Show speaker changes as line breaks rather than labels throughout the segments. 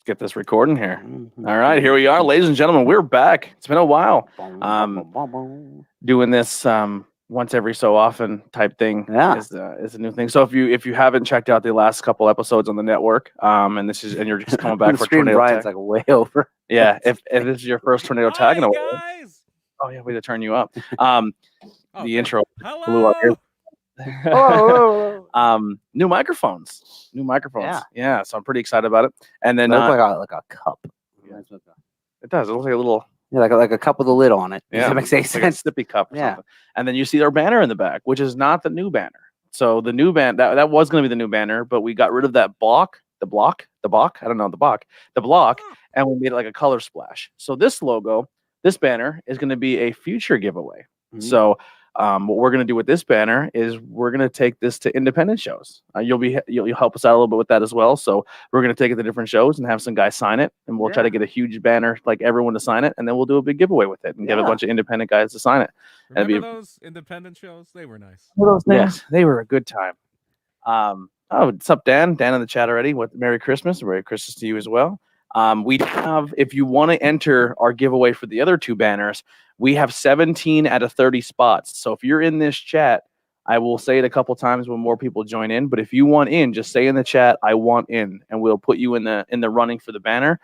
Get this recording here. All right, here we are, ladies and gentlemen. We're back. It's been a while. Doing this once every so often type thing is a new thing. So if you haven't checked out the last couple episodes on the network, and you're just coming back for Tornado
Brian's
Tag,
like way over.
Yeah, if this is your first Tornado Tag in a while,
guys.
oh yeah, way to turn you up. The intro
Hello.
blew our ears. New microphones. Yeah. So I'm pretty excited about it. And then
It looks like a cup.
Yeah. It does. It looks like a little
like a cup with a lid on it.
Yeah,
Does that make sense?
like a sippy cup or something. And then you see our banner in the back, which is not the new banner. So the new that was going to be the new banner, but we got rid of that block, and we made it like a color splash. So this logo, this banner is going to be a future giveaway. Mm-hmm. So what we're going to do with this banner is we're going to take this to independent shows. You'll help us out a little bit with that as well. So we're going to take it to different shows and have some guys sign it, and we'll try to get a huge banner, like everyone to sign it, and then we'll do a big giveaway with it and get a bunch of independent guys to sign it.
Remember those independent shows? They were nice.
Yes, they were a good time. What's up, Dan? Dan in the chat already. Merry Christmas. Merry Christmas to you as well. We have, if you want to enter our giveaway for the other two banners, we have 17 out of 30 spots. So if you're in this chat, I will say it a couple times when more people join in. But if you want in, just say in the chat, "I want in," and we'll put you in the running for the banner.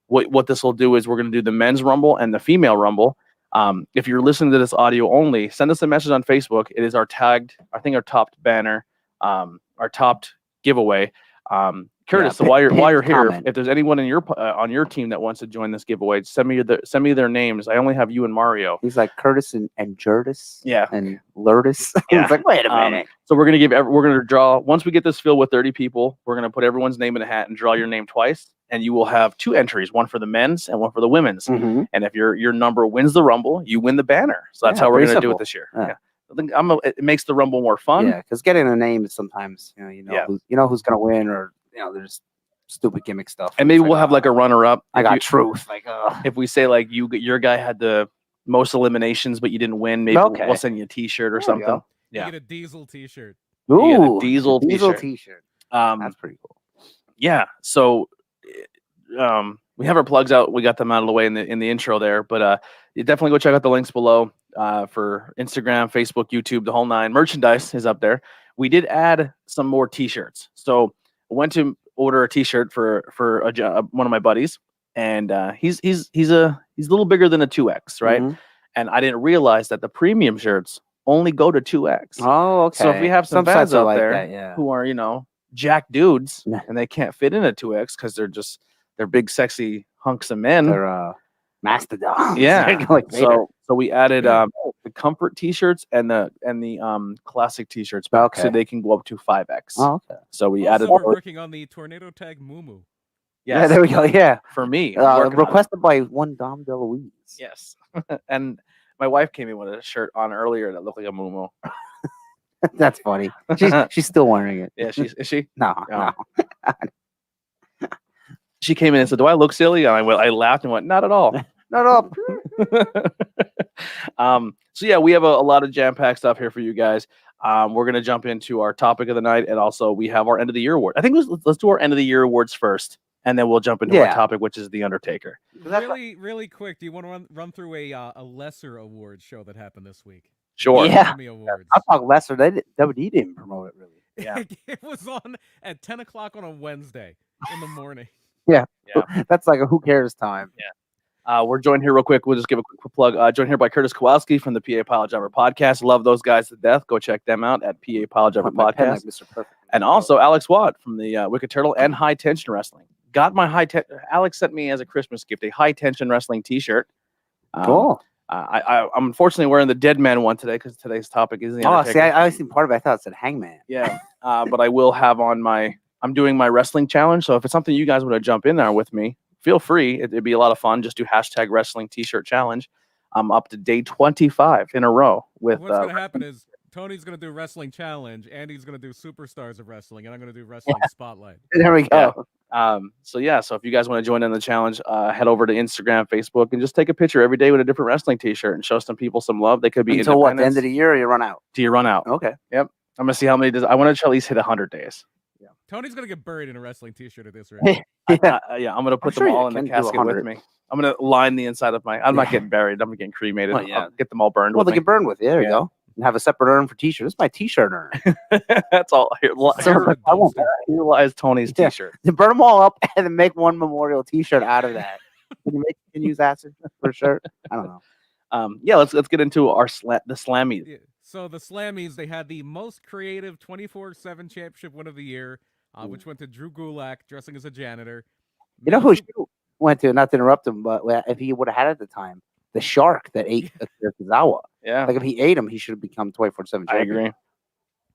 What this will do is we're going to do the men's rumble and the female rumble. If you're listening to this audio only, send us a message on Facebook. It is our topped banner, our topped giveaway. Curtis, so while you're here, if there's anyone in on your team that wants to join this giveaway, send me their names. I only have you and Mario.
He's like Curtis and Jurdis.
Yeah.
And Lourdes.
Yeah.
It's like, wait a minute.
So we're gonna draw, once we get this filled with 30 people, we're gonna put everyone's name in a hat and draw your name twice, and you will have two entries, one for the men's and one for the women's. Mm-hmm. And if your number wins the rumble, you win the banner. So that's how we're gonna do it this year. Yeah. I think it makes the rumble more fun.
Yeah, because getting a name is sometimes who's gonna win, or there's stupid gimmick stuff.
And maybe we'll have like a runner-up.
I got truth. Like,
if we say like your guy had the most eliminations, but you didn't win, maybe we'll send you a T-shirt or something.
You get a Diesel T-shirt.
Ooh, you get a Diesel
T-shirt. That's pretty cool.
Yeah. So, we have our plugs out. We got them out of the way in the intro there, but you definitely go check out the links below for Instagram, Facebook, YouTube, the whole nine. Merchandise is up there. We did add some more T-shirts. So I went to order a T-shirt for one of my buddies, and he's a little bigger than a 2X, right? Mm-hmm. And I didn't realize that the premium shirts only go to 2X.
Oh, okay.
So if we have some fans out there who are jack dudes and they can't fit in a 2X because they're big sexy hunks of men.
They're mastodons.
Yeah. So we added the comfort T-shirts and the classic T-shirts back, so they can go up to 5X.
Oh, okay.
So we
added. We're working on the Tornado Tag Mumu.
Yes.
Yeah, there we go. Yeah,
for me.
Requested by one Dom DeLuise.
Yes, and my wife came in with a shirt on earlier that looked like a muumuu.
That's funny. She's still wearing it.
Yeah, is she?
No.
She came in and said, "Do I look silly?" And I laughed and went, "Not at all."
Not up.
So yeah, we have a lot of jam-packed stuff here for you guys. We're gonna jump into our topic of the night, and also we have our end of the year award. I think let's do our end of the year awards first, and then we'll jump into our topic, which is the Undertaker.
Really quick. Do you want to run through a lesser award show that happened this week?
Sure.
Yeah. I'll talk lesser. WWE didn't promote it really.
Yeah.
It was on at 10 o'clock on a Wednesday in the morning.
Yeah. That's like a who cares time.
Yeah. We're joined here real quick. We'll just give a quick plug. Joined here by Curtis Kowalski from the PA Pile Driver Podcast. Love those guys to death. Go check them out at PA Pile Driver Podcast.
Mr. Perfect.
And also Alex Watt from the Wicked Turtle and High Tension Wrestling. Got my Alex sent me as a Christmas gift a High Tension Wrestling T-shirt.
Cool.
I'm unfortunately wearing the Dead Man one today because today's topic is the Undertaker.
See, I seen part of it. I thought it said Hangman.
Yeah. But I will have on I'm doing my wrestling challenge. So if it's something you guys want to jump in there with me, feel free. It'd be a lot of fun. Just do hashtag wrestling T-shirt challenge. I'm up to day 25 in a row with.
What's going to happen is Tony's going to do wrestling challenge, Andy's going to do superstars of wrestling, and I'm going to do wrestling spotlight.
There we go.
So if you guys want to join in the challenge, head over to Instagram, Facebook, and just take a picture every day with a different wrestling T-shirt and show some people some love. They could be
until what, the end of the year, or you run out?
Do you run out?
Okay.
Yep. I'm gonna see how many days. I want to at least hit 100 days.
Tony's gonna get buried in a wrestling T-shirt at this rate.
Yeah, I'm gonna put them
sure you
all in the
can do
casket with
100.
me. I'm gonna line the inside of my. I'm not
Yeah.
getting buried. I'm getting cremated.
Well, yeah.
I'll get them all burned.
Well,
with
they
me.
can burn with you. There you
Yeah.
go. And have a separate urn for T-shirt. This is my T-shirt urn.
That's all. Here,
Separate
here, I want
dumpster.
here lies Tony's
Yeah.
T-shirt.
Burn them all up and then make one memorial T-shirt out of that. Can you use that for a shirt? I don't know.
Yeah, let's get into our the Slammies.
Yeah. So the Slammies, they had the most creative 24/7 championship win of the year, which went to Drew Gulak dressing as a janitor.
You know who she went to? Not to interrupt him, but if he would have had it at the time, the shark that ate Kirizawa.
Yeah,
like if he ate him, he should have become 24/7
I
champion.
agree.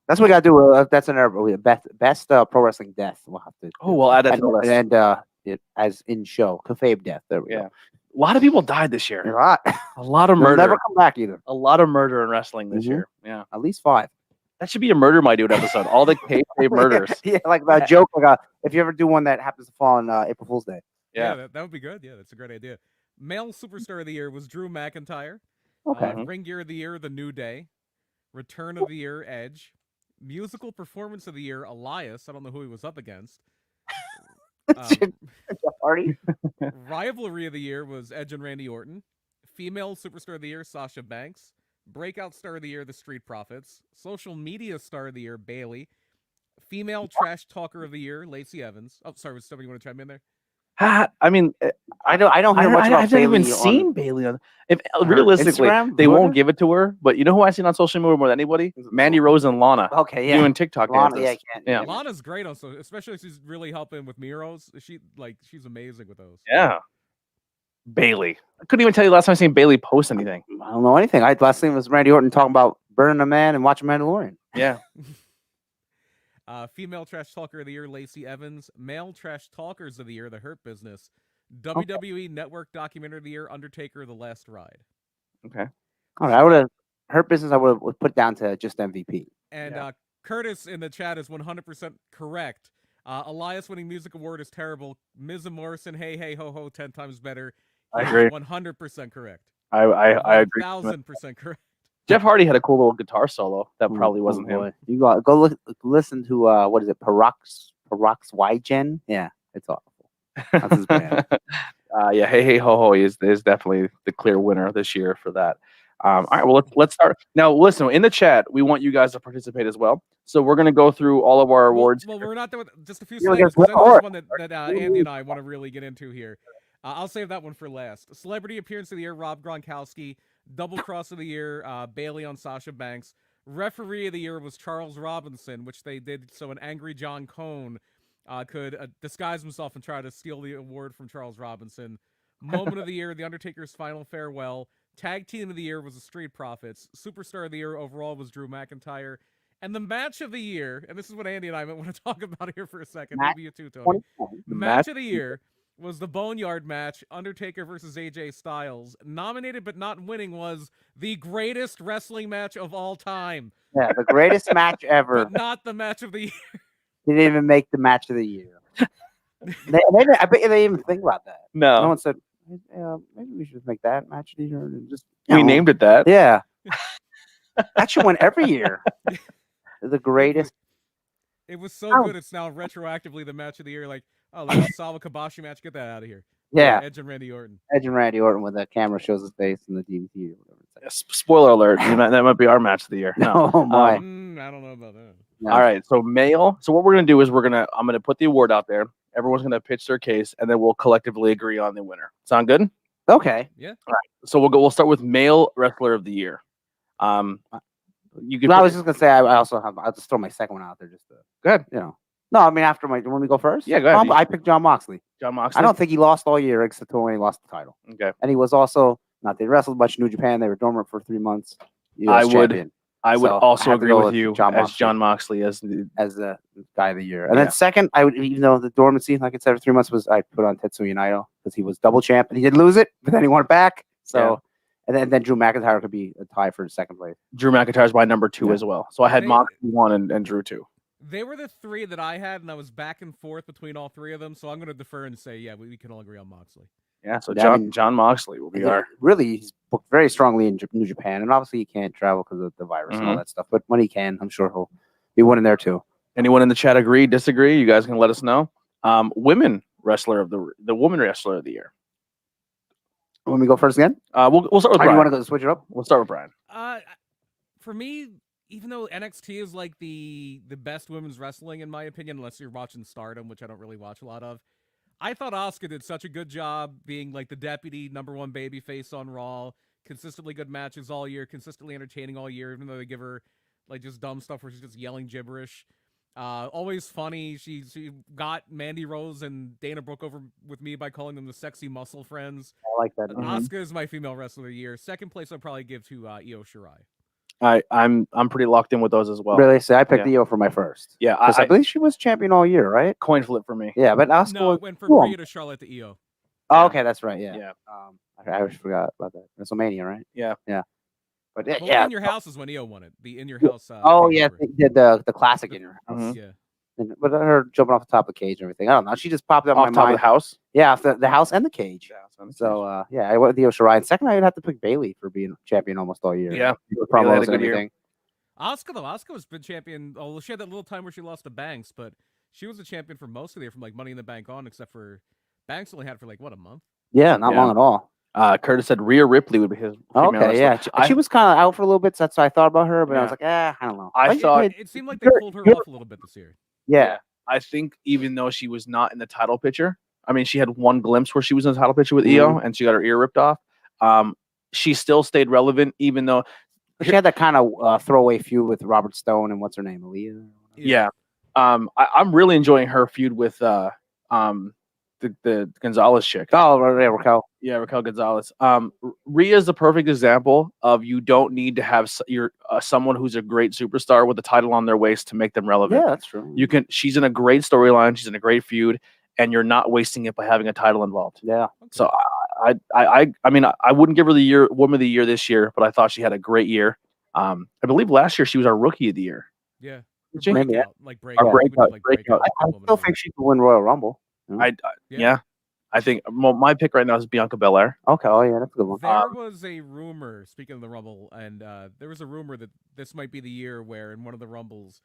That's what we got to do. That's an best pro wrestling death. We'll have to.
Oh, we'll add that to the list.
And as in show kayfabe death. There we go.
A lot of people died this year.
A lot.
A lot of
They'll
murder.
never come back either.
A lot of murder in wrestling this
Mhm.
year. Yeah,
At least 5.
that should be a Murder My Dude episode. All the kayfabe murders.
Yeah, like a joke. Like if you ever do one that happens to fall on April Fool's Day.
Yeah.
That would be good. Yeah, that's a great idea. Male Superstar of the Year was Drew McIntyre.
Okay.
Ring Gear of the Year, The New Day. Return of the Year, Edge. Musical Performance of the Year, Elias. I don't know who he was up against.
Party.
Rivalry of the Year was Edge and Randy Orton. Female Superstar of the Year, Sasha Banks. Breakout Star of the Year, The Street Profits. Social Media Star of the Year, Bailey. Female Trash Talker of the Year, Lacey Evans. Oh, sorry, was somebody want to chime in there?
I mean,
I don't hear much about
I haven't even
Bailey
seen Bailey on. If
her
realistically,
Instagram,
they
Twitter?
won't give it to her. But you know who I've seen on social media more than anybody? Mandy Rose and Lana
Okay, yeah.
doing TikTok
Lana,
dances.
yeah, I can't.
Yeah.
Lana's great also, especially if she's really helping with Miros. She's amazing with those.
Yeah. Bailey. I couldn't even tell you last time I seen Bailey post anything.
I don't know anything. Last thing was Randy Orton talking about burning a man and watching Mandalorian.
Yeah.
Female Trash Talker of the Year, Lacey Evans. Male Trash Talkers of the Year, The Hurt Business. WWE Network Documentary of the Year, Undertaker, The Last Ride.
Okay.
All right, I would have Hurt Business. I would have put down to just MVP.
And Curtis in the chat is 100% correct. Elias winning Music Award is terrible. Miz and Morrison, hey, hey, ho, ho, 10 times better.
I agree.
100% correct.
I agree.
1,000% correct.
Jeff Hardy had a cool little guitar solo. That probably wasn't him.
You go listen to what is it? Parox Wygen? Yeah, it's awful. That's his band.
Yeah, hey hey ho ho is definitely the clear winner this year for that. All right, well let's start now. Listen, in the chat, we want you guys to participate as well. So we're gonna go through all of our awards.
Well, we're not done with just a few
Yeah,
seconds.
there's
There's one that Andy and I want to really get into here. I'll save that one for last. Celebrity Appearance of the Year, Rob Gronkowski. Double Cross of the Year, Bailey on Sasha Banks. Referee of the Year was Charles Robinson, which they did so an angry John Cone could disguise himself and try to steal the award from Charles Robinson. Moment of the Year, The Undertaker's Final Farewell. Tag Team of the Year was the Street Profits. Superstar of the Year overall was Drew McIntyre. And the Match of the Year, and this is what Andy and I might want to talk about here for a second. Maybe you too, Tony. Match of the Year was the Boneyard match, Undertaker versus AJ Styles. Nominated but not winning was the greatest wrestling match of all time.
Yeah, the greatest match ever.
But not the Match of the Year.
They didn't even make the match of the year. I bet you they didn't even think about that. No one said, maybe we should just make that match of the year. And just,
we named it that.
Yeah. That should win every year. The greatest.
It was so good, it's now retroactively the Match of the Year. Like, oh, there's a Sawa Kabashi match. Get that out of here.
Yeah.
Edge and Randy Orton.
Edge and Randy Orton when the camera shows his face in the DVD or whatever.
Spoiler alert. That might be our match of the year. No.
Oh, my.
I don't know about that.
No.
All right. So male. So what we're going to do is I'm going to put the award out there. Everyone's going to pitch their case, and then we'll collectively agree on the winner. Sound good?
Okay.
Yeah.
All right. So we'll start with male wrestler of the year. You can.
I was just gonna say I'll just throw my second one out there just to
Go ahead.
No, I mean after when we go first.
Yeah, go ahead.
I picked John Moxley.
John Moxley.
I don't think he lost all year except when he lost the title.
Okay.
And he was also they wrestled much in New Japan. They were dormant for 3 months.
I would also
have to
agree
go
with
with
you
John
as
Moxley.
John Moxley as
the guy of the year. And then second, I would, even though the dormancy, like I said, for 3 months I put on Tetsuya Naito because he was double champ and he did lose it, but then he won it back. So and then Drew McIntyre could be a tie for second place.
Drew McIntyre's my number 2 as well. So I had Moxley 1 and Drew 2.
They were the 3 that I had, and I was back and forth between all 3 of them. So I'm going to defer and say, yeah, we can all agree on Moxley.
Yeah, so John Moxley will be our.
Really, he's booked very strongly in New Japan, and obviously he can't travel because of the virus and all that stuff. But when he can, I'm sure he'll be winning there too.
Anyone in the chat agree, disagree? You guys can let us know. Women wrestler of the woman wrestler of the year.
When we go first again,
we'll start with
or
Brian.
you want to go switch it up?
We'll start with Brian.
For me, even though NXT is like the best women's wrestling in my opinion, unless you're watching Stardom, which I don't really watch a lot of, I thought Asuka did such a good job being like the deputy #1 babyface on Raw. Consistently good matches all year, consistently entertaining all year, even though they give her like just dumb stuff where she's just yelling gibberish. Always funny. She got Mandy Rose and Dana Brooke over with me by calling them the sexy muscle friends.
I like that.
Asuka is my female wrestler of the year. Second place I'd probably give to Io Shirai.
I'm pretty locked in with those as well.
Really? So I picked Io for my first.
Yeah,
I believe she was champion all year, right?
Coin flip for me.
Yeah, but Asuka
No, it went from Rhea to Charlotte to Io.
Oh, okay, that's right. Yeah.
Yeah.
I always forgot about that. WrestleMania, right?
Yeah.
Yeah. But
Well,
yeah.
In Your House is when Io won it. The In Your House.
Oh yeah, they did the classic In Your House.
Mhm.
Yeah.
But her jumping off the top of the cage and everything. I don't know. She just popped up
Off
in my
top
mind.
of the house.
Yeah, off the house and the cage.
Yeah, it's on the cage.
So yeah, I went with Io Shirai. And second, I would have to pick Bailey for being champion almost all year.
Yeah.
The
Bayley had a
promos
good
and
year.
everything.
Asuka though, Asuka was been champion. Oh, she had that little time where she lost to Banks, but she was a champion for most of the year, from like Money in the Bank on, except for Banks only had it for like what, a month.
Yeah, not long at all.
Curtis said Rhea Ripley would be his. female
Okay, yeah.
wrestler.
She was kind of out for a little bit, so that's why I thought about her. But I
Yeah.
was like, I don't know.
I thought
It seemed like they pulled her off a little bit this year.
Yeah.
I think even though she was not in the title picture, I mean, she had one glimpse where she was in the title picture with Io and she got her ear ripped off. She still stayed relevant, even though
She had that kind of throwaway feud with Robert Stone and what's her name, Aaliyah.
Yeah. I'm really enjoying her feud with the Gonzalez chick.
Oh, yeah, Raquel.
Yeah, Raquel Gonzalez. Rhea is the perfect example of you don't need to have someone who's a great superstar with a title on their waist to make them relevant.
Yeah, that's true.
You can. She's in a great storyline. She's in a great feud, and you're not wasting it by having a title involved.
Yeah.
So I mean, I wouldn't give her the woman of the year this year, but I thought she had a great year. I believe last year she was our rookie of the year.
Yeah.
Maybe, yeah.
Breakout.
I still think she could win Royal Rumble.
Yeah. I think my pick right now is Bianca Belair.
Okay. Oh yeah, that's a good one.
There was a rumor, speaking of the Rumble, and there was a rumor that this might be the year where in one of the Rumbles,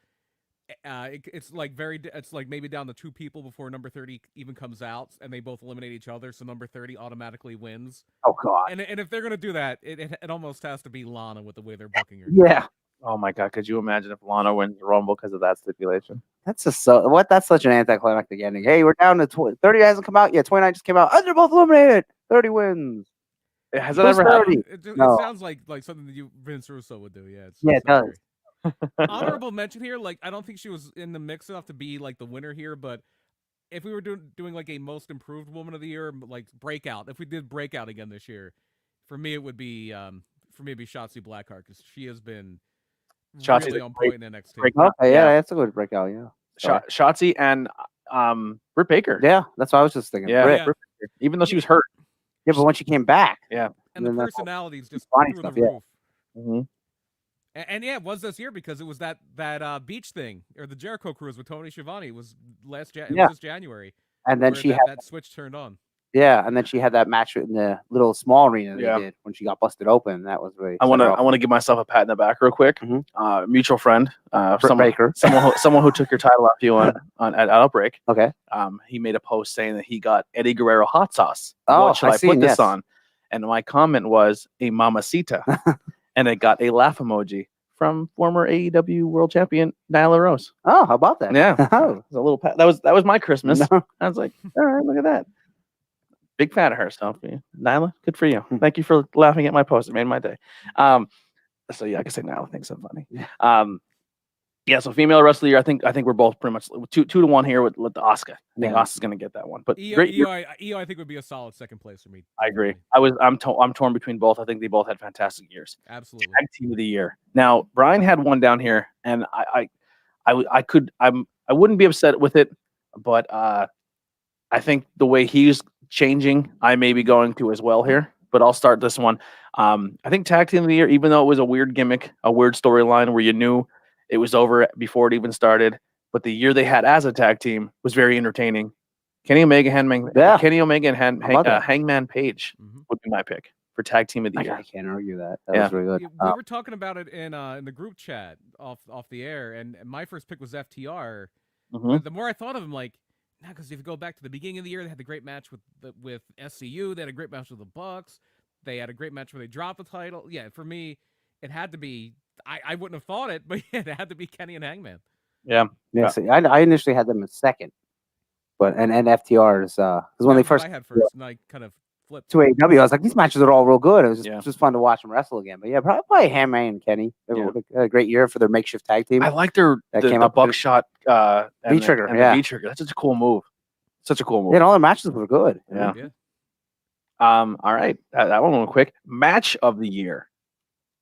it's like maybe down to 2 people before number 30 even comes out, and they both eliminate each other, so number 30 automatically wins.
Oh god.
And if they're gonna do that, it almost has to be Lana with the way they're booking her.
Yeah.
Oh my god, could you imagine if Lana wins the Rumble because of that stipulation?
That's just that's such an anticlimactic ending. Hey, we're down to 30 hasn't come out yet. 29 just came out. They're both eliminated. 30 wins.
Has that ever happened?
It
No.
sounds like something that Vince Russo would do. Yeah.
Yeah, it does.
Honorable mention here, like I don't think she was in the mix enough to be like the winner here, but if we were doing like a most improved woman of the year, like breakout, if we did breakout again this year, for me it would be Shotzi Blackheart, because she has been
Shotzi's
really
a
on
great
point in NXT.
Okay, yeah, that's a good breakout. Yeah.
Shotzi and Britt Baker.
Yeah, that's what I was just thinking.
Yeah.
Britt.
Yeah.
Britt Baker. Even though she was hurt.
Yeah, but when she came back.
Yeah.
And the
then that's
personalities just
funny
through
stuff,
the
yeah.
roof.
Mm-hmm.
And yeah, it was this year because it was that beach thing, or the Jericho Cruise with Tony Schiavone. It was was this January.
And then
where
she had
that switch turned on.
Yeah, and then she had that match in the little small arena they
Yeah.
did when she got busted open. That was really.
I want to give myself a pat in the back real quick.
Mhm.
Mutual friend,
Britt Baker.
someone who took your title off you at Outbreak.
Okay.
He made a post saying that he got Eddie Guerrero hot sauce.
Oh,
What should I
seen,
put this
yes.
on? And my comment was a mamacita, and it got a laugh emoji from former AEW World Champion Nyla Rose.
Oh, how about that?
Yeah,
Oh.
it was a little pat. That was my Christmas.
No.
I was like, all right, look at that. Big fan of her, so Nyla, good for you. Thank you for laughing at my post. It made my day. So yeah, I can say Nyla thinks I'm funny. Yeah, so female wrestler of the year, I think we're both pretty much 2-1 here with Asuka. I think Asuka's gonna get that one. But
Io,
great,
I think would be a solid second place for me.
I agree. I'm torn between both. I think they both had fantastic years.
Absolutely.
Tag team of the year. Now Brian had one down here, and I wouldn't be upset with it, but I think the way he's changing, I may be going to as well here. But I'll start this one. I think tag team of the year, even though it was a weird gimmick, a weird storyline where you knew it was over before it even started, but the year they had as a tag team was very entertaining. Kenny Omega, and Hangman Page would be my pick for tag team of the
I
year.
can't argue that. That
Yeah.
was really good.
We were talking about it in the group chat off the air, and my first pick was FTR.
Mhm.
But the more I thought of him, like, nah, because if you go back to the beginning of the year, they had the great match with SCU. They had a great match with the Bucks. They had a great match where they dropped the title. Yeah, for me, it had to be. I wouldn't have thought it, but it had to be Kenny and Hangman.
Yeah.
Yeah, see, I initially had them as second, but and FTR is because when they
That was what
first
I had first, and I kind of flipped.
to AEW, I was like, these matches are all real good. It was
Yeah.
just fun to watch them wrestle again. But yeah, probably Hangman and Kenny. They
Yeah.
had a great year for their makeshift tag team.
I like the
came up with it.
buckshot
V-trigger,
and
yeah.
the V-trigger. That's such a cool move. Such a cool move.
Yeah, and all their matches were good.
Yeah.
Yeah.
All right. That one went quick. Match of the year.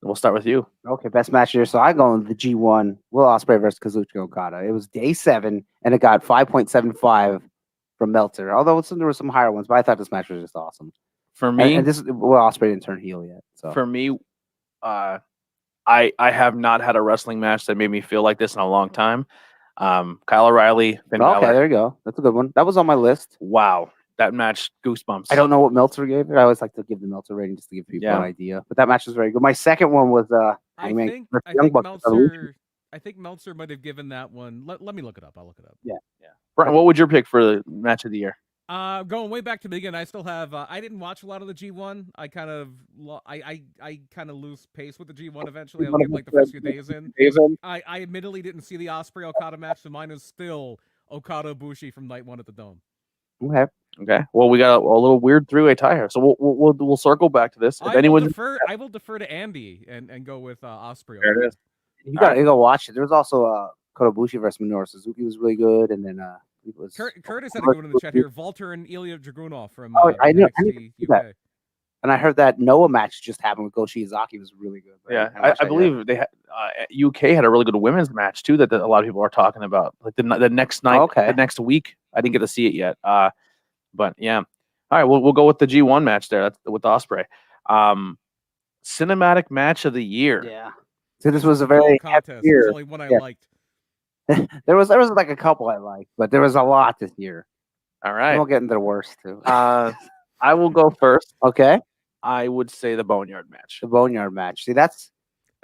We'll start with you.
Okay, best match here. So I go in the G1, Will Ospreay versus Kazuchika Okada. It was day 7, and it got 5.75 from Meltzer. Although there were some higher ones, but I thought this match was just awesome.
For me,
and this Will Ospreay didn't turn heel yet. So
for me, I have not had a wrestling match that made me feel like this in a long time. Kyle O'Reilly, Finn
okay,
Balor.
there you go. That's a good one. That was on my list.
Wow, that match, goosebumps.
I don't know what Meltzer gave it. I always like to give the Meltzer rating just to give people an idea. But that match was very good. My second one was
I
Hangman
think
versus Young Bucks.
Meltzer might have given that one. Let me look it up. I'll look it up.
Yeah.
Brian, what would your pick for the match of the year?
Going way back to the beginning, I still have. I didn't watch a lot of the G1. I kind of, I kind of lose pace with the G1 eventually. I'll get like the first few days in. I admittedly didn't see the Ospreay Okada match, so mine is still Okada Ibushi from night 1 at the Dome.
Okay. Well, we got a little weird three-way tie here, so we'll circle back to this. If
I will defer to Andy and go with Ospreay.
There it is.
You got to watch it. There was also Kota Ibushi versus Minoru Suzuki was really good, and then it was
Curtis had a good one in the chat here. Walter and Ilya Dragunov from
I knew
NXT
that.
UK.
And I heard that Noah match just happened with Go Shiozaki was really good.
Yeah, I believe they had, UK had a really good women's match too that a lot of people are talking about. Like the next night, the next week. I didn't get to see it yet. But yeah. All right, we'll go with the G1 match there. That's with Ospreay. Cinematic match of the year.
Yeah. So this was a very
contest.
year.
There's only one I liked.
there was like a couple I liked, but there was a lot this year.
All right.
We'll get into the worst too.
I will go first.
Okay.
I would say the Boneyard match.
The Boneyard match. See, that's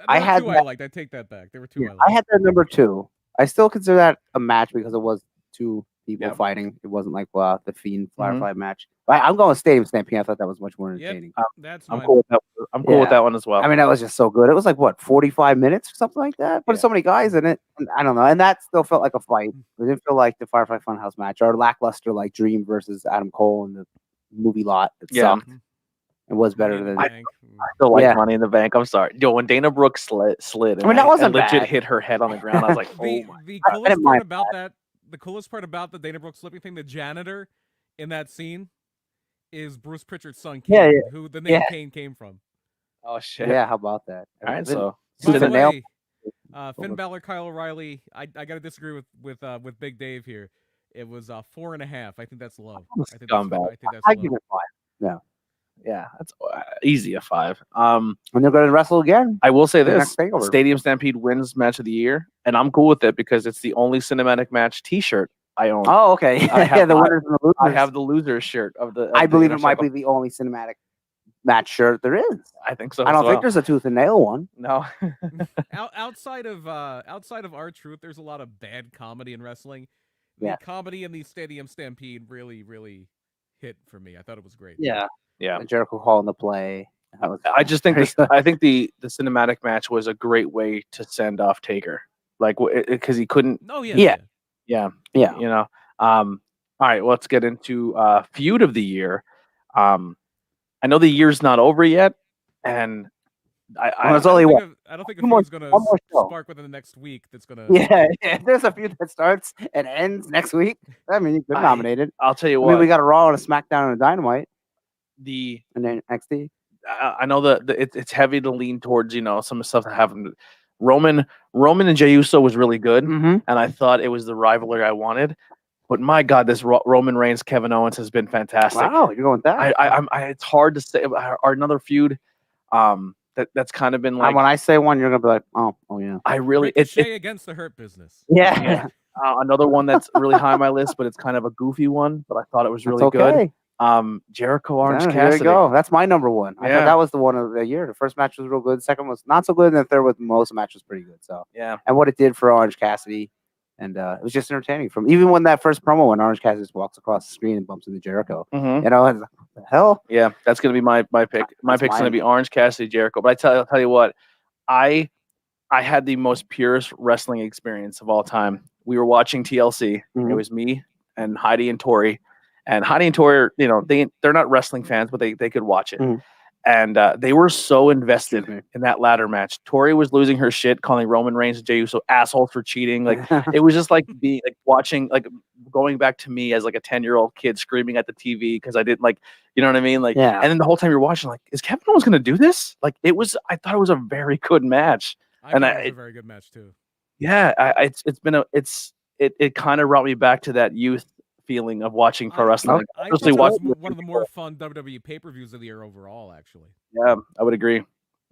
I liked. I take that back. There were 2 I liked.
I had that number 2. I still consider that a match because it was 2 people fighting. It wasn't like the Fiend Firefly match. But I'm going Stadium Stampede. I thought that was much more entertaining.
I'm cool with that. I'm cool with that one as well.
I mean, that was just so good. It was like 45 minutes or something like that. But so many guys in it. And I don't know. And that still felt like a fight. It didn't feel like the Firefly Funhouse match or lackluster like Dream versus Adam Cole in the movie lot. It sucked. It was better than
I still like Money in the Bank. I'm sorry. Yo, when Dana Brooke slid,
I mean, that wasn't
legit
bad.
hit her head on the ground. I was like, oh my.
The coolest part about the Dana Brooke slipping thing, the janitor in that scene is Bruce Pritchard's son, Kane, who the name Kane came from.
Oh shit.
Yeah, how about that?
All right, so
by the way, Finn Balor, Kyle O'Reilly. I gotta disagree with Big Dave here. It was 4.5. I think that's low. I think that's
I give it 5. Yeah.
Yeah, that's easy a 5.
And they're going to wrestle again.
I will say this: Stadium Stampede wins match of the year, and I'm cool with it because it's the only cinematic match T-shirt I own.
Oh, okay. I have the winners and the losers.
I have the losers shirt of the.
I believe it might be the only cinematic match shirt there is.
I think so.
I don't think there's a tooth and nail one.
No.
outside of R-Truth, there's a lot of bad comedy in wrestling. The comedy in the Stadium Stampede really, really hit for me. I thought it was great.
Yeah.
Yeah.
Jericho calling the play.
I just think I think the cinematic match was a great way to send off Taker, like because he couldn't.
Oh yeah.
You know. All right, let's get into feud of the year. I know the year's not over yet, and I don't
think a feud's gonna spark within the next week. That's gonna.
Yeah, if there's a feud that starts and ends next week, I mean, you could nominate it.
I'll tell you what.
I mean, we got a Raw and a SmackDown and a Dynamite.
And
then NXT.
I know that it's heavy to lean towards some stuff that happened. Roman and Jey Uso was really good, and I thought it was the rivalry I wanted. But my God, this Roman Reigns Kevin Owens has been fantastic.
Wow, you're going with that?
It's hard to say. Or another feud that's kind of been like.
When I say one, you're gonna be like, oh yeah.
I really
it's against the Hurt Business.
Yeah.
Another one that's really high on my list, but it's kind of a goofy one. But I thought it was really good. Jericho, Orange
There
Cassidy.
you go. That's my number one. I
Yeah.
thought that was the one of the year. The first match was real good. The second was not so good, and the third was most of the match was pretty good. So
Yeah.
and what it did for Orange Cassidy, and it was just entertaining. From even when that first promo, when Orange Cassidy just walks across the screen and bumps into Jericho,
Mhm.
you know, and what the hell?
Yeah, that's gonna be my pick. My
That's
pick's gonna
mine.
be Orange Cassidy, Jericho. But I'll tell you what, I had the most purest wrestling experience of all time. We were watching TLC. It
Mhm.
was me and Heidi and Tori. And Heidi and Tori, you know, they're not wrestling fans, but they could watch it.
Mhm.
And they were so invested
Excuse me.
in that ladder match. Tori was losing her shit, calling Roman Reigns and Jey Uso assholes for cheating. Like it was just like being like watching, like going back to me as like a 10-year-old kid screaming at the TV because I didn't like, you know what I mean? Like,
Yeah.
and then the whole time you're watching, like, is Kevin Owens gonna do this? Like, I thought it was a very good match.
I thought it was a very good match too.
Yeah, it kind of brought me back to that youth feeling of watching pro wrestling.
I
Especially
thought that
watching
was one of the more fun WWE pay-per-views of the year overall, actually.
Yeah, I would agree.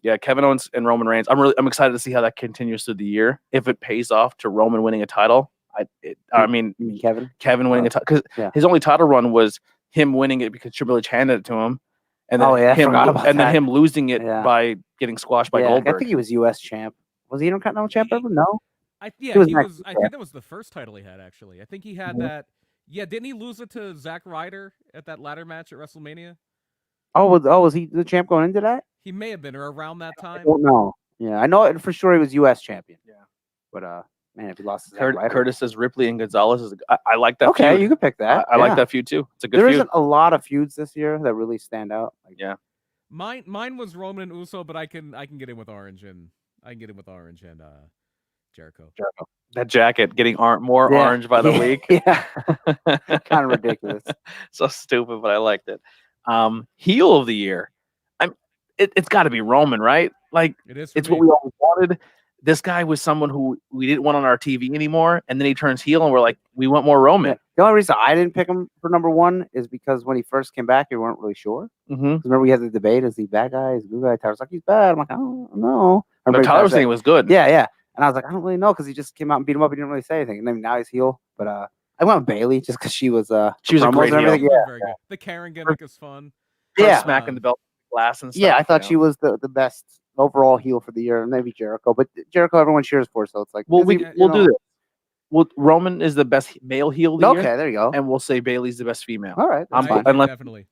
Yeah, Kevin Owens and Roman Reigns. I'm excited to see how that continues through the year. If it pays off to Roman winning a title, I mean
You mean Kevin?
Kevin winning a title because
Yeah.
his only title run was him winning it because Triple H handed it to him, and then
Oh, yeah, I
him
forgot about
and then
that.
him losing it
Yeah.
by getting squashed by
Yeah, I
Goldberg.
think he was U.S. champ. Was he Intercontinental champ ever? No.
I
was
think that was the first title he had, actually. I think he had
Mhm.
that. Yeah, didn't he lose it to Zack Ryder at that ladder match at WrestleMania?
Was he the champ going into that?
He may have been, or around that
I
time.
don't know. Yeah, I know it for sure he was U.S. champion.
Yeah.
But man, if he lost to Zack Ryder.
Curtis says Ripley and Gonzalez is. I like that.
Okay,
feud.
you could pick that.
I like
yeah.
that feud too. It's a good
There
feud.
isn't a lot of feuds this year that really stand out. Like,
Yeah.
Mine was Roman and Uso, but I can get in with Orange and Jericho.
That jacket getting more
Yeah.
orange by the week.
Yeah. Kind of ridiculous.
So stupid, but I liked it. Heel of the year. It's got to be Roman, right? Like
It is. For
it's
me.
what we always wanted. This guy was someone who we didn't want on our TV anymore, and then he turns heel, and we're like, we want more Roman.
Yeah. The only reason I didn't pick him for number one is because when he first came back, we weren't really sure.
Mm-hmm.
Remember, we had the debate: is he bad guy? Is he good guy? Tyler's like, he's bad. I'm like, I don't know.
But Tyler was saying it was good.
Yeah, yeah. And I was like, I don't really know because he just came out and beat him up. He didn't really say anything. And then now he's heel. But I went with Bailey just because she was a
great heel.
She was very good. The Karen gimmick is fun.
Her smacking the belt glass and stuff.
Yeah, I thought she was the best overall heel for the year, and maybe Jericho. But Jericho, everyone cheers for, so it's like,
we'll do this. Roman is the best male heel of the year.
Okay, there you go.
And we'll say Bailey's the best female.
All right,
I'm
fine.
Definitely.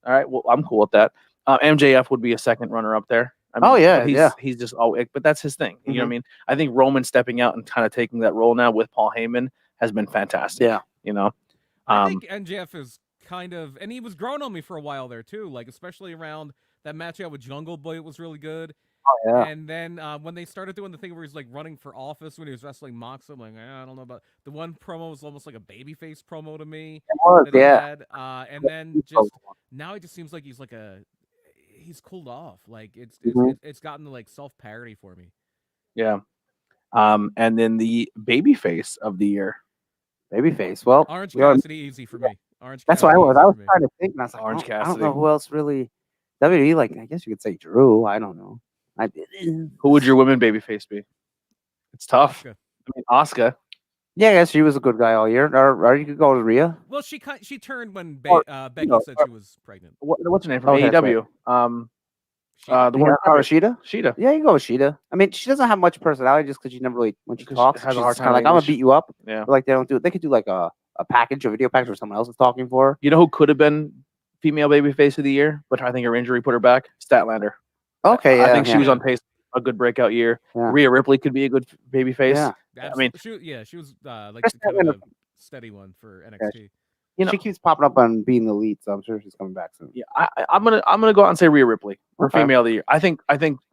All right, well, I'm cool with that. MJF would be a second runner up there. I mean, he's just but that's his thing. You know what I mean? I think Roman stepping out and kind of taking that role now with Paul Heyman has been fantastic.
Yeah,
you know,
I think MJF is kind of, and he was growing on me for a while there too. Like especially around that match out with Jungle Boy, it was really good.
Oh, yeah.
And then when they started doing the thing where he's like running for office when he was wrestling Mox, I'm like, I don't know about the one promo was almost like a babyface promo to me.
It was, yeah.
And then just now it just seems like he's cooled off. Like it's gotten to like self-parody for me.
Yeah. And then the babyface of the year.
Babyface. Well,
Orange Cassidy, easy for me. Orange.
That's
Cassidy,
what I was trying to think, and I was like,
Orange
I
Cassidy.
don't know who else really. WWE, like, I guess you could say Drew. I don't know.
Who would your women babyface be? It's tough.
Asuka.
I mean, Asuka.
Yeah, I guess she was a good guy all year. Or you could go with Rhea.
Well, she turned when Becky said she was pregnant.
What's her name from AEW?
The one Shida.
Shida.
Yeah, you go with Shida. I mean, she doesn't have much personality just because she never really, when she talks,
has a
she's
hard
kind of
time
like, I'm gonna
English.
beat you up.
Yeah.
But like they don't do it. They could do like a package, a video package where someone else is talking for her.
You know who could have been female babyface of the year, but I think her injury put her back? Statlander.
Okay, yeah.
I think she was on pace for a good breakout year.
Yeah.
Rhea Ripley could be a good babyface.
Yeah.
I mean,
she was like kind of a steady one for NXT.
You know, she keeps popping up on being the lead, so I'm sure she's coming back soon.
Yeah, I'm gonna go out and say Rhea Ripley for
Okay.
female of the year. I think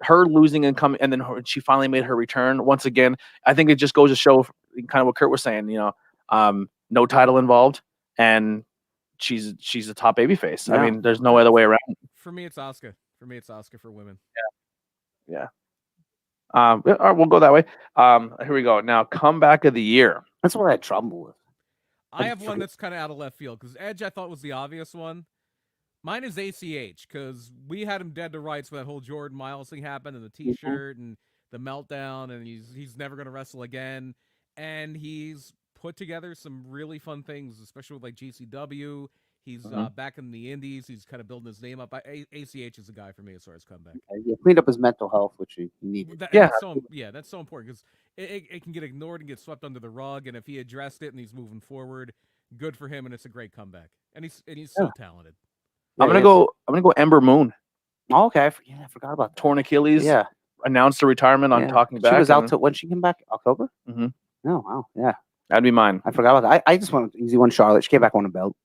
her losing and coming, and then she finally made her return once again. I think it just goes to show kind of what Kurt was saying. You know, no title involved, and she's a top babyface.
Yeah.
I mean, there's no other way around.
For me, it's Asuka. For women.
Yeah. All right, we'll go that way. Here we go. Now, comeback of the year.
That's what I had trouble with.
I have one that's kind of out of left field because Edge I thought was the obvious one. Mine is ACH because we had him dead to rights when that whole Jordan Miles thing happened and the T-shirt and the meltdown, and he's never gonna wrestle again. And he's put together some really fun things, especially with like GCW. He's
Mhm.
back in the Indies. He's kind of building his name up. ACH is the guy for me as far as comeback.
He cleaned up his mental health, which he needed.
Yeah.
That's so important because it can get ignored and get swept under the rug. And if he addressed it and he's moving forward, good for him. And it's a great comeback. And he's so talented.
I'm gonna go Ember Moon.
Oh, okay, I forgot about that.
Torn Achilles.
Yeah,
Announced her retirement on Talking Back.
She was out till when she came back? October.
Mhm.
Oh wow, yeah.
That'd be mine.
I forgot about that. I just went easy one. Charlotte. She came back on a belt.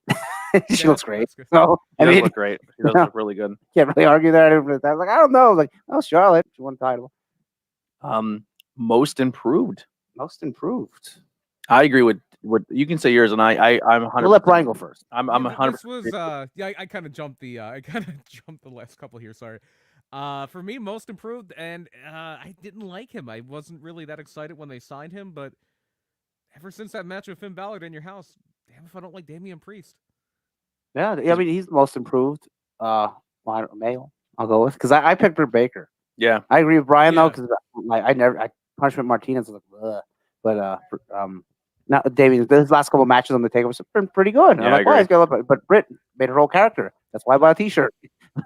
She looks great. So
She does look great. She does look really good.
Can't really argue that. I was like, I don't know. I was like, oh, Charlotte, she won the title.
Most improved.
Most improved.
I agree with what you can say yours, and I'm 100.
We'll let Brian go first.
I'm 100.
This was I kind of jumped the last couple here. Sorry. For me, most improved, and I didn't like him. I wasn't really that excited when they signed him, but ever since that match with Finn Balor in your house, damn if I don't like Damian Priest.
Yeah, I mean he's the most improved. Male, I'll go with because I picked Britt Baker.
Yeah,
I agree with Brian though because I Punishment Martinez was like, but now Damian, his last couple matches on the Takeover have been pretty good.
Yeah,
I'm like, why he's gonna but Britt made her whole character. That's why I bought a T-shirt.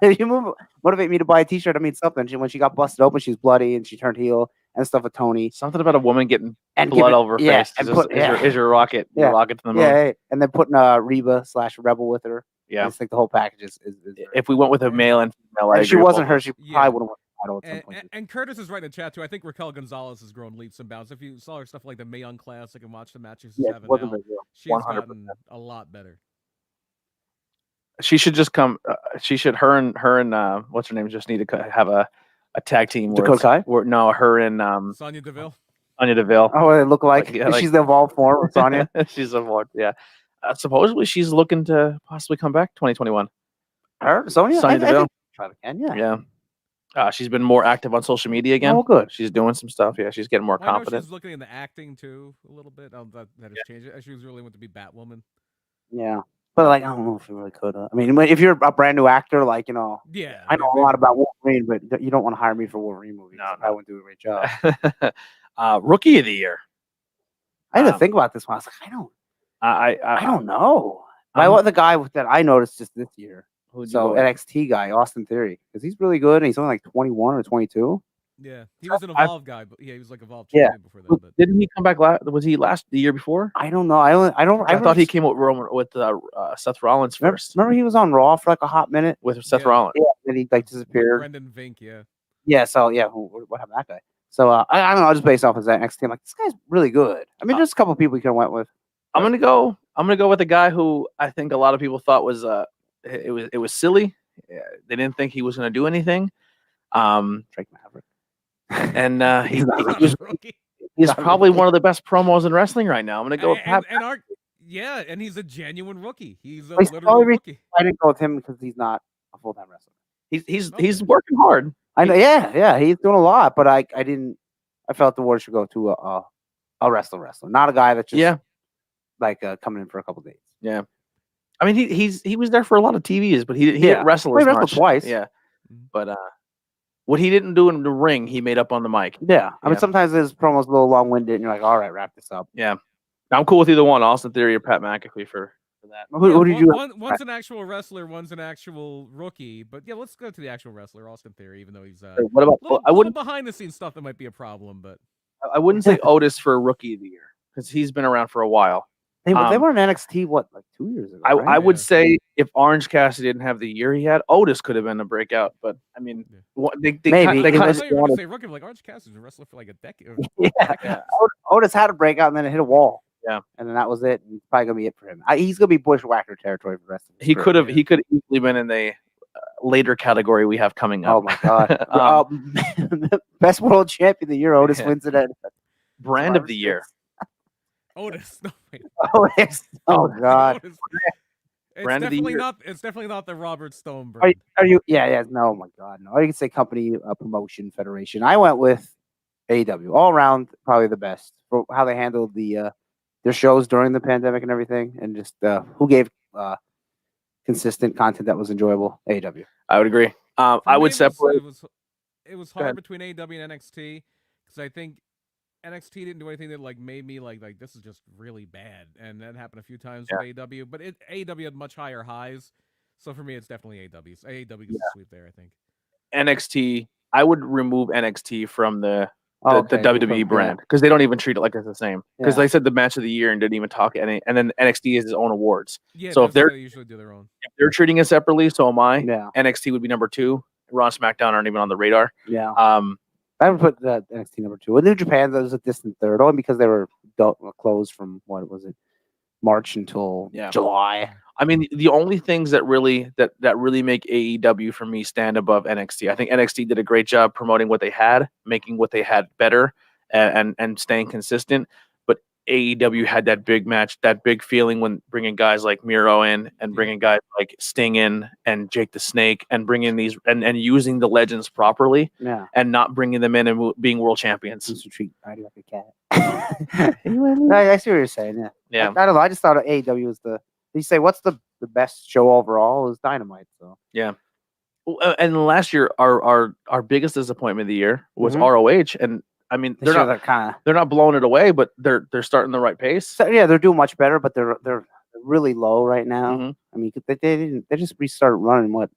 If you motivate me to buy a T-shirt, I mean something. When she got busted open, she was bloody and she turned heel and stuff with Tony.
Something about a woman getting blood over her face.
And
is your rocket. Your rocket to the moon.
Yeah, and then putting Reba/Rebel with her.
Yeah,
I just think the whole package is
if we went with a male and female,
if she wasn't her, she probably would have won the title at some point.
And Curtis is right in the chat too. I think Raquel Gonzalez has grown leaps and bounds. If you saw her stuff like the Mae Young Classic and watch the matches she's having now, she's gotten a lot better.
She should just come. Her and what's her name just need to have a tag team.
Dakota Kai?
No, her and
Sonya Deville.
Sonya Deville.
Oh, they look like she's the evolved form of Sonya.
She's evolved. Yeah. Supposedly she's looking to possibly come back 2021.
Her Sonya
Deville.
Try again.
Yeah. She's been more active on social media again.
Oh, good.
She's doing some stuff. Yeah, she's getting more confident.
She's looking into acting too a little bit. That has changed. She was really wanting to be Batwoman.
Yeah. But like, I don't know if you really could. I mean, if you're a brand new actor, like I know a lot about Wolverine, but you don't want to hire me for Wolverine movies. No. I wouldn't do a great job.
Rookie of the year.
I had to think about this one. I was like, I don't know. I want the guy that I noticed just this year. So NXT guy, Austin Theory, because he's really good, and he's only like 21 or 22.
Yeah, he was an Evolve guy, but he was like Evolve champion before that. But
didn't he come back Was he the year before?
I don't know. I
thought he came with Seth Rollins first.
Remember he was on Raw for like a hot minute
with Seth Rollins.
Yeah, and he like disappeared.
Brendan Vink, yeah.
Yeah. So what happened to that guy? So I don't know. Just based off of that NXT, I'm like, this guy's really good. I mean, just a couple of people you could have went with.
I'm gonna go with a guy who I think a lot of people thought was it was silly. Yeah, they didn't think he was gonna do anything.
Drake Maverick.
And he's probably one of the best promos in wrestling right now. I'm gonna go with Pat.
And he's a genuine rookie. He's a literal rookie.
I didn't go with him because he's not a full-time wrestler.
He's working hard.
I know. Yeah, he's doing a lot. But I felt the award should go to a wrestler, not a guy that just coming in for a couple days.
Yeah, I mean he was there for a lot of TVs, but he didn't wrestle as much.
Wrestled twice.
Yeah, but what he didn't do in the ring, he made up on the mic.
Yeah. I mean, sometimes his promo's a little long-winded, and you're like, all right, wrap this up.
Yeah. I'm cool with either one, Austin Theory or Pat McAfee for that.
Who did you?
One's an actual wrestler, one's an actual rookie. But yeah, let's go to the actual wrestler, Austin Theory, even though he's
what about
I wouldn't behind-the-scenes stuff that might be a problem, but
I wouldn't say Otis for Rookie of the Year because he's been around for a while.
They were in NXT, like 2 years ago? Right?
I would say if Orange Cassidy didn't have the year he had, Otis could have been a breakout. But I mean,
maybe.
I thought you were going to say rookie, like Orange Cassidy's been wrestling for like a decade.
Otis had a breakout and then it hit a wall.
Yeah,
and then that was it. And it's probably gonna be it for him. He's gonna be bushwhacker territory for the rest of his career.
He could have easily been in the later category we have coming up.
Oh my god! Best world champion of the year, Otis wins it at
brand of the year.
Otis. No,
Otis. Oh god.
Otis. It's definitely not the Robert Stone brand.
Are you? Yeah. No, oh my god, no. You can say company, promotion, federation. I went with AEW all around, probably the best for how they handled their shows during the pandemic and everything, and just who gave consistent content that was enjoyable. AEW.
I would agree. I would separate.
It was hard between AEW and NXT because I think NXT didn't do anything that like made me like this is just really bad, and that happened a few times
Yeah.
with AEW. But AEW had much higher highs, so for me, it's definitely AEW's. AEW gets a sweep there, I think.
NXT, I would remove NXT from the
Okay,
WWE brand because they don't even treat it like it's the same. Because
Yeah.
they said the match of the year and didn't even talk any. And then NXT is its own awards.
Yeah,
So if
they usually do their own.
if they're treating it separately, so am I.
Yeah.
NXT would be number 2. Raw and SmackDown aren't even on the radar.
Yeah.
Um,
I would put that NXT number 2. With New Japan, that was a distant third, only because they were closed from what was it, March until July.
I mean, the only things that really make AEW for me stand above NXT. I think NXT did a great job promoting what they had, making what they had better, and staying consistent. But AEW had that big match, that big feeling when bringing guys like Miro in and bringing guys like Sting in and Jake the Snake and bringing these and using the legends properly, and not bringing them in and being world champions.
Used to treat Brady like a cat. I see what you're saying.
Yeah.
I don't know. I just thought AEW was the. You say what's the best show overall is Dynamite. So
yeah. And last year, our biggest disappointment of the year was
Mhm.
ROH, and I mean they're not blowing it away, but they're starting the right pace.
So, yeah, they're doing much better, but they're really low right now.
Mhm.
I mean, they just restarted running what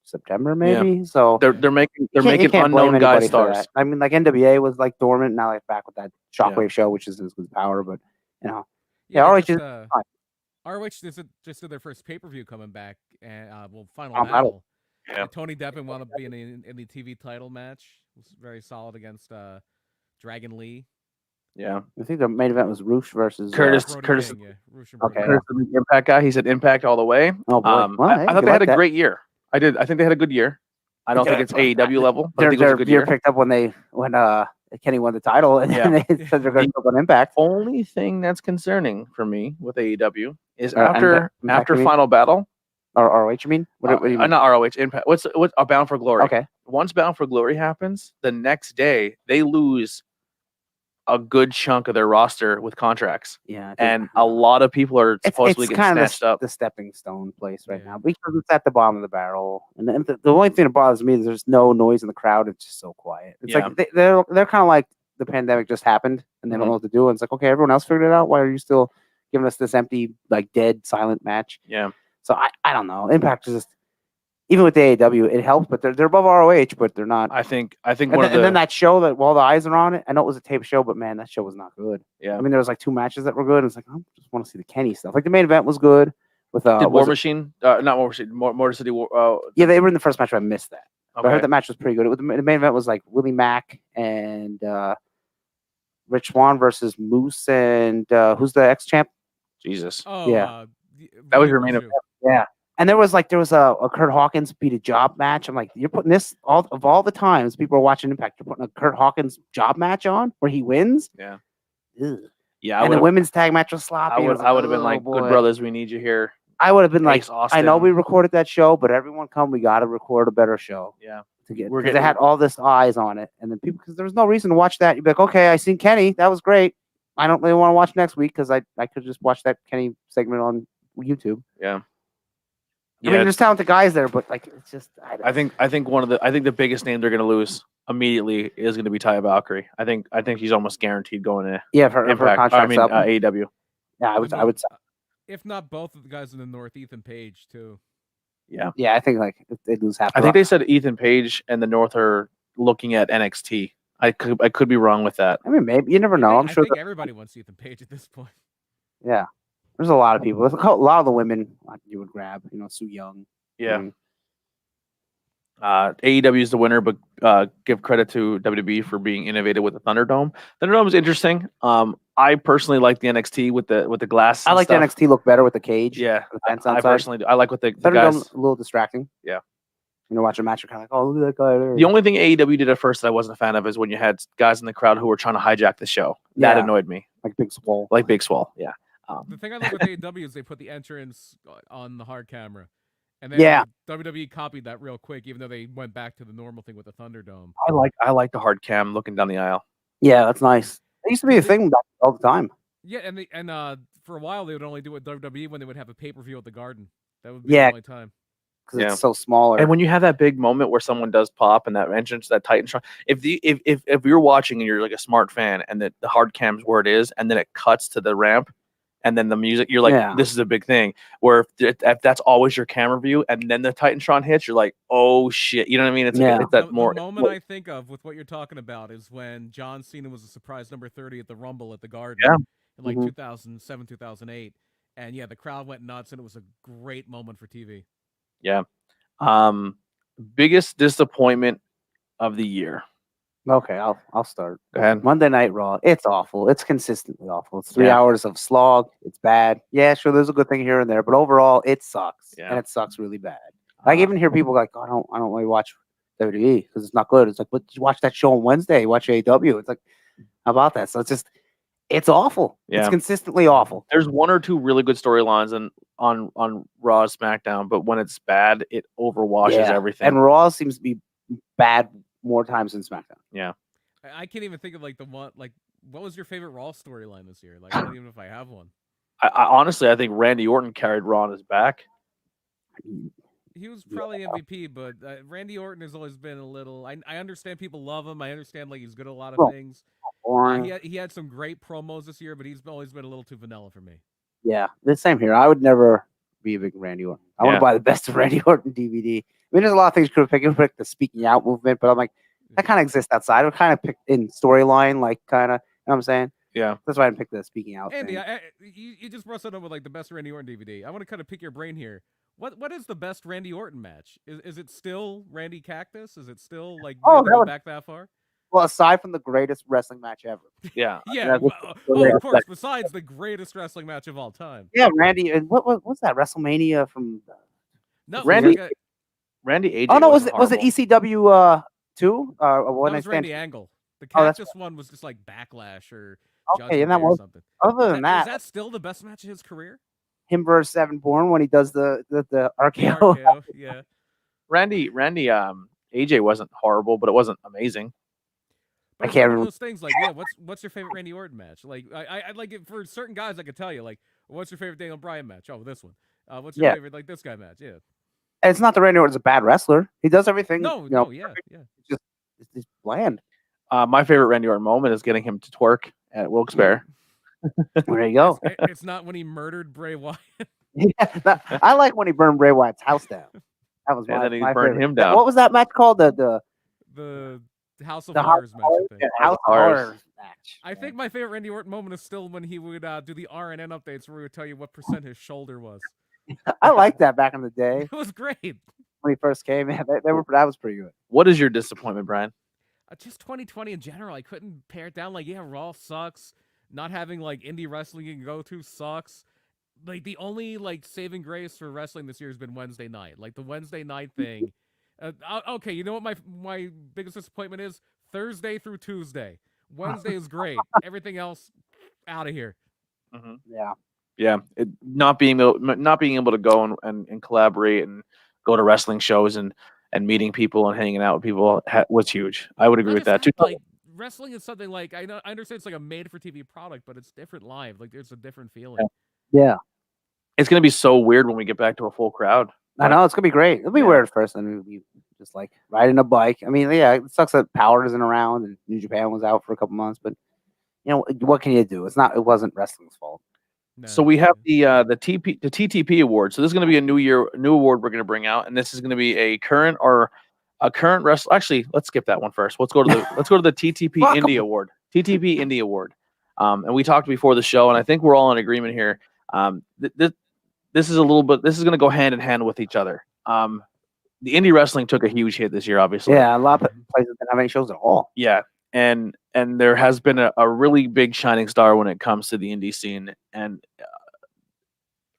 September maybe. So
They're making
you can't blame
unknown guy
anybody for
stars.
that. I mean, like NWA was like dormant, now like back with that Shockwave show, which is with Power, but you know, ROH is fine.
ROH just did their first pay-per-view coming back, and Final
Battle.
Battle.
Yeah.
Tony Deppen wound up being in the TV title match. It was very solid against Dragon Lee.
Yeah,
I think the main event was Roosh versus
Curtis.
King, yeah. Roosh and
Okay.
Curtis, the Impact guy. He said Impact all the way.
Oh boy, well,
I thought they had a great year. I think they had a good year. I don't think it's AEW level, but I think it was a good year.
Picked up when Kenny won the title, and then they said they're going to go on Impact.
Only thing that's concerning for me with AEW is
Impact,
after Final Battle.
Or ROH, you mean? What do you mean?
Not ROH, Impact. What's Bound for Glory?
Okay.
Once Bound for Glory happens, the next day they lose a good chunk of their roster with contracts.
Yeah,
and a lot of people are supposedly
it's
getting
kind
snatched
of
up.
The stepping stone place right now because it's at the bottom of the barrel. And the only thing that bothers me is there's no noise in the crowd. It's just so quiet. It's like they're kind of like the pandemic just happened and they don't know what to do. And it's like, okay, everyone else figured it out. Why are you still giving us this empty, like dead, silent match?
Yeah.
So I don't know. Impact is just, even with the AEW, it helps, but they're above ROH, but they're not.
I think
and then that show that while the eyes are on it, I know it was a tape show, but man, that show was not good.
Yeah.
I mean, there was like 2 matches that were good. And it's like, I just want to see the Kenny stuff. Like the main event was good with
Did War Machine, not War Machine, Motor City War.
Yeah, they were in the first match. I missed that.
Okay.
But I heard the match was pretty good. The main event was like Willie Mack and Rich Swann versus Moose and who's the ex-champ?
Jesus.
Oh,
yeah.
That was your main event.
Yeah. And there was a Kurt Hawkins beat a job match. I'm like, you're putting this of all the times people are watching Impact, you're putting a Kurt Hawkins job match on where he wins.
Yeah.
Ugh.
Yeah.
And the women's tag match was sloppy.
I would have been like, good brothers, we need you here.
I would have been like,
Austin.
I know we recorded that show, but everyone come, we got to record a better show.
Yeah.
Because they had all this eyes on it. And then people, because there was no reason to watch that. You'd be like, okay, I seen Kenny. That was great. I don't really want to watch next week because I could just watch that Kenny segment on YouTube.
Yeah.
I mean, there's talented guys there, but like, it's just.
I think the biggest name they're going to lose immediately is going to be Taya Valkyrie. I think he's almost guaranteed going to.
Yeah, if her contract's up.
AEW.
Yeah, I would say.
If not both of the guys in the North, Ethan Page too.
Yeah.
Yeah, I think like if they lose half.
I think they said Ethan Page and the North are looking at NXT. I could be wrong with that.
I mean, maybe you never know. I'm sure.
I think everybody wants Ethan Page at this point.
Yeah. There's a lot of people. There's a lot of the women you would grab. Sue Young.
Yeah. AEW is the winner, but give credit to WWE for being innovative with the Thunderdome. Thunderdome is interesting. I personally like the NXT with the glass.
I like the NXT look better with the cage.
Yeah,
the fence
I personally do. I like what the guys.
A little distracting.
Yeah.
Watch a match, you're kind of like, oh, look at that guy there.
The only thing AEW did at first that I wasn't a fan of is when you had guys in the crowd who were trying to hijack the show. That annoyed me.
Like Big Swole.
Yeah.
The thing I like with AEW is they put the entrance on the hard camera. And then WWE copied that real quick, even though they went back to the normal thing with the Thunderdome.
I like the hard cam looking down the aisle.
Yeah, that's nice. It used to be a thing all the time.
Yeah, and for a while they would only do it with WWE when they would have a pay-per-view at the Garden. That would be the only time.
because
Yeah.
it's so smaller.
And when you have that big moment where someone does pop and that entrance, that Titantron, if you're watching and you're like a smart fan and the hard cam's where it is, and then it cuts to the ramp, and then the music, you're like,
Yeah.
this is a big thing. Where if that's always your camera view, and then the Titantron hits, you're like, oh shit, you know what I mean? It's like
Yeah.
it's that
The
more.
moment I think of with what you're talking about is when John Cena was a surprise number 30 at the Rumble at the Garden
Yeah.
in like
Mhm.
2007, 2008. And yeah, the crowd went nuts, and it was a great moment for TV.
Yeah. Biggest disappointment of the year.
Okay, I'll start.
Go ahead.
Monday Night Raw. It's awful. It's consistently awful. It's 3
Yeah.
hours of slog. It's bad. Yeah, sure. There's a good thing here and there, but overall, it sucks,
Yeah.
and it sucks really bad. I even hear people like, oh, I don't really watch WWE because it's not good. It's like, but did you watch that show on Wednesday? Watch AEW. It's like, how about that? So it's awful.
Yeah.
It's consistently awful.
There's one or two really good storylines on Raw, SmackDown, but when it's bad, it overwashes everything.
And Raw seems to be bad more times than SmackDown.
Yeah.
I can't even think of like the one, like, what was your favorite Raw storyline this year? Like, I don't even know if I have one.
I honestly, I think Randy Orton carried Raw on his back.
He was probably MVP, but Randy Orton has always been a little. I understand people love him. I understand like he's good at a lot of things. He had some great promos this year, but he's always been a little too vanilla for me.
Yeah, the same here. I would never be a big Randy Orton. I want to buy the best of Randy Orton DVD. I mean, there's a lot of things you could have picked. You could pick the speaking out movement, but I'm like, that kind of exists outside. I would kind of pick in storyline, like kind of, you know what I'm saying?
Yeah.
That's why I didn't pick the speaking out
Andy,
thing.
you just brought something up with like the best Randy Orton DVD. I want to kind of pick your brain here. What is the best Randy Orton match? Is it still Randy Cactus? Is it still like go back that far?
Well, aside from the greatest wrestling match ever.
Yeah.
Yeah. Of course. Besides the greatest wrestling match of all time.
Yeah, Randy. And what's that WrestleMania from?
No,
Randy
like
AJ.
Oh no, was it
horrible.
ECW 2?
That was Randy Angle. The Cactus one was just like Backlash or
okay, and
Judgment
that
Day or
was
something.
other than that.
Is that still the best match of his career?
Him versus Seven Bourne when he does the RKO.
RKO, yeah.
Randy AJ wasn't horrible, but it wasn't amazing.
But it's like one of those things. Like, yeah, what's your favorite Randy Orton match? Like, I like it for certain guys. I could tell you, like, what's your favorite Daniel Bryan match? Oh, this one. What's your favorite like this guy match? Yeah.
And it's not that Randy Orton's a bad wrestler. He does everything.
No, yeah.
It's just bland.
My favorite Randy Orton moment is getting him to twerk at Wilkes-Barre.
There you go.
It's not when he murdered Bray Wyatt.
Yeah, I like when he burned Bray Wyatt's house down. That was
And then he
my
burned
favorite.
him down.
What was that match called? The
House of Horrors match. I think.
House of Horrors match.
I think my favorite Randy Orton moment is still when he would do the RNN updates where he would tell you what percent his shoulder was.
I liked that back in the day.
It was great.
When he first came, that was pretty good.
What is your disappointment, Brian?
Just 2020 in general. I couldn't pare it down. Like, yeah, Raw sucks. Not having like indie wrestling you can go to sucks. Like the only like saving grace for wrestling this year has been Wednesday night. Like the Wednesday night thing. Okay, you know what my biggest disappointment is? Thursday through Tuesday. Wednesday is great. Everything else, out of here.
Mm-hmm.
Yeah.
Not being able to go and collaborate and go to wrestling shows and meeting people and hanging out with people was huge. I would agree with that too.
Like wrestling is something like I understand it's like a made-for-TV product, but it's different live. Like there's a different feeling.
Yeah.
It's gonna be so weird when we get back to a full crowd.
I know it's gonna be great. It'll be weird at first, and it'll be just like riding a bike. I mean, yeah, it sucks that Power isn't around and New Japan was out for a couple months, but you know what can you do? It wasn't wrestling's fault.
No. So we have the TTP award. So this is going to be a new award we're going to bring out, and this is going to be a current wrestler. Actually, let's skip that one first. Let's go to the TTP Indie Award. TTP Indie Award. And we talked before the show, and I think we're all in agreement here. This is going to go hand in hand with each other. The indie wrestling took a huge hit this year, obviously.
Yeah, a lot of places didn't have any shows at all.
Yeah. And there has been a really big shining star when it comes to the indie scene. And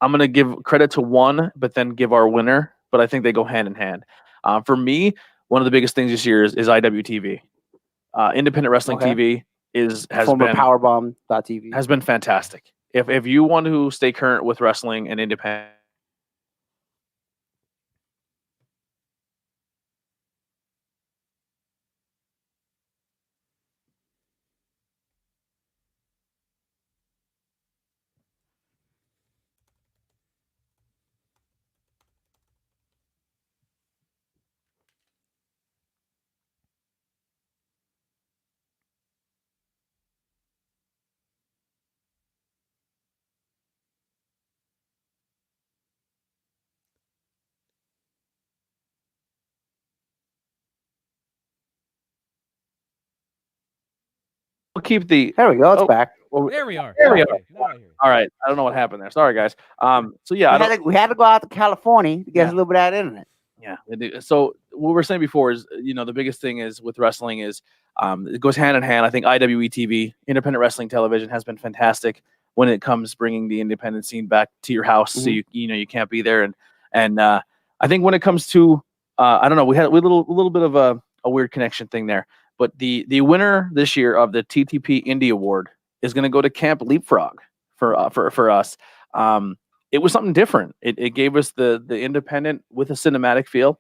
I'm going to give credit to one, but then give our winner. But I think they go hand in hand. For me, one of the biggest things this year is IWTV. Independent Wrestling TV has
Former
been
Powerbomb.tv
has been fantastic. If you want to stay current with wrestling and independent, we'll keep the.
There we go. It's
Oh,
back.
well,
There we are.
There we
Okay,
are.
now I hear you.
All right. I don't know what happened there. Sorry, guys. So yeah,
We had to go out to California to get
Yeah.
a little bit of that internet.
Yeah. So what we were saying before is, the biggest thing is with wrestling is, it goes hand in hand. I think IWE TV, independent wrestling television, has been fantastic when it comes bringing the independent scene back to your house. So you can't be there, and I think when it comes to, I don't know, we had a little bit of a weird connection thing there, but the winner this year of the TTP Indie Award is going to go to Camp Leapfrog for us. It was something different. It gave us the independent with a cinematic feel.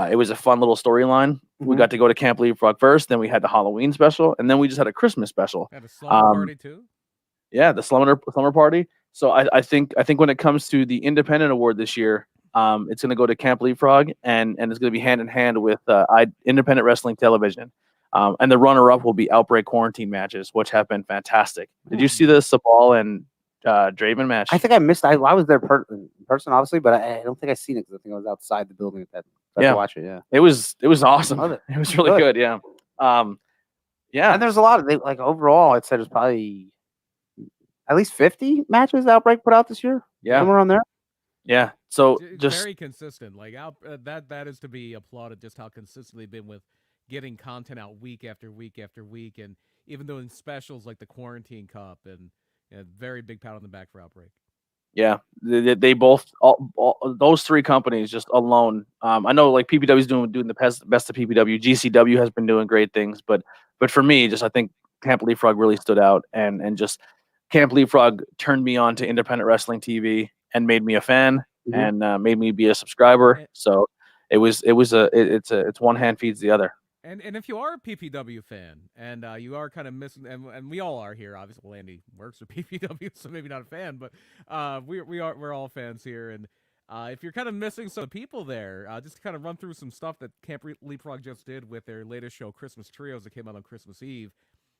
It was a fun little storyline. We got to go to Camp Leapfrog first, then we had the Halloween special, and then we just had a Christmas special.
Had a slumber party too.
Yeah, the slumber party. So I think when it comes to the independent award this year, it's going to go to Camp Leapfrog, and it's going to be hand in hand with independent wrestling television. And the runner up will be Outbreak Quarantine matches, which have been fantastic. Did you see the Sabal and Draven match?
I think I missed. I was there in person, obviously, but I don't think I seen it because I think I was outside the building at that.
Yeah.
To watch it. Yeah,
it was awesome.
Love it.
It was really good. Yeah. Yeah.
And there's a lot of like overall, I'd say there's probably at least 50 matches Outbreak put out this year.
Yeah.
Somewhere on there.
Yeah. So
It's
just
very consistent. Like that is to be applauded. Just how consistently been with getting content out week after week after week, and even doing specials like the Quarantine Cup, and very big pat on the back for Outbreak.
Yeah, they both all those three companies just alone. I know like PPW is doing the best of PPW. GCW has been doing great things, but for me, just I think Camp Leapfrog really stood out, and just Camp Leapfrog turned me on to independent wrestling TV and made me a fan, and made me be a subscriber. So it's one hand feeds the other.
And if you are a PPW fan and you are kind of missing, and we all are here, obviously. Well, Andy works for PPW, so maybe not a fan, but we're all fans here. And if you're kind of missing some people there, just to kind of run through some stuff that Camp Leapfrog just did with their latest show, Christmas Trios, that came out on Christmas Eve.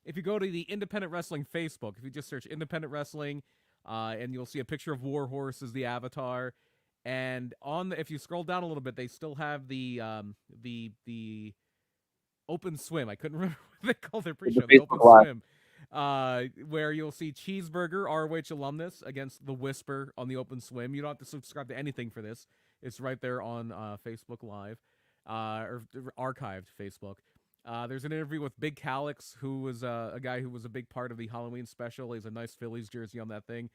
If you go to the Independent Wrestling Facebook, if you just search Independent Wrestling, and you'll see a picture of Warhorse as the avatar. And if you scroll down a little bit, they still have the Open Swim. I couldn't remember what they called their pre-show. The Open Swim, where you'll see Cheeseburger, ROH alumnus, against the Whisper on the Open Swim. You don't have to subscribe to anything for this. It's right there on Facebook Live, or archived Facebook. There's an interview with Big Calix, who was a guy who was a big part of the Halloween special. He has a nice Phillies jersey on that thing.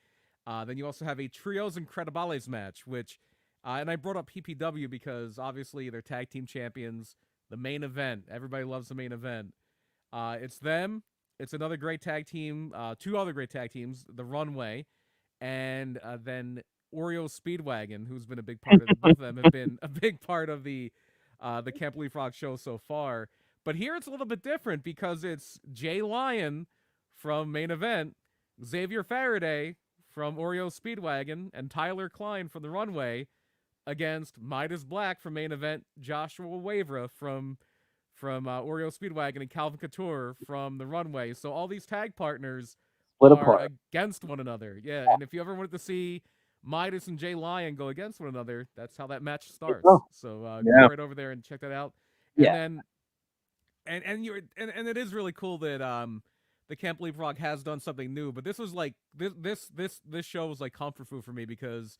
Then you also have a Trios Incredibles match, which, and I brought up PPW because obviously they're tag team champions. The main event. Everybody loves the main event. It's them. It's another great tag team. Two other great tag teams, The Runway, and then Oreo Speedwagon, who's been a big part of it. Both of them have been a big part of the Camp Leapfrog show so far. But here it's a little bit different because it's Jay Lyon from Main Event, Xavier Faraday from Oreo Speedwagon, and Tyler Klein from The Runway, against Midas Black from Main Event, Joshua Wavra from Oreo Speedwagon, and Calvin Couture from The Runway. So all these tag partners are against one another. Yeah, and if you ever wanted to see Midas and Jay Lyon go against one another, that's how that match starts. So go right over there and check that out. And then and it is really cool that the Camp Leapfrog has done something new. But this was like this show was like comfort food for me because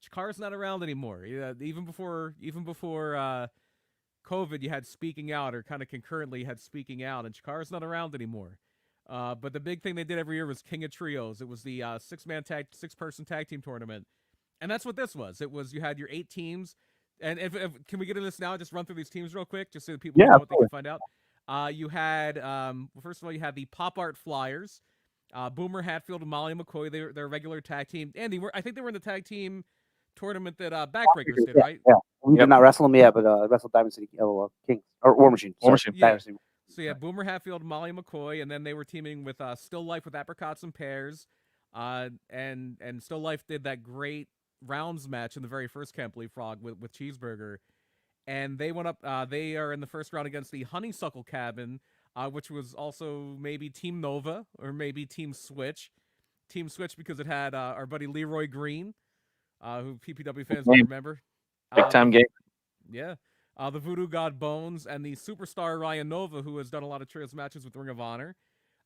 Chikara's not around anymore. Even before COVID, you had Speaking Out, or kind of concurrently had Speaking Out, and Chikara's not around anymore. But the big thing they did every year was King of Trios. It was the six-person tag team tournament, and that's what this was. It was, you had your 8 teams, and if can we get into this now? Just run through these teams real quick, just so that people know what they can find out. You had first of all, you had the Pop Art Flyers, Boomer Hatfield and Molly McCoy. They're a regular tag team. Andy, I think they were in the tag team tournament that Backbreakers did, right?
Yeah, we did not wrestle them yet, but wrestled Diamond City Kings or War Machine.
Yeah. So yeah, Boomer Hatfield, Molly McCoy, and then they were teaming with Still Life with Apricots and Pears, and Still Life did that great rounds match in the very first Camp Leapfrog with Cheeseburger, and they went up. They are in the first round against the Honeysuckle Cabin, which was also maybe Team Nova or maybe Team Switch. Team Switch because it had our buddy Leroy Green, who PPW fans will remember.
Big time game.
Yeah. The Voodoo God Bones and the superstar Ryan Nova, who has done a lot of trios matches with Ring of Honor.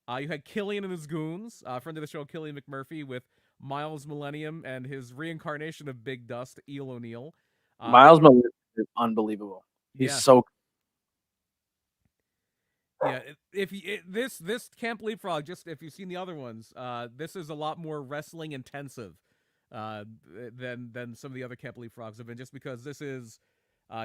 You had Killian and his goons, friend of the show, Killian McMurphy, with Miles Millennium and his reincarnation of Big Dust, Eel O'Neill.
Miles Millennium is unbelievable. He's so.
Yeah, this Camp Leapfrog, just if you've seen the other ones, this is a lot more wrestling intensive than some of the other Camp Leapfrogs have been, just because this is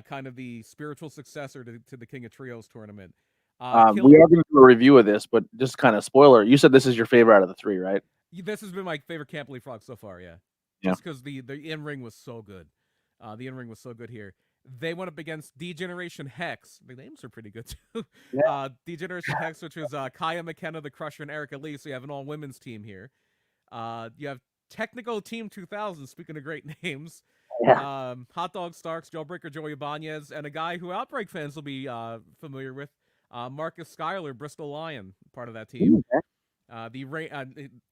kind of the spiritual successor to the King of Trios tournament.
We are going to do a review of this, but just kind of spoiler. You said this is your favorite out of the three, right?
This has been my favorite Camp Leapfrog so far, yeah. Just because the in-ring was so good. The in-ring was so good here. They went up against D-Generation Hex. The names are pretty good, too.
Yeah.
D-Generation Hex, which is Kaya McKenna, the Crusher, and Erica Lee. So you have an all-women's team here. You have Technical Team 2000, speaking of great names.
Yeah.
Hot Dog Starks, Jailbreaker Joey Ibanez, and a guy who Outbreak fans will be familiar with, Marcus Schuyler, Bristol Lion, part of that team.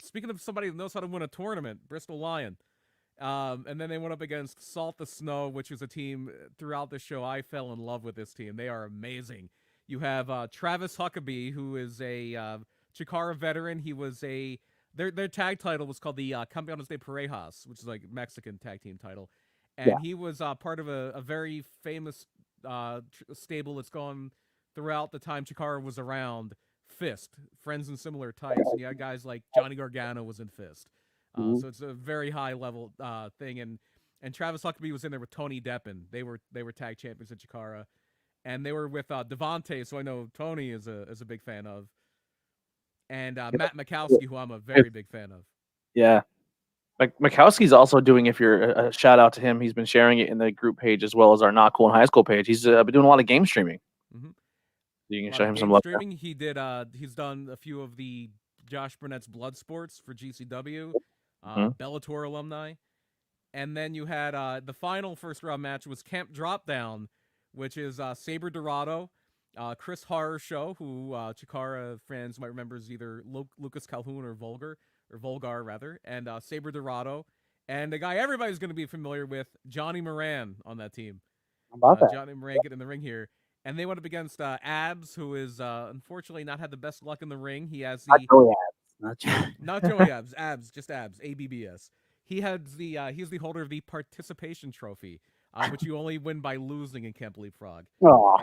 Speaking of somebody that knows how to win a tournament, Bristol Lion. And then they went up against Salt the Snow, which is a team throughout the show. I fell in love with this team. They are amazing. You have Travis Huckabee, who is a Chikara veteran. He was their tag title was called the Campeones de Parejas, which is like Mexican tag team title. And he was part of a very famous stable that's gone throughout the time Chikara was around, Fist, Friends in Similar Tights. And you had guys like Johnny Gargano was in Fist. So it's a very high level thing, and Travis Huckabee was in there with Tony Deppen. They were tag champions at Chikara, and they were with Devontae, so I know Tony is a big fan of, and Matt Mikowski, who I'm a very big fan of.
Yeah, Mikowski's also doing. If you're a shout out to him, he's been sharing it in the group page as well as our Not Cool in High School page. He's been doing a lot of game streaming.
Mm-hmm.
You can show him some love.
Streaming. He did. He's done a few of the Josh Burnett's Blood Sports for GCW. Bellator alumni. And then you had the final first round match was Camp Dropdown, which is Saber Dorado, Chris Horror Show, who Chikara fans might remember is either Lucas Calhoun or Volgar rather, and Saber Dorado, and a guy everybody's going to be familiar with, Johnny Moran on that team. Johnny Moran getting in the ring here. And they went up against Abs, who is unfortunately not had the best luck in the ring. He has the not Joey Abs, Abs, just Abs, ABBS. He has he's the holder of the participation trophy, which you only win by losing in Camp Leapfrog.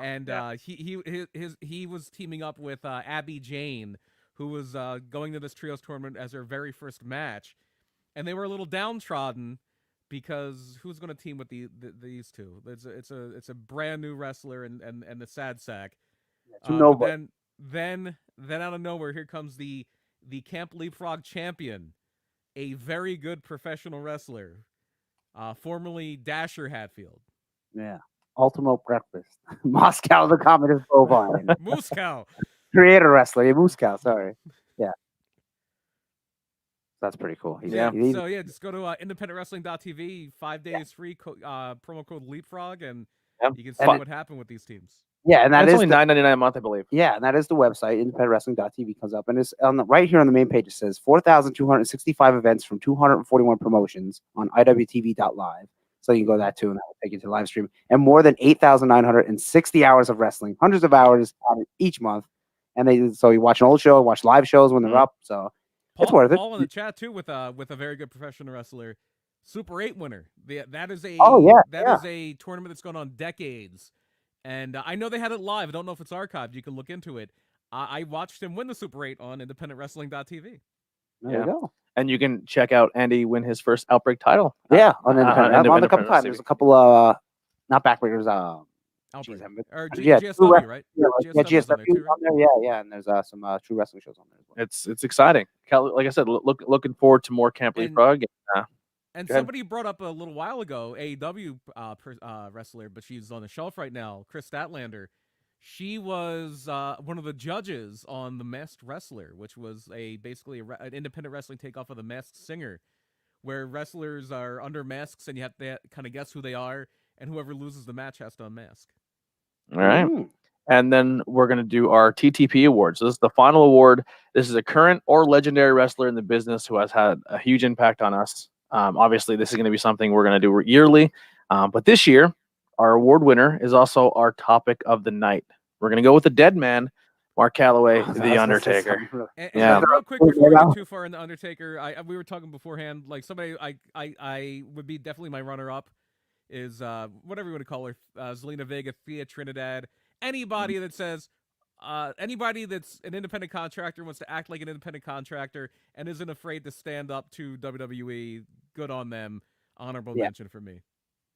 And he was teaming up with Abby Jane, who was going to this trios tournament as her very first match, and they were a little downtrodden because who's going to team with these two? It's a brand new wrestler and the sad sack. Then out of nowhere, here comes the Camp Leapfrog champion, a very good professional wrestler, formerly Dasher Hatfield.
Yeah. Ultimo Breakfast. Moscow the Commodus Bovine.
Moscow.
Creator wrestler. Moscow, sorry. Yeah. That's pretty cool.
So just go to independentwrestling.tv, 5 days free, promo code Leapfrog, and you can see what happened with these teams.
Yeah, and
that's only $9.99 a month, I believe.
Yeah, and that is the website, independentwrestling.tv comes up, and it's right here on the main page. It says 4,265 events from 241 promotions on iwtv.live. So you can go to that too, and that will take you to the live stream. And more than 8,960 hours of wrestling, hundreds of hours each month. And so you watch an old show, watch live shows when they're up. So it's worth it.
Paul in the chat too with a very good professional wrestler, Super 8 winner. That is a is a tournament that's gone on decades. And I know they had it live. I don't know if it's archived. You can look into it. I watched him win the Super 8 on independentwrestling.tv.
There you go.
And you can check out Andy win his first Outbreak title.
Yeah, on the couple times. There's a couple not backbreakers.
GSW, right?
GSW on there. Yeah, and there's some true wrestling shows on there as well.
It's exciting. Like I said, looking forward to more Camp Leapfrog.
And somebody brought up a little while ago, AEW wrestler, but she's on the shelf right now, Chris Statlander. She was one of the judges on The Masked Wrestler, which was basically an independent wrestling takeoff of The Masked Singer, where wrestlers are under masks and you have to kind of guess who they are, and whoever loses the match has to unmask.
All right. And then we're going to do our TTP awards. So this is the final award. This is a current or legendary wrestler in the business who has had a huge impact on us. Obviously, this is going to be something we're going to do yearly. But this year, our award winner is also our topic of the night. We're going to go with the dead man Mark Calloway,
I was
The
gonna say
Undertaker.
something really-
And
Yeah.
real quick before we get too far in the Undertaker, we were talking beforehand. Like somebody I would be definitely my runner up is whatever you want to call her, Zelina Vega, Thea Trinidad, anybody that says. Anybody that's an independent contractor wants to act like an independent contractor and isn't afraid to stand up to WWE, good on them. Honorable mention for me.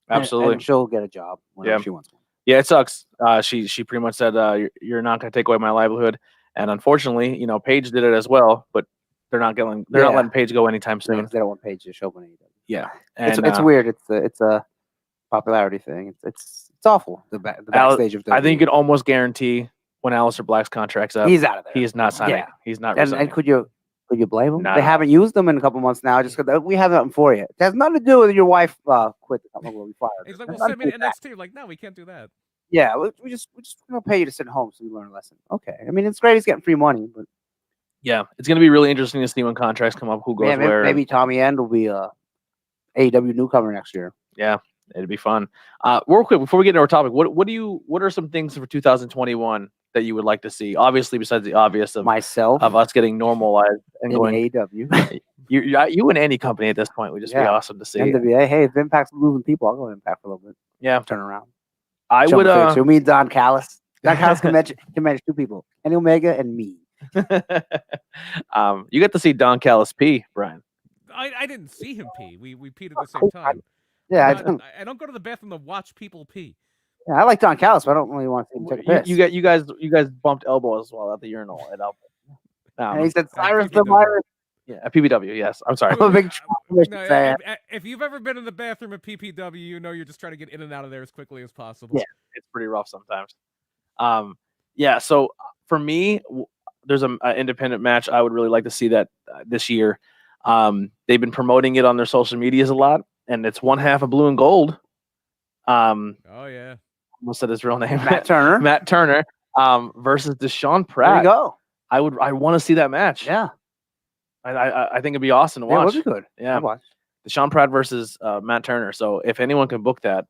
Absolutely.
And she'll get a job whenever she wants one.
Yeah, it sucks. She pretty much said, "You're not going to take away my livelihood," and unfortunately, Paige did it as well. But they're not letting Paige go anytime soon.
They don't want Paige to show up on AEW.
Yeah, and
it's weird. It's a popularity thing. It's awful. The backstage of WWE.
I think you could almost guarantee when Aleister Black's contract's up,
he's out of there.
He is not signing.
Yeah.
He's not.
And could you blame them?
Not
They
at all.
haven't used them in a couple months now. Just because we have nothing for you. It has nothing to do with your wife quit the company. We fired her.
He's
It
like,
has
well,
nothing
send me
to do
to
with that.
NXT. Like, no, we can't do that.
Yeah, we just gonna pay you to sit home so you learn a lesson. Okay, I mean it's great he's getting free money, but
Yeah, it's going to be really interesting to see when contracts come up. Who goes where?
maybe Tommy End will be a AEW newcomer next year.
Yeah, it'd be fun. Real quick before we get into our topic, what are some things for 2021 that you would like to see? Obviously, besides the obvious of
Myself
of us getting normalized and
in
going,
AEW.
you in any company at this point would just be awesome to see.
NWA. Hey, if Impact's losing people, I'll go to Impact for a little bit.
Yeah,
Turn around.
I would.
So me and Don Callis. Don Callis can manage two people, Kenny Omega and me.
You get to see Don Callis P, Brian.
I didn't see him pee. We peed at the same time.
Yeah,
I don't go to the bathroom to watch people pee.
Yeah, I like Don Callis, but I don't really want to see him take a piss.
You guys bumped elbows while at the urinal at Alpha.
And he said Cyrus
PPW.
the Virus.
Yeah, at PBW. Yes, I'm sorry.
I'm a big
No,
fan.
if you've ever been in the bathroom at PPW, you know you're just trying to get in and out of there as quickly as possible.
Yeah.
It's pretty rough sometimes. Yeah. So for me, there's an independent match I would really like to see that this year. They've been promoting it on their social medias a lot, and it's one half of Blue and Gold.
Oh yeah.
Almost said his real name,
Matt Turner.
Matt Turner. Versus Deshaun
There
Pratt.
you go.
I want to see that match.
Yeah.
I think it'd be awesome to watch.
Yeah, it would be good.
Yeah.
I'd watch.
Deshaun Pratt versus Matt Turner. So if anyone can book that,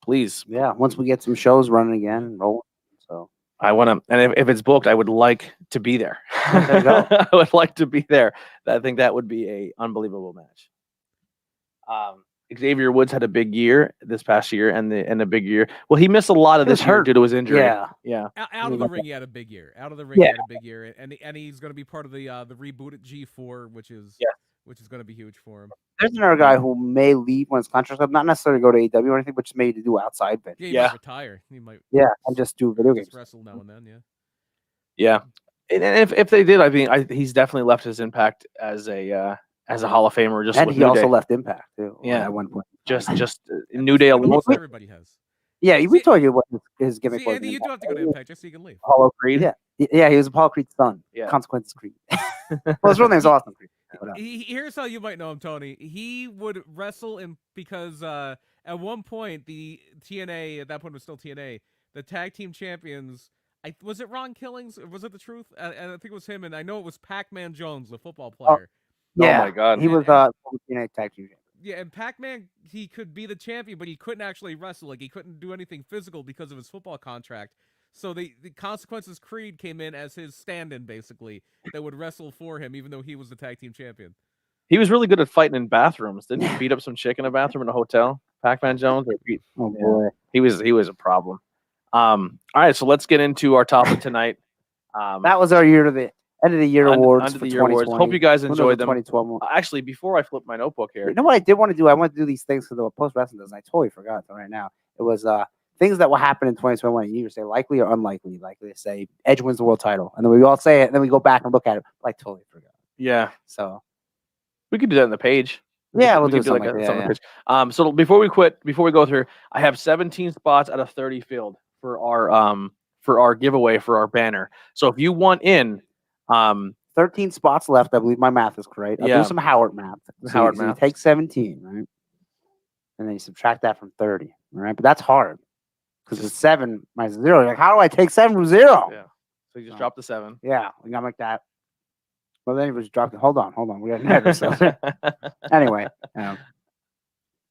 please.
Yeah, once we get some shows running again and rolling. So
I want to, and if it's booked, I would like to be there.
There you go.
I would like to be there. I think that would be a unbelievable match. Xavier Woods had a big year this past year, and a big year. Well, he missed a lot of
He was
this year
hurt.
due to his injury.
Yeah.
Yeah.
Out of the ring, he had a big year. Out of the ring, he had a big year, and he's going to be part of the reboot at G4, which is going to be huge for him.
There's another guy who may leave when his contract's up, not necessarily go to AEW or anything, but just maybe to do outside bit.
Yeah, he might retire. He might.
Yeah, and just do video games.
Just wrestle now and then. Yeah.
Yeah. And if they did, I mean, he's definitely left his impact as a Hall of Famer. Just
And
with
he
New
also
Day.
left Impact too.
Yeah.
At one point.
Just New Day alone.
Almost everybody has.
Yeah, we told you what his gimmick
See,
was.
Andy, you do have to go to Impact just so you can leave.
Apollo Creed.
Yeah, he was Apollo Creed's son.
Yeah.
Consequences Creed. Well, his real name's Austin Creed.
Here's how you might know him, Tony. He would wrestle because at one point the TNA, at that point it was still TNA, the tag team champions. Was it Ron Killings? Was it the Truth? And I think it was him, and I know it was Pac-Man Jones, the football player.
Yeah,
Oh my God.
he was TNA tag team champion.
Yeah, and Pac-Man, he could be the champion, but he couldn't actually wrestle. Like, he couldn't do anything physical because of his football contract. So the Consequences Creed came in as his stand-in, basically, that would wrestle for him, even though he was the tag team champion.
He was really good at fighting in bathrooms. Didn't he beat up some chick in a bathroom in a hotel? Pac-Man Jones?
Oh boy.
He was a problem. All right, so let's get into our topic tonight.
That was our year to the end of the year awards.
Under
for
the year awards.
2020.
Hope you guys
Who knows
enjoyed
what
them.
2012.
Actually, before I flip my notebook here,
You know what I did want to do? I want to do these things because the post wrestling does. And I totally forgot right now. It was things that will happen in 2021. You either say likely or unlikely. Likely to say Edge wins the world title, and then we all say it, and then we go back and look at it. I totally forgot.
yeah,
So
we could do that on the page.
yeah, we'll
We
do
could
something
like
like
something on
that.
the page. So before we go through, I have 17 spots out of 30 filled for our giveaway for our banner. So if you want in,
13 spots left. I believe my math is correct. I'll
Yeah.
do some Howard math.
Howard
So you
math.
take 17, right? And then you subtract that from 30, all right? But that's hard because it's 7 minus 0. You're like, how do I take 7 from 0?
yeah. So you just drop the 7.
Yeah, we got like that. Well, then it was dropped. Hold on. We got ahead of ourselves. Anyway,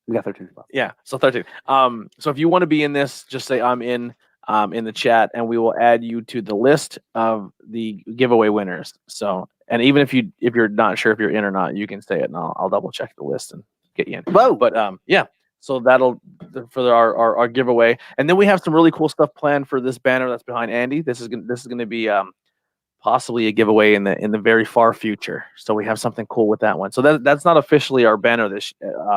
we got 13 spots.
Yeah, so 13. So if you want to be in this, just say I'm in. in the chat, and we will add you to the list of the giveaway winners. So, and even if you're not sure if you're in or not, you can say it, and I'll double check the list and get you in.
Whoa.
But yeah, so that'll for our giveaway, and then we have some really cool stuff planned for this banner that's behind Andy. This is gonna be possibly a giveaway in the very far future. So we have something cool with that one. So that's not officially our banner.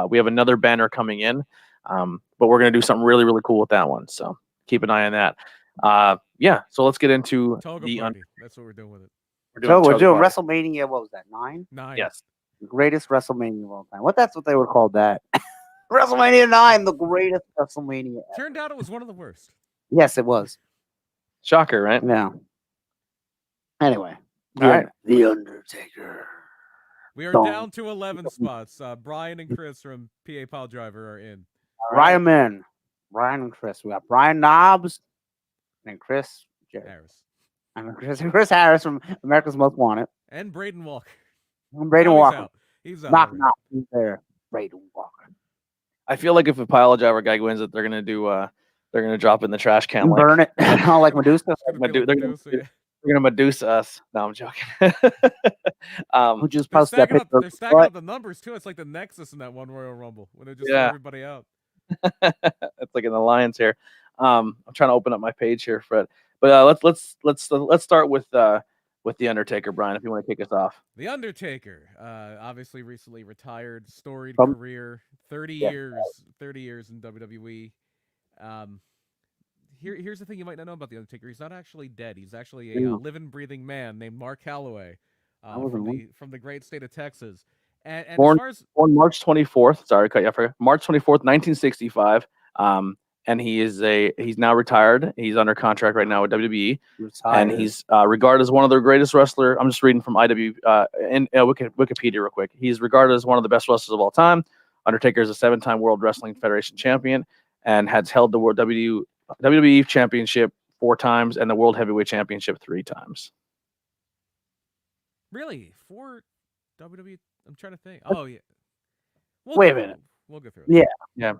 We have another banner coming in, but we're gonna do something really really cool with that one. So keep an eye on that. Yeah. So let's get into
Toga
the
party. That's what we're doing with it.
We're doing
Toga Party.
WrestleMania. What was that? 9?
9.
Yes.
The greatest WrestleMania of all time. That's what they would call that. WrestleMania 9, the greatest WrestleMania ever.
Turned out it was one of the worst.
Yes, it was.
Shocker, right?
Yeah. Anyway.
All right.
The Undertaker.
We are
Don't.
down to 11 spots. Brian and Chris from PA Pile Driver are in.
Ryan in. Brian and Chris. We got Brian Knobs and Chris Jarrett.
Harris.
And Chris Harris from America's Most Wanted.
And Braden Walker.
And Braden
No,
Walker.
He's out.
Knock. He's there. Braden Walker.
I feel like if a pile driver guy wins it, they're gonna drop it in the trash can.
And burn it. Like Medusa.
They're gonna Medusa us. No, I'm joking.
Who just
They're
posted that
stacking, up,
picture.
they're stacking up the numbers too. It's like the Nexus in that one Royal Rumble when they just throw everybody out.
It's like in the Lions here. I'm trying to open up my page here, Fred. But let's start with the Undertaker, Brian. If you want to kick us off.
The Undertaker, obviously recently retired, storied career, 30 years in WWE. Here's the thing you might not know about the Undertaker. He's not actually dead. He's actually a living, breathing man named Mark Calloway, from the great state of Texas. And
born
as far as
March 24th. Sorry, cut you off. March 24th, 1965. And he's now retired. He's under contract right now with WWE, and he's regarded as one of the greatest wrestler. I'm just reading from Wikipedia real quick. He's regarded as one of the best wrestlers of all time. Undertaker is a 7-time World Wrestling Federation champion and has held the World WWE Championship 4 times and the World Heavyweight Championship 3 times.
Really, 4 WWE. I'm trying to think. Oh yeah.
Wait a minute.
We'll go through it.
Yeah.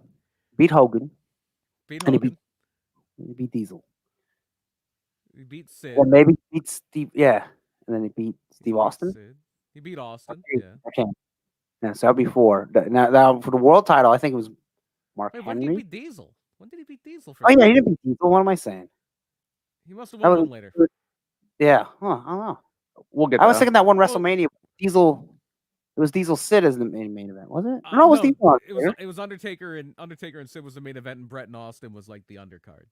Beat Hogan.
Beat
And
Hogan.
he beat Diesel.
He beat Sid.
Or maybe beat Steve. Yeah. And then he beat Steve Austin.
Sid. He beat Austin.
Okay.
Yeah.
Okay. Yeah, so that'd be 4. Now for the world title, I think it was Mark
Wait,
Henry.
when did he beat Diesel? When did he beat Diesel?
Oh yeah, he didn't beat Diesel. What am I saying?
He must have won one later.
Yeah. I don't know.
We'll get.
I was thinking that one WrestleMania, Diesel. It was Diesel Sid as the main event, was it?
No,
it was Diesel.
It was Undertaker and Sid was the main event, and Brett and Austin was like the undercard.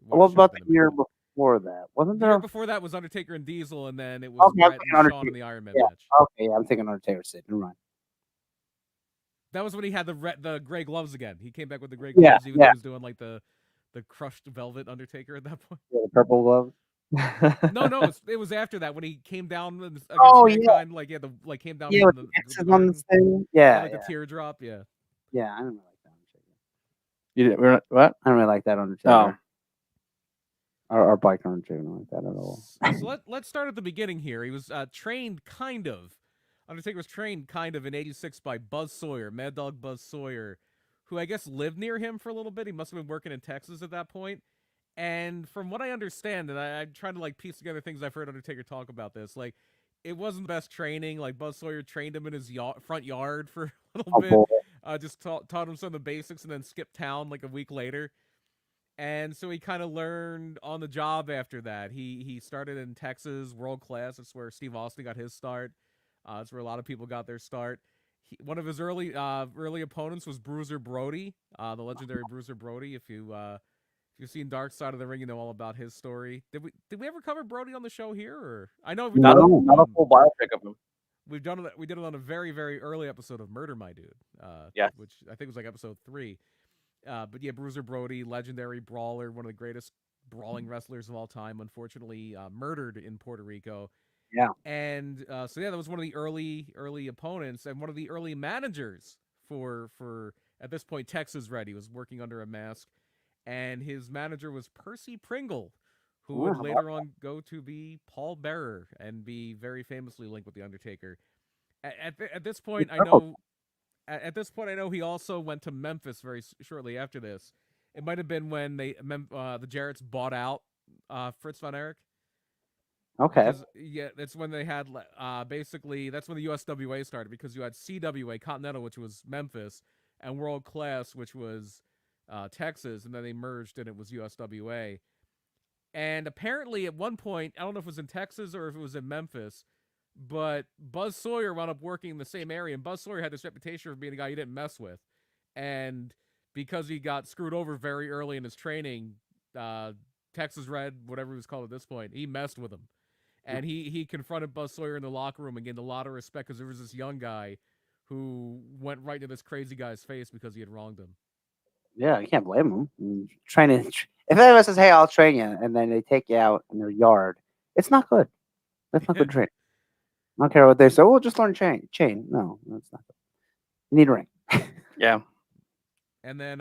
What about the year before that? Wasn't
The
there?
year before that was Undertaker and Diesel, and then it was Brett and Shawn in the Iron Man match.
Okay, yeah, I'm thinking Undertaker Sid. Never mind.
That was when he had the gray gloves again. He came back with the gray gloves, even though he was doing like the crushed velvet Undertaker at that point.
Yeah, the purple gloves.
No, it was after that when he came down against
Mankind,
came down
with the X's on this thing. Yeah,
like the teardrop. Yeah,
I don't really like that Undertaker.
You didn't, what?
I don't really like that Undertaker. Our bike Undertaker, don't like that at all.
So let's start at the beginning here. He was trained Undertaker was trained in '86 by Buzz Sawyer, Mad Dog Buzz Sawyer, who I guess lived near him for a little bit. He must have been working in Texas at that point. And from what I understand, and I'm trying to like piece together things I've heard Undertaker talk about this, like it wasn't the best training. Like Buzz Sawyer trained him in his front yard for a little bit, just taught him some of the basics, and then skipped town like a week later. And so he kind of learned on the job after that. He started in Texas, world class. That's where Steve Austin got his start. That's where a lot of people got their start. One of his early opponents was Bruiser Brody, the legendary Bruiser Brody. If you've seen Dark Side of the Ring, you know all about his story. Did we ever cover Brody on the show here? Or I know we
not a full biopic of him.
We did it on a very, very early episode of Murder My Dude. Which I think was like episode 3. But yeah, Bruiser Brody, legendary brawler, one of the greatest brawling wrestlers of all time. Unfortunately, murdered in Puerto Rico.
Yeah.
And so that was one of the early opponents and one of the early managers for at this point Texas Red. He was working under a mask. And his manager was Percy Pringle, who would later on go to be Paul Bearer and be very famously linked with The Undertaker. At this point, I know he also went to Memphis very shortly after this. It might have been when the Jarretts bought out Fritz von Erich.
Okay.
Because that's when they had basically that's when the USWA started, because you had CWA Continental, which was Memphis, and World Class, which was Texas, and then they merged and it was USWA. And apparently at one point, I don't know if it was in Texas or if it was in Memphis, but Buzz Sawyer wound up working in the same area, and Buzz Sawyer had this reputation for being a guy you didn't mess with. And because he got screwed over very early in his training, Texas Red, whatever he was called at this point, he messed with him. And he confronted Buzz Sawyer in the locker room and gained a lot of respect because there was this young guy who went right to this crazy guy's face because he had wronged him.
Yeah, you can't blame him. I mean, if anyone says, "Hey, I'll train you," and then they take you out in their yard, it's not good. That's not good training. I don't care what they say. Well, just learn chain. No, that's not good. You need a ring.
Yeah.
And then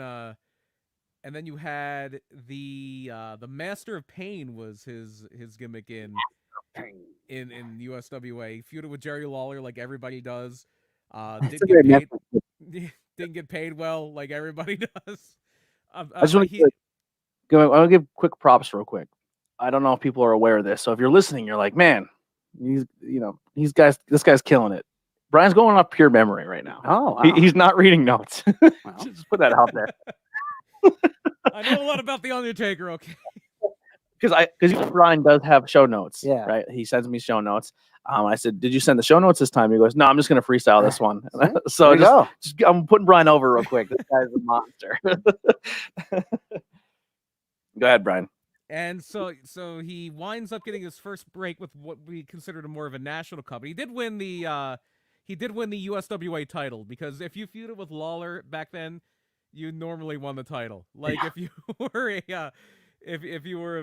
you had the Master of Pain was his gimmick in USWA. He feuded with Jerry Lawler like everybody does. Didn't get paid well like everybody does.
I just want to give quick props real quick. I don't know if people are aware of this. So if you're listening, you're like, man, this guy's killing it. Brian's going off pure memory right now.
Oh, wow.
He's not reading notes. Just put that out there.
I know a lot about the Undertaker. Okay.
Because Brian does have show notes.
Yeah.
Right. He sends me show notes. I said, "Did you send the show notes this time?" He goes, "No, I'm just going to freestyle this one." So just I'm putting Brian over real quick. This guy's a monster. Go ahead, Brian.
And so he winds up getting his first break with what we considered more of a national company. He did win the USWA title, because if you feuded with Lawler back then, you normally won the title. Like if you were a if you were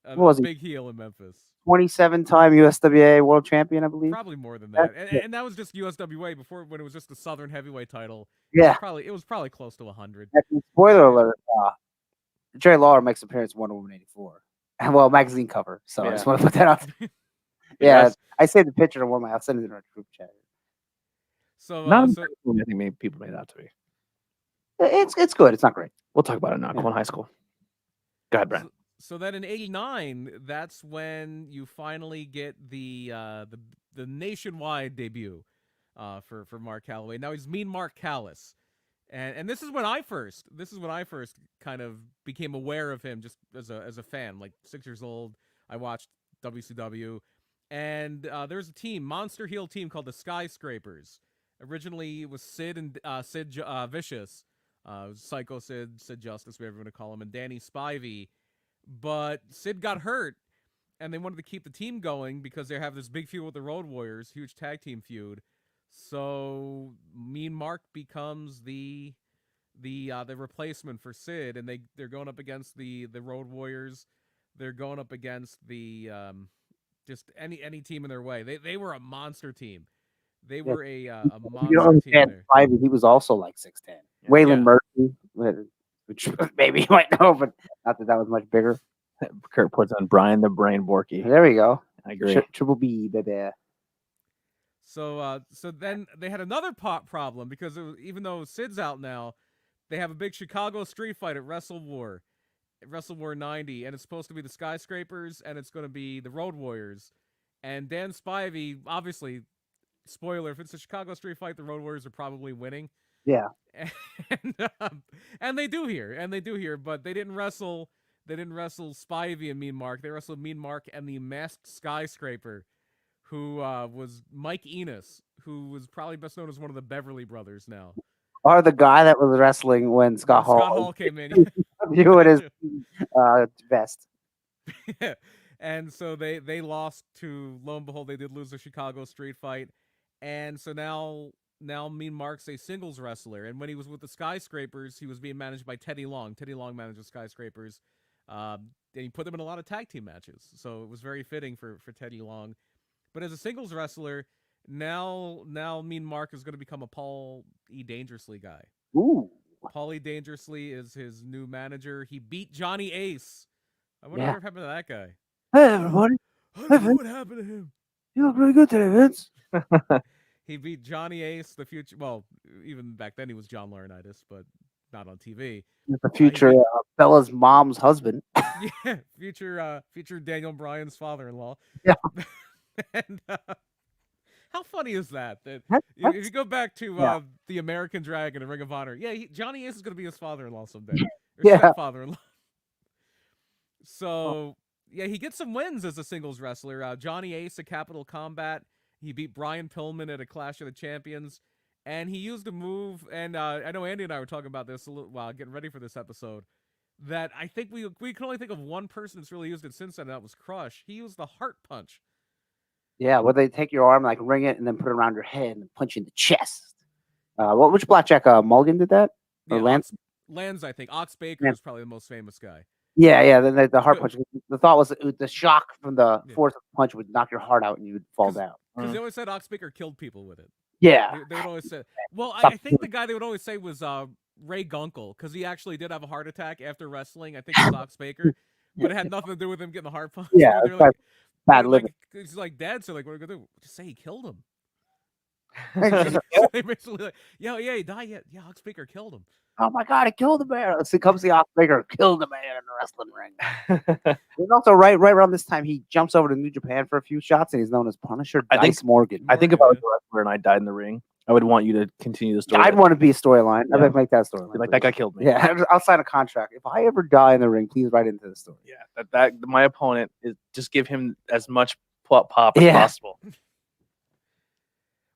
a big heel in Memphis.
27-time USWA world champion, I believe.
Probably more than that. And that was just USWA before, when it was just the Southern Heavyweight title.
Yeah.
It was probably close to 100.
Spoiler alert. Jerry Lawler makes an appearance in Wonder Woman 84. Well, magazine cover. So I just want to put that out. Yeah. I saved the picture and I'll send it in our group chat.
So
I think people made it out to be.
It's good. It's not great.
We'll talk about it now. Come on, high school. Go ahead, Brian.
So then in '89, that's when you finally get the nationwide debut for Mark Calloway. Now he's Mean Mark Callis, and this is when I first kind of became aware of him, just as a fan. Like 6 years old, I watched WCW, and there's a team, monster heel team called the Skyscrapers. Originally, it was Sid and Sid Vicious, Psycho Sid Justice, whatever you want to call him, and Danny Spivey. But Sid got hurt, and they wanted to keep the team going because they have this big feud with the Road Warriors, huge tag team feud. So Mean Mark becomes the replacement for Sid, and they're going up against the Road Warriors. They're going up against the just any team in their way. They were a monster team. They were a monster team there.
He was also like 6'10". Waylon Murphy, which maybe you might know, but not that was much bigger.
Kurt puts on Brian the Brain Borky.
There we go.
I agree.
Triple B, baby.
So then they had another problem, because even though Sid's out now, they have a big Chicago street fight at Wrestle War 90, and it's supposed to be the Skyscrapers, and it's going to be the Road Warriors. And Dan Spivey, obviously, spoiler, if it's a Chicago street fight, the Road Warriors are probably winning.
Yeah.
And they do here, but they didn't wrestle Spivey and Mean Mark. They wrestled Mean Mark and the Masked Skyscraper, who was Mike Enos, who was probably best known as one of the Beverly Brothers now.
Or the guy that was wrestling when Scott Hall
came in.
You and his vest.
And so they lost to, lo and behold, they did lose the Chicago street fight. And so now Mean Mark's a singles wrestler. And when he was with the Skyscrapers, he was being managed by Teddy Long. Teddy Long managed the Skyscrapers. And he put them in a lot of tag team matches. So it was very fitting for Teddy Long. But as a singles wrestler, now Mean Mark is going to become a Paul E. Dangerously guy.
Ooh.
Paul E. Dangerously is his new manager. He beat Johnny Ace. I wonder what happened to that guy.
Hey, everybody.
I don't know what happened to him.
You look really good today, Vince.
He beat Johnny Ace, the future. Well, even back then he was John Laurinaitis, but not on TV.
The future Bella's mom's husband.
Yeah, future Daniel Bryan's father-in-law.
Yeah.
And how funny is that? That
That's-
if you go back to
Yeah.
the American Dragon and Ring of Honor, yeah, Johnny Ace is going to be his father-in-law someday, or
Yeah.
stepfather-in-law. So yeah, he gets some wins as a singles wrestler. Johnny Ace at Capital Combat. He beat Brian Pillman at a Clash of the Champions, and he used a move. And I know Andy and I were talking about this a little while getting ready for this episode. That I think we can only think of one person that's really used it since then. And that was Crush. He used the heart punch.
Yeah, where they take your arm, like ring it, and then put it around your head and punch you in the chest. Which Blackjack Mulligan did that? Or
Yeah,
Lance?
Lance, I think. Ox Baker
Yeah.
is probably the most famous guy.
Yeah. The heart punch. The thought was the shock from the force of the punch would knock your heart out and you would fall down.
Because they always said Ox Baker killed people with it.
Yeah.
They would always say. Well, I think the guy they would always say was Ray Gunkel, because he actually did have a heart attack after wrestling. I think it was Ox Baker, but it had nothing to do with him getting the heart punch.
Yeah,
They're like,
bad living.
He's like dead, so like, what are we gonna do? Just say he killed him.
Oh
They basically like, yeah, he died. Yeah, Ox Baker killed him.
my God, it killed the man. So comes the Ox Baker, killed the man in the wrestling ring. And also, right around this time, he jumps over to New Japan for a few shots, and he's known as Punisher Dice Morgan.
I think if I was a wrestler and I died in the ring, I would want you to continue the story.
I'd want to be a storyline.
Yeah.
I'd make that storyline.
Like, that guy killed me.
Yeah, I'll sign a contract. If I ever die in the ring, please write into the story.
Yeah, that my opponent is just give him as much pop as possible.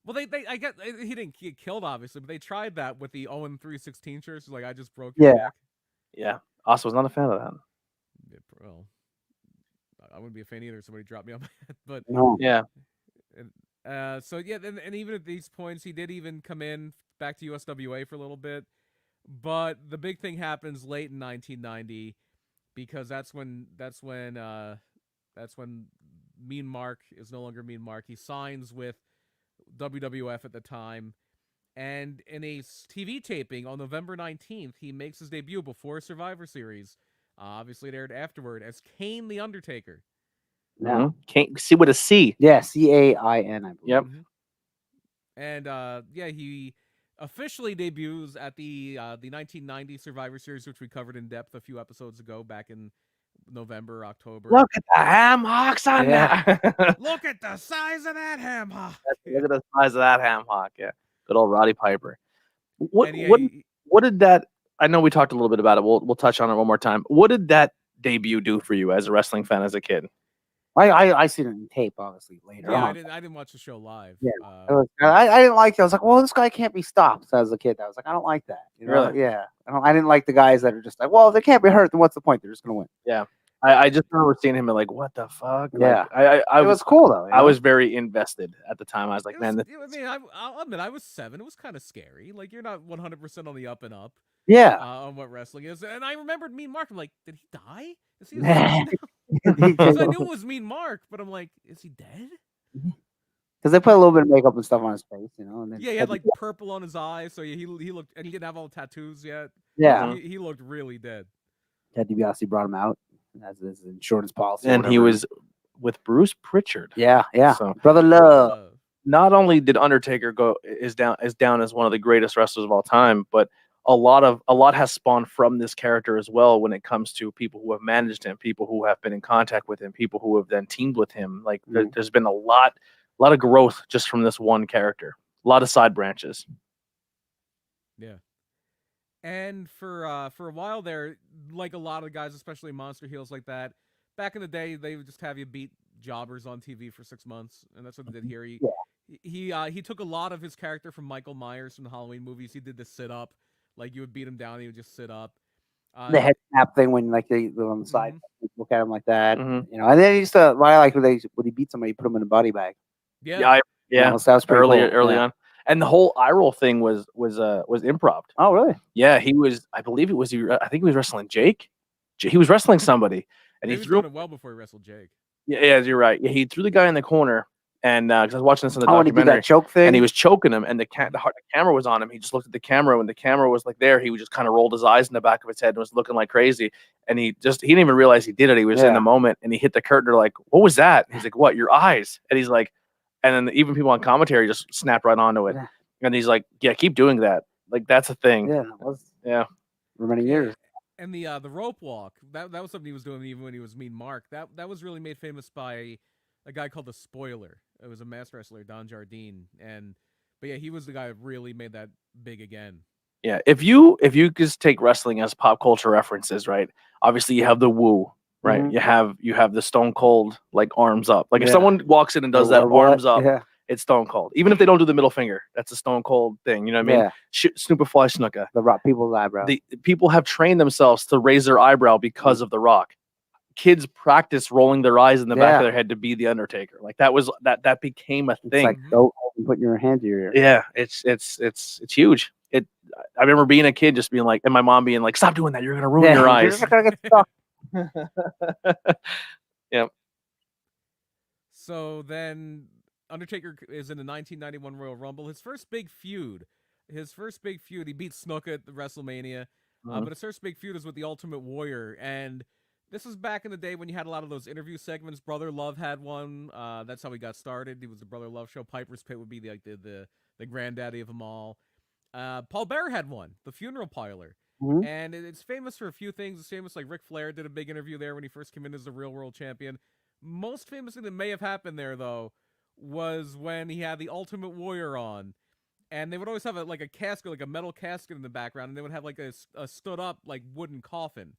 Well, I get he didn't get killed obviously, but they tried that with the 0-3-16 shirts. Like, I just broke your neck.
Yeah. Austin was not a fan of that.
Yeah, well, I wouldn't be a fan either. If somebody dropped me on my head, but
No.
Yeah.
So yeah, and even at these points, he did even come in back to USWA for a little bit. But the big thing happens late in 1990, because that's when Mean Mark is no longer Mean Mark. He signs with WWF at the time, and in a TV taping on November 19th, he makes his debut before Survivor Series. Obviously, it aired afterward as Kane the Undertaker.
No.
Can't see with a C.
Yeah, CAIN, I believe.
Yep.
And he officially debuts at the 1990 Survivor Series, which we covered in depth a few episodes ago, back in November, October.
Look at the ham hocks on that.
Look at the size of that ham hock.
Look at the size of that ham hock. Yeah. Good old Roddy Piper. What did that? I know we talked a little bit about it. We'll touch on it one more time. What did that debut do for you as a wrestling fan as a kid?
I seen it in tape, obviously, later
Yeah,
on.
I didn't watch the show live.
Yeah. I didn't like it. I was like, well, this guy can't be stopped. So as a kid, I was like, I don't like that. You know?
Really?
Yeah. I didn't like the guys that are just like, well, if they can't be hurt, then what's the point? They're just gonna win.
Yeah. I just remember seeing him and like, what the fuck?
Yeah.
Like,
It was cool though.
I was very invested at the time. I was like, man,
I'll admit, I was 7. It was kind of scary. Like, you're not 100% on the up and up.
Yeah.
On what wrestling is. And I remembered Mean Mark. I'm like, did he die? Is he
Nah.
Because I knew it was Mean Mark, but I'm like, is he dead?
Because they put a little bit of makeup and stuff on his face, you know. And then
Yeah, he had like purple on his eyes, so he looked, and he didn't have all the tattoos yet.
Yeah.
So he looked really dead.
Ted DiBiase brought him out as his insurance policy.
and he was with Bruce Pritchard.
Yeah.
So
Brother Love.
not only did Undertaker is down as one of the greatest wrestlers of all time, but a lot has spawned from this character as well when it comes to people who have managed him, people who have been in contact with him, people who have then teamed with him. Like there's been a lot of growth just from this one character. A lot of side branches.
Yeah. And for a while there, like a lot of guys, especially monster heels like that, back in the day, they would just have you beat jobbers on TV for 6 months, and that's what they did here. He took a lot of his character from Michael Myers from the Halloween movies. He did the sit up, like you would beat him down, he would just sit up.
The head snap thing when like they on the side, look at him like that,
Mhm.
you know. And then he used to, what I like when he beat somebody, put him in a body bag.
Yeah.
You know, so that was pretty
early
cool.
on. And the whole eye roll thing was improv.
Oh, really?
Yeah, he was. I think he was wrestling Jake. He was wrestling somebody, and
He
he
was
threw.
doing it well before he wrestled Jake.
Yeah, you're right. Yeah, he threw the guy in the corner, and because I was watching this on the
When he did
documentary,
that choke thing,
and he was choking him, and the camera was on him. He just looked at the camera. When the camera was like there, he would just kind of rolled his eyes in the back of his head and was looking like crazy. And he didn't even realize he did it. He was in the moment, and he hit the curtain. They're like, "What was that?" And he's like, "What? Your eyes?" And he's like, and then even people on commentary just snapped right onto it.
Yeah.
And he's like, "Yeah, keep doing that. Like that's a thing."
yeah, it was,
Yeah.
for many years.
And the rope walk, that was something he was doing even when he was Mean Mark. That was really made famous by a guy called the Spoiler. It was a mass wrestler, Don Jardine, but yeah, he was the guy that really made that big again.
Yeah, if you just take wrestling as pop culture references, right? Obviously, you have the woo, right?
Mhm.
You have the Stone Cold like arms up. Like if
Yeah.
someone walks in and does that
Or what?
arms up,
Yeah.
it's Stone Cold. Even if they don't do the middle finger, that's a Stone Cold thing. You know what I mean?
Yeah.
Snooperfly Snuka.
The Rock people's eyebrow.
The people have trained themselves to raise their eyebrow because of The Rock. Kids practice rolling their eyes in the back of their head to be the Undertaker. Like that became a
It's
thing.
like don't put your hand to your ear.
Yeah, it's huge. I remember being a kid just being like, and my mom being like, "Stop doing that! You're gonna ruin your
You're
eyes."
just gonna get stuck.
Yep.
So then Undertaker is in the 1991 Royal Rumble. His first big feud, he beat Snuka at the WrestleMania. But his first big feud is with the Ultimate Warrior, and this was back in the day when you had a lot of those interview segments. Brother Love had one. That's how he got started. He was the Brother Love show. Piper's Pit would be the granddaddy of them all. Paul Bearer had one, the Funeral Parlor.
Mhm.
And it's famous for a few things. It's famous like Ric Flair did a big interview there when he first came in as the real world champion. Most famous thing that may have happened there, though, was when he had the Ultimate Warrior on. And they would always have a casket, like a metal casket in the background, and they would have like a stood up like wooden coffin.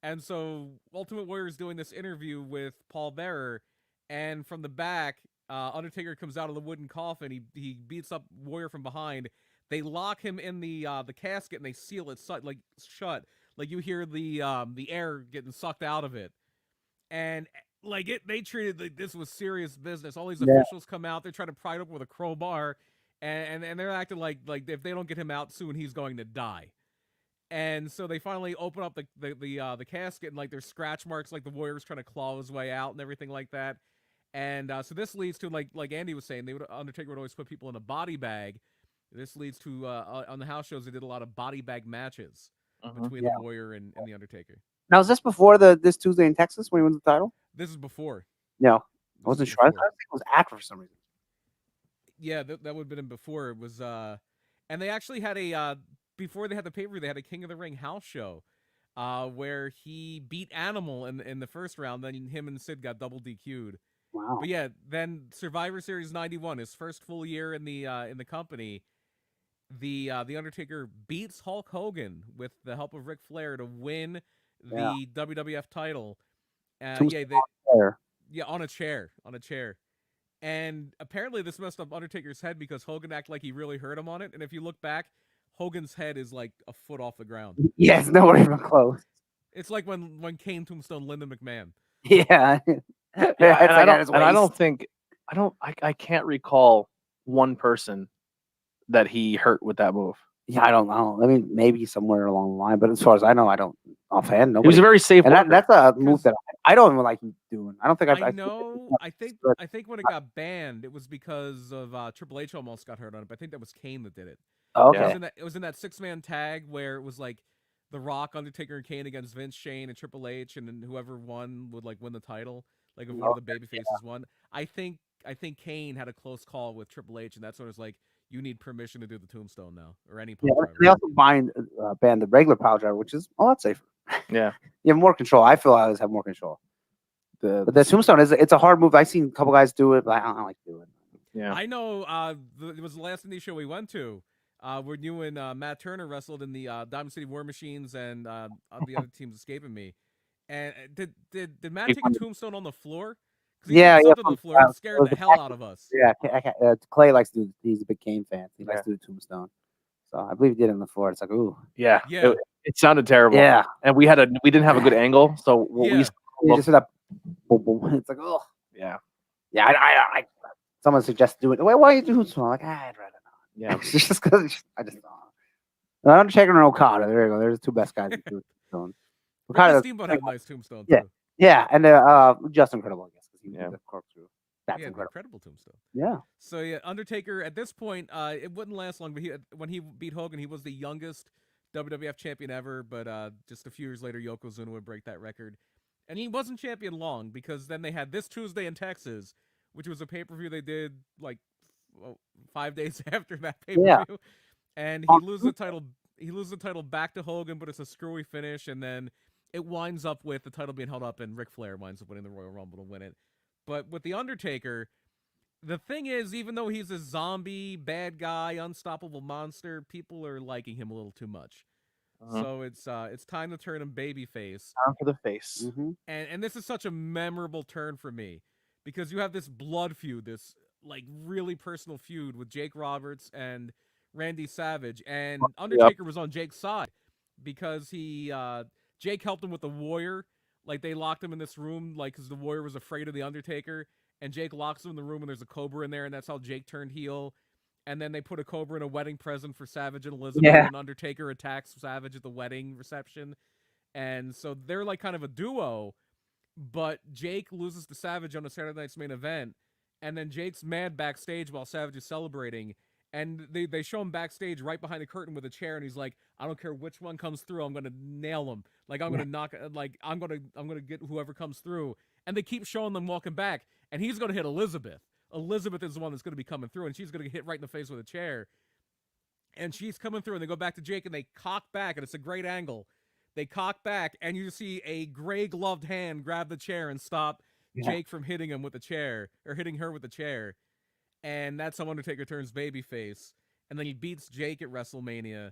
And so Ultimate Warrior is doing this interview with Paul Bearer, and from the back, Undertaker comes out of the wooden coffin. He beats up Warrior from behind. They lock him in the casket and they seal it shut. Like you hear the air getting sucked out of it, and they treated like this was serious business. All these officials come out. They're trying to pry it open with a crowbar, and they're acting like if they don't get him out soon, he's going to die. And so they finally open up the casket, and like there's scratch marks, like the Warrior's trying to claw his way out and everything like that. And so this leads to like Andy was saying, Undertaker would always put people in a body bag. This leads to on the house shows they did a lot of body bag matches between the Warrior and the Undertaker.
Now, is this before this Tuesday in Texas when he won the title?
This is before.
No, I wasn't sure. I think it was after for some reason.
Yeah, that would have been before. It was and they actually had a before they had the pay-per-view, they had a King of the Ring house show where he beat Animal in the first round. Then him and Sid got double DQ'd.
Wow.
But yeah, then Survivor Series 91, his first full year in the company, the Undertaker beats Hulk Hogan with the help of Ric Flair to win the WWF title. On a chair. And apparently this messed up Undertaker's head because Hogan acted like he really hurt him on it. And if you look back, Hogan's head is like a foot off the ground.
Yeah, it's nowhere even close.
It's like when Kane tombstone Lyndon McMahon.
Yeah.
I can't recall one person that he hurt with that move.
Yeah, I don't know. I mean, maybe somewhere along the line, but as far as I know, I don't offhand. Nobody.
He was a very safe.
And that's a move that I don't even like him doing. I don't think
I know. I think when it got banned, it was because of Triple H almost got hurt on it. But I think that was Kane that did it.
Okay.
It was in that 6-man tag where it was like The Rock, Undertaker, and Kane against Vince, Shane, and Triple H, and then whoever won would like win the title. Like if one of the baby faces won. I think Kane had a close call with Triple H, and that's when it was like, you need permission to do the tombstone now, or any pile driver.
They also banned the regular pile driver, which is a lot safer.
Yeah.
You have more control. I feel I always have more control. But the tombstone it's a hard move. I've seen a couple guys do it, but I don't like to do it.
Yeah.
I know it was the last indie show we went to where you and Matt Turner wrestled in the Diamond City War Machines and the other team's escaping me. And did Matt take a tombstone on the floor?
Yeah,
on the floor. It scared the hell out of us.
Yeah, Clay likes to do. He's a big Kane fan. He likes to do tombstone. So I believe he did it on the floor. It's like, ooh.
Yeah. It sounded terrible.
Yeah.
And we didn't have a good angle, so we
just hit up. Boom, boom. It's like, oh.
Yeah.
Yeah. I someone suggested do it. Why are you doing so? I'm like, I'd rather not.
Yeah.
It's just because I just don't. Undertaker and Okada. There you go. There's the two best guys who do tombstone.
Okada Steamboat had a nice tombstone too.
Yeah, and just incredible, I guess. The corkscrew. That's
incredible tombstone.
Yeah.
So yeah, Undertaker at this point, it wouldn't last long. But when he beat Hogan, he was the youngest WWF champion ever. But just a few years later, Yokozuna would break that record, and he wasn't champion long because then they had this Tuesday in Texas, which was a pay-per-view they did like 5 days after that pay-per-view, and he loses the title. he loses the title back to Hogan, but it's a screwy finish, and then it winds up with the title being held up, and Ric Flair winds up winning the Royal Rumble to win it. But with the Undertaker, the thing is, even though he's a zombie, bad guy, unstoppable monster, people are liking him a little too much. So it's time to turn him babyface.
Time for the face.
Mm-hmm.
And this is such a memorable turn for me because you have this blood feud, this like really personal feud with Jake Roberts and Randy Savage, and Undertaker was on Jake's side because Jake helped him with the Warrior. Like they locked him in this room, like because the Warrior was afraid of the Undertaker, and Jake locks him in the room, and there's a Cobra in there, and that's how Jake turned heel. And then they put a Cobra in a wedding present for Savage and Elizabeth, and Undertaker attacks Savage at the wedding reception. And so they're like kind of a duo, but Jake loses to Savage on a Saturday Night's Main Event, and then Jake's mad backstage while Savage is celebrating, and they show him backstage right behind the curtain with a chair, and he's like, I don't care which one comes through, I'm gonna nail him. Like I'm gonna knock, like I'm gonna get whoever comes through. And they keep showing them walking back, and he's gonna hit Elizabeth. Elizabeth is the one that's going to be coming through, and she's going to get hit right in the face with a chair. And she's coming through, and they go back to Jake, and they cock back, and it's a great angle. They cock back, and you see a gray-gloved hand grab the chair and stop Jake from hitting him with the chair, or hitting her with the chair. And that's how Undertaker turns babyface. And then he beats Jake at WrestleMania.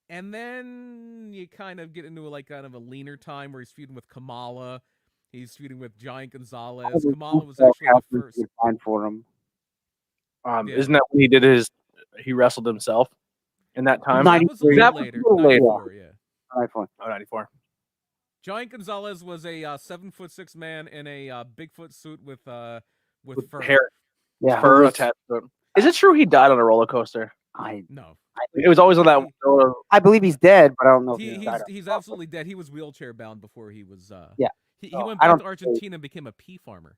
And then you kind of get into kind of a leaner time where he's feuding with Kamala. He's feuding with Giant Gonzalez. Kamala was actually the first.
Fine for him.
Isn't that when he wrestled himself in that time?
That was a little later. 94, yeah.
94.
Oh, 94.
Giant Gonzalez was a 7'6" man in a Bigfoot suit with fur.
Hair.
Yeah,
fur attached to it. Is it true he died on a roller coaster?
No.
It was always on that.
I believe he's dead, but I don't know.
He's absolutely dead. He was wheelchair bound before he was. He
Oh,
went back to Argentina and became a pea farmer.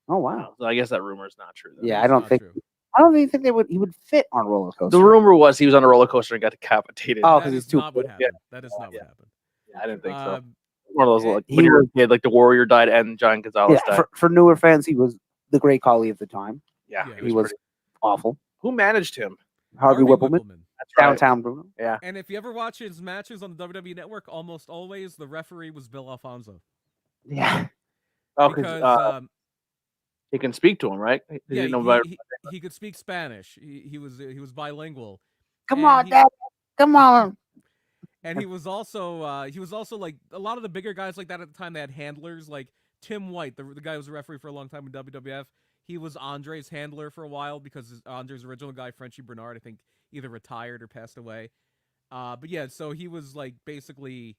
Oh wow!
So I guess that rumor is not true. Then.
Yeah, I don't think he would fit on a roller coaster.
The rumor was he was on a roller coaster and got decapitated.
Oh, because he's too.
What happened. That is not what happened.
Yeah, I didn't think so. One of those like when you were a kid, like the Warrior died and Giant Gonzalez died.
For newer fans, he was the great Khali of the time.
Yeah,
he was awful.
Who managed him?
Harvey Whippleman.
That's right.
Downtown Bruno.
Yeah.
And if you ever watch his matches on the WWE Network, almost always the referee was Bill Alfonso.
Yeah.
Oh,
because
he can speak to him, right?
He could speak Spanish. He was bilingual.
Come on, Dad. Come on.
And he was also like a lot of the bigger guys like that at the time. They had handlers like Tim White, the guy who was a referee for a long time in WWF. He was Andre's handler for a while because Andre's original guy, Frenchie Bernard, I think either retired or passed away. But yeah, so he was like basically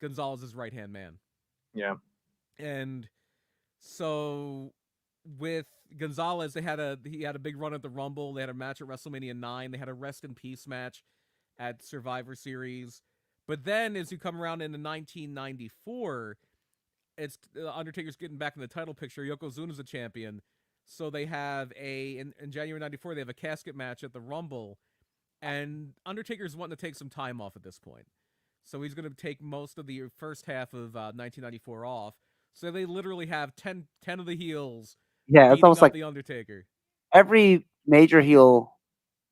Gonzalez's right-hand man.
Yeah.
And so with Gonzalez, he had a big run at the Rumble. They had a match at WrestleMania 9. They had a Rest in Peace match at Survivor Series. But then as you come around into 1994, it's Undertaker's getting back in the title picture. Yokozuna's a champion. So they have in January 94, they have a casket match at the Rumble. And Undertaker's wanting to take some time off at this point. So he's going to take most of the first half of 1994 off. So they literally have 10 of the heels.
Yeah, it's almost like
the Undertaker.
Every major heel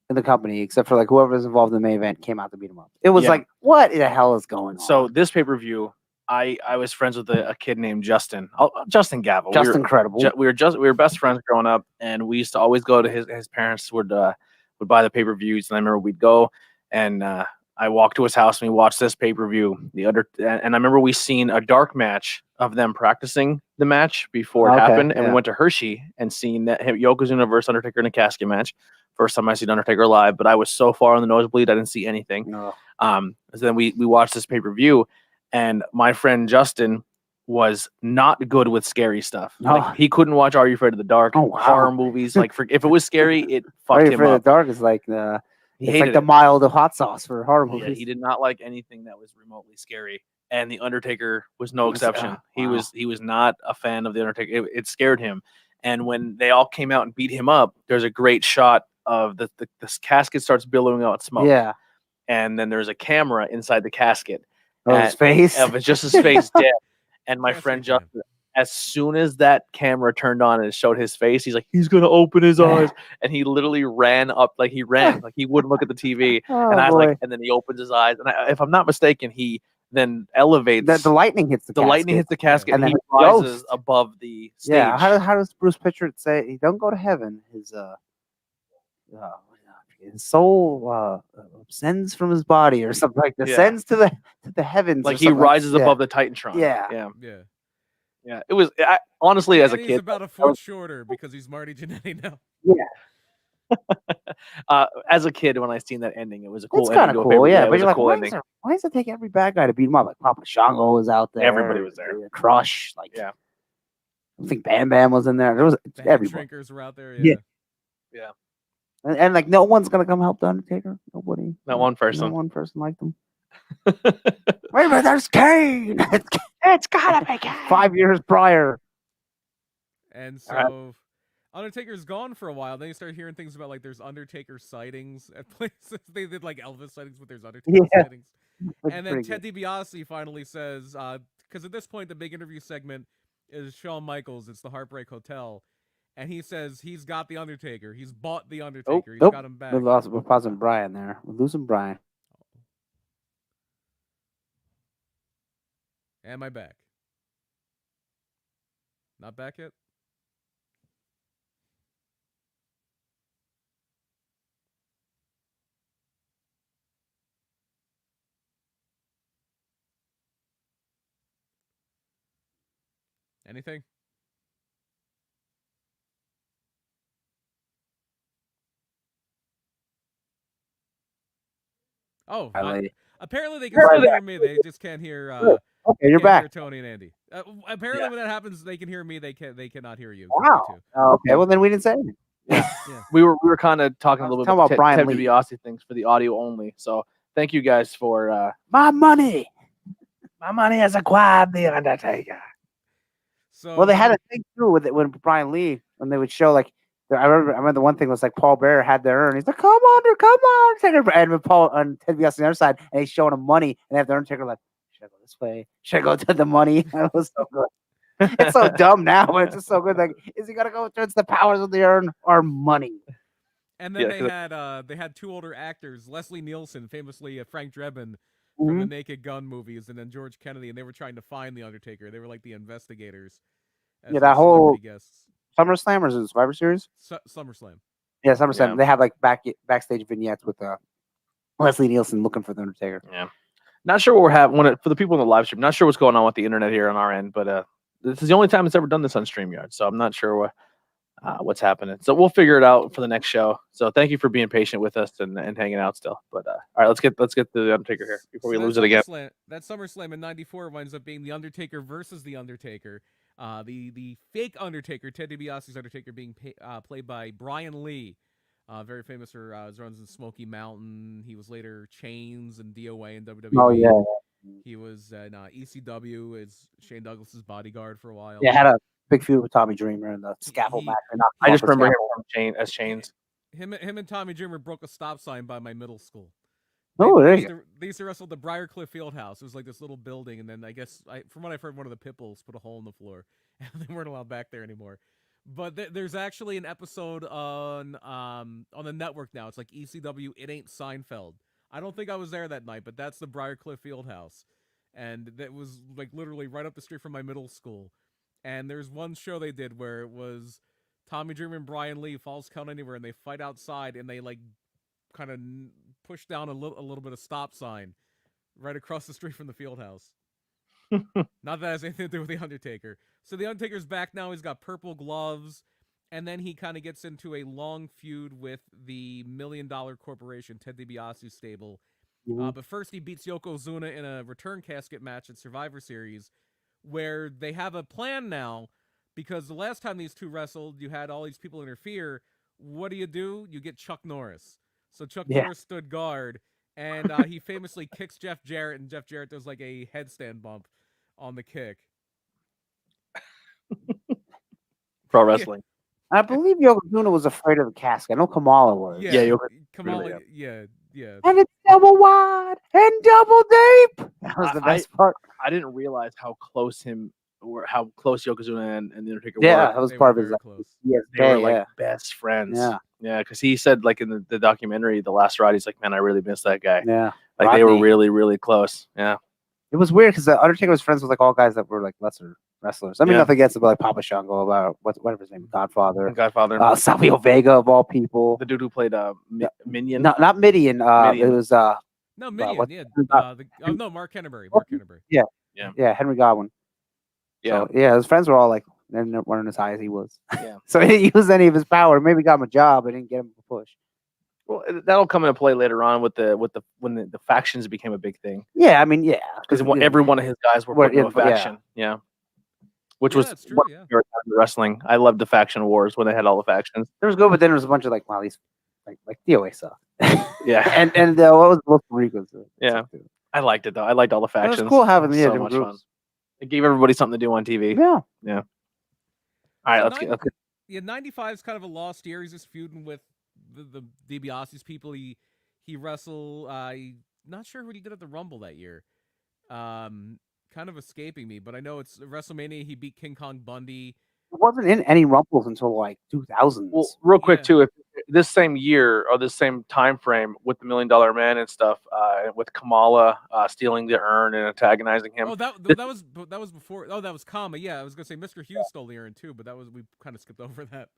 in the company, except for like whoever's involved in the main event, came out to beat him up. It was like, what the hell is going on?
So this pay-per-view, I was friends with a kid named Justin. Justin Gavel.
Just incredible.
We were best friends growing up, and we used to always go to his parents would buy the pay-per-views, and I remember we'd go and I walked to his house and we watched this pay-per-view. And I remember we seen a dark match of them practicing the match before it happened, and we went to Hershey and seen that Yokozuna versus Undertaker in a casket match. First time I seen Undertaker live, but I was so far on the nosebleed I didn't see anything.
No.
So then we watched this pay-per-view, and my friend Justin was not good with scary stuff.
No.
Like, he couldn't watch Are You Afraid of the Dark? Horror movies. Like if it was scary, it fucked him up. Are You Afraid
of the Dark is like the mild of hot sauce for horror movies.
Yeah, he did not like anything that was remotely scary, and the Undertaker was no exception. He was not a fan of the Undertaker. It scared him. And when they all came out and beat him up, there's a great shot of the casket starts billowing out smoke.
Yeah.
And then there's a camera inside the casket.
Of his face?
Of just his face dead. And my friend Justin, as soon as that camera turned on and it showed his face, he's like, he's gonna open his eyes, and he literally ran up, like he wouldn't look at the TV,
Oh,
and I was
boy.
like, and then he opens his eyes, and if I'm not mistaken, he then elevates.
The lightning hits the
lightning hits the casket,
and
and
then
he
he
rises
goes.
above the stage.
Yeah, how does Bruce Pritchard say he don't go to heaven? His his soul ascends from his body or something like that.
Yeah.
Ascends to the heavens.
Like
or
he
something
rises
yeah.
above the Titantron.
Yeah.
Yeah. It was honestly as a
And
kid.
he's about a foot shorter because he's Marty Jannetty now.
Yeah.
As a kid, when I seen that ending, it was a cool
It's
ending.
kind of cool, yeah.
It
But
was
you're
a
like,
cool
why
ending.
does it take every bad guy to beat him up? Like Papa Shango was out there.
Everybody was there.
Crush, like
Yeah.
I think Bam Bam was in there. There was
The
everybody.
drinkers were out there.
Yeah.
Yeah.
And like no one's gonna come help the Undertaker. Nobody.
Not one person.
Not one person liked him. Wait a minute, there's Kane. It's gotta be Kane. 5 years prior.
And so Undertaker's gone for a while. Then you start hearing things about like there's Undertaker sightings at places. They did like Elvis sightings, but there's Undertaker sightings. And then Ted DiBiase finally says, because at this point the big interview segment is Shawn Michaels. It's the Heartbreak Hotel. And he says he's got the Undertaker. He's bought the Undertaker. He's got him back.
We're pausing Brian there. We're losing Brian.
Am I back? Not back yet? Anything? Oh, apparently they can still hear me. They just can't hear.
Okay, you're back.
Hear Tony and Andy. Apparently, when that happens, they can hear me. They cannot hear you.
Wow. Okay, well then we didn't say anything.
Yeah. We were kind of talking a little bit
about Brian
Ted
Lee.
DiBiase things for the audio only. So thank you guys for
my money. My money has acquired the Undertaker.
So
well, they had a thing too with it when Brian Lee, when they would show like I remember the one thing was like Paul Bearer had their urn. He's like, come on, Undertaker. And with Paul on Ted DiBiase on the other side, and he's showing him money, and they have the Undertaker like, should I go this way? Should I go to the money? That was so good. It's so dumb now, but it's just so good. Like, is he gonna go towards the powers of the urn or money?
And then they had two older actors, Leslie Nielsen, famously Frank Drebin from the Naked Gun movies, and then George Kennedy, and they were trying to find the Undertaker. They were like the investigators.
Yeah, that whole SummerSlam or is it Survivor Series?
SummerSlam.
Yeah, SummerSlam. Yeah. They have like backstage vignettes with Leslie Nielsen looking for the Undertaker.
Yeah, not sure what we're having for the people in the live stream. Not sure what's going on with the internet here on our end, but this is the only time it's ever done this on StreamYard, so I'm not sure what's happening. So we'll figure it out for the next show. So thank you for being patient with us and hanging out still. But all right, let's get to the Undertaker here before we lose it again.
That SummerSlam in '94 winds up being the Undertaker versus the Undertaker. The fake Undertaker, Ted DiBiase's Undertaker, being played by Brian Lee, very famous for his runs in Smoky Mountain. He was later Chains and DOA in WWE.
Oh yeah.
He was in ECW as Shane Douglas's bodyguard for a while.
Yeah, had a big feud with Tommy Dreamer in the scaffold match.
I just remember him as Chains.
Him and Tommy Dreamer broke a stop sign by my middle school.
They
used to wrestle at the Briarcliff Fieldhouse. It was like this little building, and then I guess from what I've heard, one of the pit bulls put a hole in the floor, and they weren't allowed back there anymore. But there's actually an episode on the network now. It's like ECW. It Ain't Seinfeld. I don't think I was there that night, but that's the Briarcliff Fieldhouse, and that was like literally right up the street from my middle school. And there's one show they did where it was Tommy Dreamer and Brian Lee, Falls Count Anywhere, and they fight outside, and they like kind of push down a little bit of stop sign right across the street from the field house. Not that it has anything to do with the Undertaker. So the Undertaker's back now. He's got purple gloves, and then he kind of gets into a long feud with the $1 Million Corporation, Ted DiBiase's stable. But first he beats Yokozuna in a return casket match at Survivor Series, where they have a plan now, because the last time these two wrestled, you had all these people interfere. What do? You get Chuck Norris. So Chuck Norris stood guard, and he famously kicks Jeff Jarrett, and Jeff Jarrett does like a headstand bump on the kick.
Pro wrestling.
I believe Yokozuna was afraid of the casket. I know Kamala was.
Yeah, Kamala. Yeah.
And it's double wide and double deep. That was the best part.
I didn't realize how close him how close Yokozuna and the Undertaker
Yeah,
were.
that was
They
part
were
of his
very
like,
close.
They were like
yeah.
best friends.
Yeah.
Because he said like in the documentary, The Last Ride, he's like, man, I really miss that guy.
Yeah.
Like they were
Rodney.
really, really close. Yeah.
It was weird because the Undertaker was friends with like all guys that were like lesser wrestlers. I mean,
Yeah.
nothing against it, but like Papa Shango, whatever his name, Godfather,
Godfather.
Savio Vega of all people.
The dude who played Minion.
No, not Midian.
Midian.
It was
No, Minion.
what's-
Yeah. No, Mark Henneberry. Mark Henneberry.
yeah, Henry Godwin.
Yeah.
So, yeah, his friends were all like they weren't as high as he was.
Yeah.
So he didn't use any of his power. Maybe got him a job, but didn't get him a push.
Well, that'll come into play later on with when the factions became a big thing.
Yeah, I mean, yeah,
Because every one of his guys were put into a faction. Yeah. Which was
that's true,
what my favorite time in wrestling. I loved the faction wars when they had all the factions.
There was good, but then there was a bunch of like, wow, these like DOA suck.
Yeah.
and what was Los Ricos?
Yeah. I liked it though. I liked all the
It
factions.
was cool having
so
different
much
groups.
fun. It gave everybody something to do on TV.
Yeah.
All right,
So
let's get.
Yeah, 95 is kind of a lost year. He's just feuding with the DiBiase's people. He wrestled. Not sure what he did at the Rumble that year. Kind of escaping me, but I know it's WrestleMania. He beat King Kong Bundy.
It wasn't in any Rumbles until like 2000s.
Well, real quick too, if this same year or this same time frame with the $1 Million Man and stuff, with Kamala stealing the urn and antagonizing him.
Oh, that was before. Oh, that was Kama. Yeah, I was gonna say Mr. Hughes stole the urn too, but we kind of skipped over that.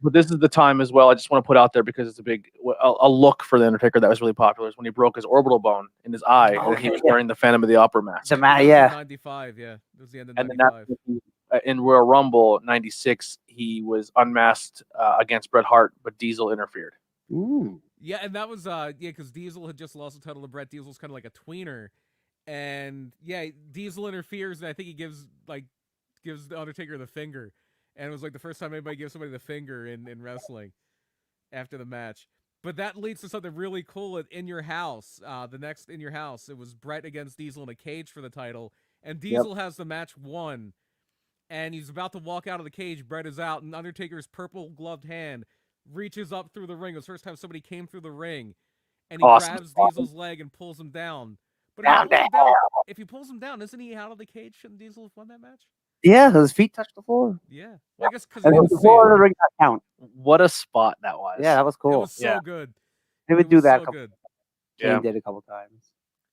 But this is the time as well. I just want to put out there because it's a look for the Undertaker that was really popular is when he broke his orbital bone in his eye and he was wearing the Phantom of the Opera mask.
The
That was
yeah.
95. Yeah, it was the end of
And then
95.
in Royal Rumble '96, he was unmasked against Bret Hart, but Diesel interfered.
Ooh.
Yeah, and that was because Diesel had just lost the title to Bret. Diesel's kind of like a tweener, and yeah, Diesel interferes, and I think he gives the Undertaker the finger, and it was like the first time anybody gives somebody the finger in wrestling after the match. But that leads to something really cool at In Your House. The next In Your House, it was Bret against Diesel in a cage for the title, and Diesel has the match won, and he's about to walk out of the cage. Bret is out, and Undertaker's purple gloved hand reaches up through the ring. It was the first time somebody came through the ring, and he grabs Diesel's leg and pulls him down. But if he pulls him down, isn't he out of the cage? Shouldn't Diesel have won that match?
Yeah, his feet touched the floor.
Yeah, well, I guess because
And the floor of the ring got count.
What a spot that was.
Yeah, that was cool.
It was so good.
They would do that.
So good.
Kane did a couple times.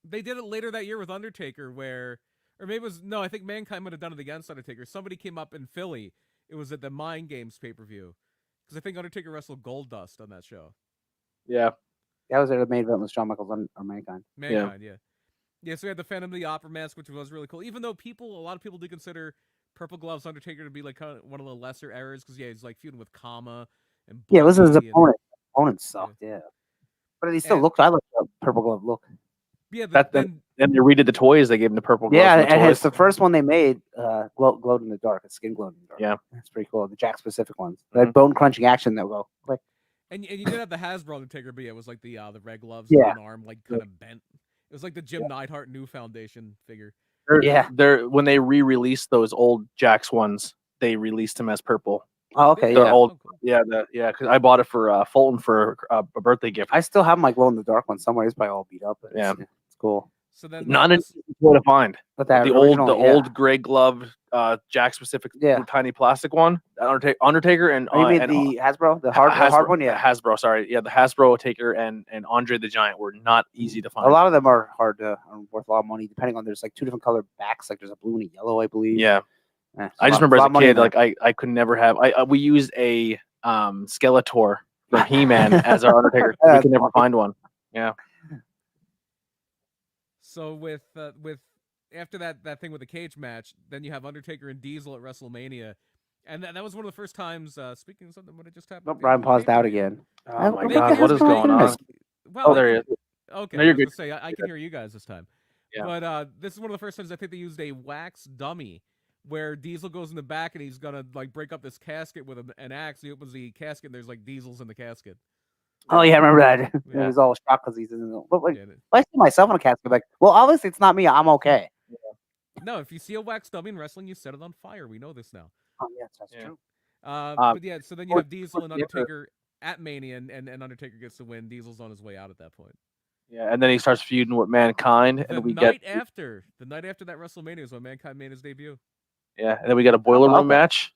They did it later that year with Undertaker, or maybe it was no. I think Mankind might have done it against Undertaker. Somebody came up in Philly. It was at the Mind Games pay-per-view. Because I think Undertaker wrestled Goldust on that show.
Yeah.
That was the main event with Shawn Michaels or Mankind.
Mankind, yeah. Yeah, so we had the Phantom of the Opera mask, which was really cool. Even though a lot of people do consider Purple Gloves Undertaker to be like kind of one of the lesser errors, because he's like feuding with Kama and
yeah, it was his
Bundy
opponent. Opponent sucked, yeah. But he still looked. I like the Purple Glove look.
Yeah,
then they redid the toys. They gave him the purple gloves.
Yeah,
and
it's the first one they made. Glowed in the dark. It's skin glowed in the dark.
Yeah,
that's pretty cool. The Jack specific ones. That bone crunching action that will go quick.
And you did have the Hasbro Undertaker, but yeah, it was like the red gloves,
yeah,
one arm like kind of bent. It was like the Jim Neidhart New Foundation figure.
They're when they re-released those old Jax ones, they released them as purple.
Oh, okay,
they're
yeah.
old. Cool. Because I bought it for Fulton for a birthday gift.
I still have my glow in the dark one somewhere. It's probably all beat up. But it's cool.
So then
not an easy way to find.
But that
the old gray glove Jack specific tiny plastic one. Undertaker and
you mean the Hasbro, the hard one, yeah.
Hasbro, sorry, the Hasbro Taker and Andre the Giant were not easy to find.
A lot of them are hard to worth a lot of money, depending on there's like two different colored backs. Like there's a blue and a yellow, I believe.
Yeah, I just remember as a kid, like I could never have. We used a Skeletor from He-Man as our Undertaker. We could never find one. Yeah.
So with after that thing with the cage match, then you have Undertaker and Diesel at WrestleMania, and that was one of the first times. Speaking of something, what had just happened?
Oh, Brian paused out again.
Oh my God, what is going on?
Well,
there he is.
Okay,
no, you're good.
Say I can hear you guys this time. Yeah. But this is one of the first times I think they used a wax dummy, where Diesel goes in the back and he's gonna like break up this casket with an axe. He opens the casket and there's like Diesel's in the casket.
Oh yeah, I remember that. Yeah. He was all shocked because he's in the. But like, I see myself in a casket. Like, well, obviously it's not me. I'm okay.
Yeah. No, if you see a wax dummy in wrestling, you set it on fire. We know this now.
Oh yes, that's true.
But yeah, so then you have Diesel and Undertaker at Mania, and Undertaker gets to win. Diesel's on his way out at that point.
Yeah, and then he starts feuding with Mankind, and
the night after that WrestleMania is when Mankind made his debut.
Yeah, and then we got a boiler room match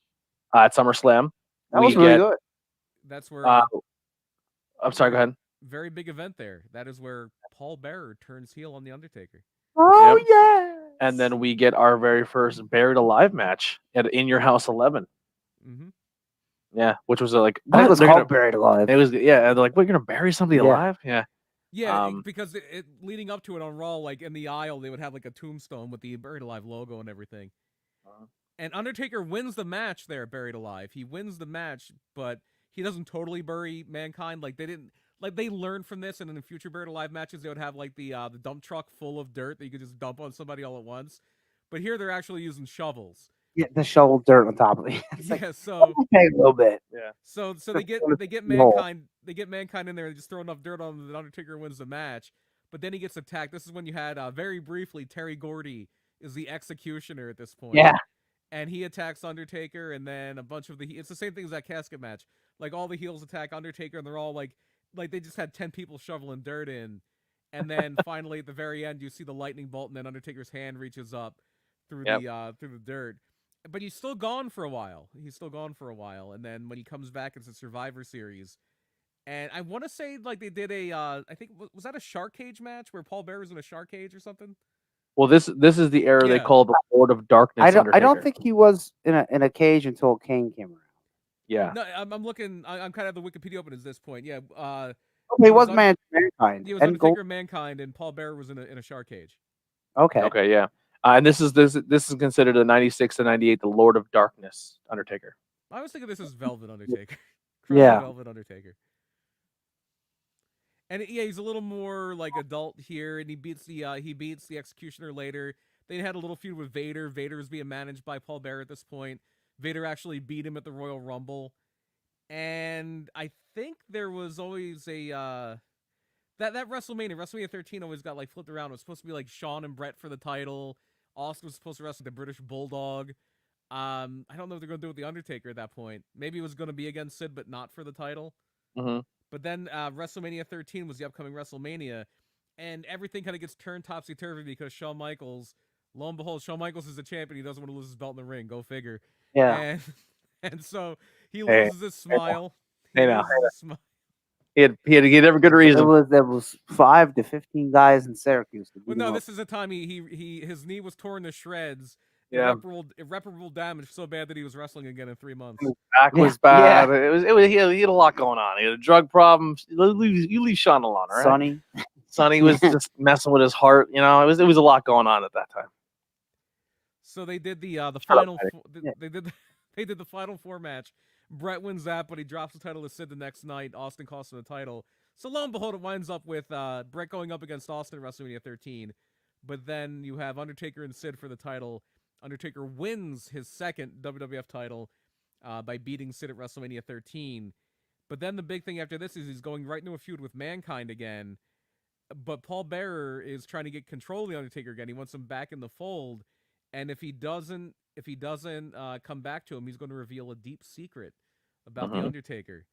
at SummerSlam.
That was really good.
That's where.
I'm sorry. Go ahead.
Very big event there. That is where Paul Bearer turns heel on the Undertaker.
Oh yeah.
And then we get our very first Buried Alive match at In Your House 11.
Mm-hmm.
Yeah, which was like
I think it was called Buried Alive.
It was they're like, we're gonna bury somebody alive. Yeah.
Yeah, because it leading up to it on Raw, like in the aisle, they would have like a tombstone with the Buried Alive logo and everything. And Undertaker wins the match there, Buried Alive. He wins the match, but he doesn't totally bury Mankind. Like they didn't. Like they learned from this, and in the future Buried Alive matches, they would have like the dump truck full of dirt that you could just dump on somebody all at once. But here they're actually using shovels.
Yeah, the shovel dirt on top of it.
So
okay, a little bit.
Yeah.
So they get Mankind in there and just throw enough dirt on him that Undertaker wins the match. But then he gets attacked. This is when you had very briefly Terry Gordy is the executioner at this point.
Yeah.
And he attacks Undertaker, and then a bunch of it's the same thing as that casket match. Like all the heels attack Undertaker, and they're all like they just had 10 people shoveling dirt in. And then finally at the very end, you see the lightning bolt, and then Undertaker's hand reaches up through the dirt. But he's still gone for a while. And then when he comes back, it's a Survivor Series. And I want to say like they did I think was that a shark cage match where Paul Bearer was in a shark cage or something?
Well, this is the era they call the Lord of Darkness.
I don't think he was in a cage until Kane came around.
Yeah.
No, I'm looking. I'm kind of the Wikipedia open at this point. Yeah.
He was Mankind.
He was Undertaker, Mankind, and Paul Bearer was in a shark cage.
Okay.
Okay. Yeah. And this is considered the 96 to 98 the Lord of Darkness Undertaker.
I was thinking this is Velvet Undertaker.
Yeah.
Velvet Undertaker. And he's a little more like adult here, and he beats the Executioner later. They had a little feud with Vader. Vader was being managed by Paul Bearer at this point. Vader actually beat him at the Royal Rumble, and I think there was always a that WrestleMania 13 always got like flipped around. It was supposed to be like Shawn and Brett for the title. Austin was supposed to wrestle the British Bulldog. I don't know what they're going to do with the Undertaker at that point. Maybe it was going to be against Sid, but not for the title.
Mm-hmm.
But then WrestleMania 13 was the upcoming WrestleMania, and everything kind of gets turned topsy-turvy because Shawn Michaels, lo and behold, Shawn Michaels is a champion. He doesn't want to lose his belt in the ring. Go figure.
Yeah.
And so he loses his smile. He
had every good reason.
There was 5 to 15 guys in Syracuse.
Well, no, this is a time his knee was torn to shreds.
Yeah.
Irreparable damage so bad that he was wrestling again in 3 months.
His back was bad. Yeah. He had a lot going on. He had a drug problem. You leave Sean alone, all right? Sonny was just messing with his heart. You know, it was a lot going on at that time.
So they did the final. They did the final 4 match. Brett wins that, but he drops the title to Sid the next night. Austin costs him the title. So lo and behold, it winds up with Brett going up against Austin at WrestleMania 13. But then you have Undertaker and Sid for the title. Undertaker wins his second WWF title by beating Sid at WrestleMania 13. But then the big thing after this is he's going right into a feud with Mankind again. But Paul Bearer is trying to get control of the Undertaker again. He wants him back in the fold. And if he doesn't come back to him, he's going to reveal a deep secret about the Undertaker.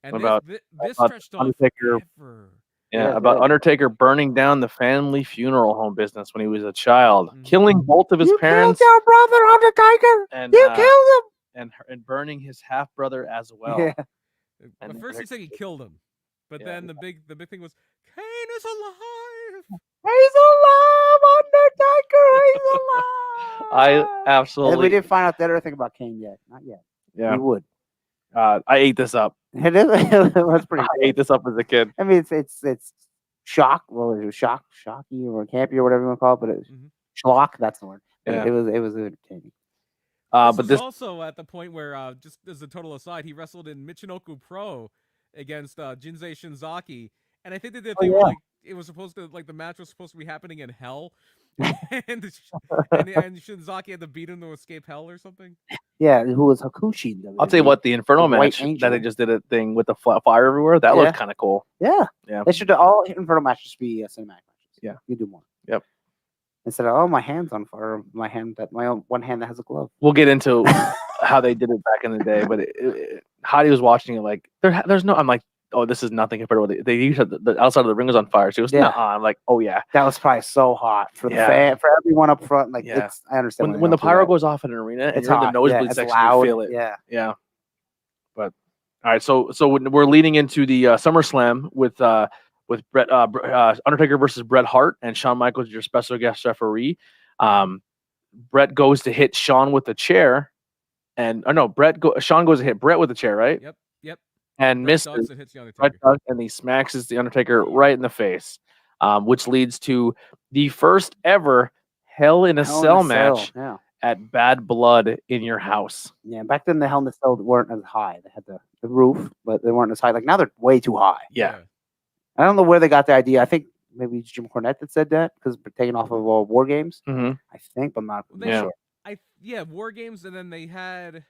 And this stretched on forever.
Yeah, about Undertaker burning down the family funeral home business when he was a child, killing both of his parents.
You killed your brother, Undertaker.
And
you killed
him, and burning his half brother as well.
Yeah.
At first, he said he killed him, but then the big thing was Kane is alive.
He's alive, Undertaker. He's alive.
I absolutely.
And we didn't find out that other thing about Kane yet. Not yet.
Yeah,
we would.
I ate this up.
It is. That's pretty.
I ate this up as a kid.
I mean, it's shock. Well, it was shocky or campy or whatever you want to call it, but it was schlock. That's the word.
Yeah.
It was entertaining.
But this also at the point where, just as a total aside, he wrestled in Michinoku Pro against Jinsei Shinzaki, and I think they did a thing where like it was supposed to the match was supposed to be happening in hell, and Shinzaki had to beat him to escape hell or something.
Yeah, who was Hakushi?
I'll tell you what, the Inferno match that they just did a thing with the fire everywhere. That looked kind of cool.
Yeah. They should all Inferno matches be cinematic matches.
Yeah,
you do more.
Yep.
Instead of my hand's on fire, my one hand that has a glove.
We'll get into how they did it back in the day, but Hottie was watching it like there's no. I'm like, oh, this is nothing compared to what they used to. The outside of the ring was on fire. She goes,
Yeah.
"Nuh-uh." I'm like, oh yeah.
That was probably so hot for the
Yeah.
fan, for everyone up front. Like,
Yeah.
I understand
When the
they don't do
pyro
that.
goes off in an arena and
It's
you're in the
hot.
nosebleed
Yeah, it's
section,
loud.
you feel it.
Yeah.
Yeah. But all right, so we're leading into the SummerSlam with Undertaker versus Bret Hart, and Shawn Michaels your special guest referee. Bret goes to hit Shawn with the chair, and no, Shawn goes to hit Bret with the chair, right?
Yep.
And
Bret
misses.
ducks and hits the
Bret
Undertaker.
ducks, and he smacks the Undertaker right in the face, which leads to the first ever Hell in a Cell match
Yeah.
at Bad Blood in your house.
Yeah. Back then, the Hell in a Cell weren't as high. They had the roof, but they weren't as high. Like now, they're way too high.
Yeah.
I don't know where they got the idea. I think maybe it's Jim Cornette that said that because they're taken off of War Games.
Mm-hmm.
I think, but I'm not
Yeah.
sure.
War Games, and then they had.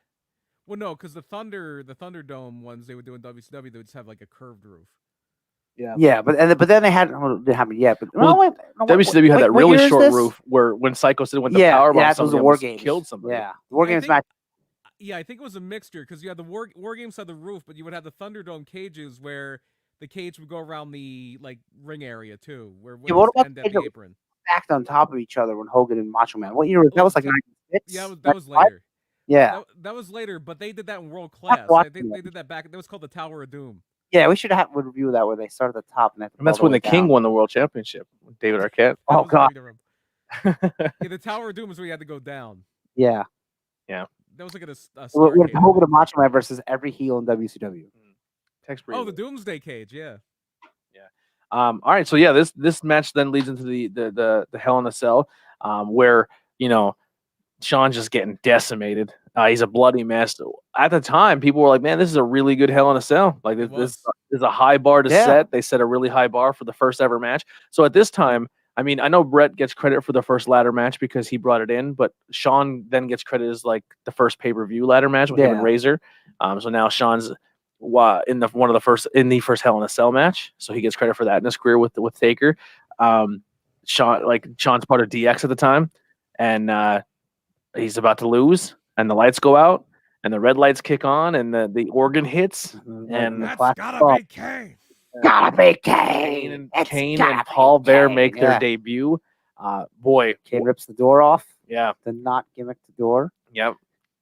Well, no, because the Thunderdome ones they would do in WCW, they would just have like a curved roof.
Yeah, but then they had it didn't happen yet. But
Well, WCW had that
what
really
year is
short
this?
roof where when Psycho said with the
Yeah,
powerbomb,
that was
somebody
the War
almost
Games.
killed somebody.
Yeah, the War
I
Games
think-
match.
Yeah, I think it was a mixture because you had the War Games had the roof, but you would have the Thunderdome cages where the cage would go around the like ring area too, where
Yeah, what about
end
the
at
cage
the
that-
apron.
Stacked on top of each other when Hogan and Macho Man. What year was that? Was like
so-
96?
Yeah, that was
95?
later.
Yeah,
That was later, but they did that in World Class.
watching
They did that back. That was called the Tower of Doom.
yeah. We should have a review of that where they start at the top and,
And that's when the King won the world championship with David Arquette.
That
Oh,
was
God.
later. Yeah, the Tower of Doom is where you had to go down.
Yeah,
That was like a
with
Starcade.
Hogan and Macho Man versus every heel in WCW.
Text
Oh, the Doomsday Cage, yeah.
All right, so yeah, this match then leads into the Hell in a Cell, where Shawn's just getting decimated. He's a bloody mess. At the time, people were like, "Man, this is a really good Hell in a Cell. Like this is a high bar to set." They set a really high bar for the first ever match. So at this time, I mean, I know Bret gets credit for the first ladder match because he brought it in, but Shawn then gets credit as like the first pay-per-view ladder match with him and Razor. So now Shawn's in the first Hell in a Cell match, so he gets credit for that in his career with Taker. Shawn's part of DX at the time, and he's about to lose, and the lights go out, and the red lights kick on, and the organ hits, and
That's gotta be Kane.
Gotta be Kane.
Kane and Paul Bear make their debut. Boy,
Kane rips the door off.
Yeah,
The not gimmick the door.
Yep.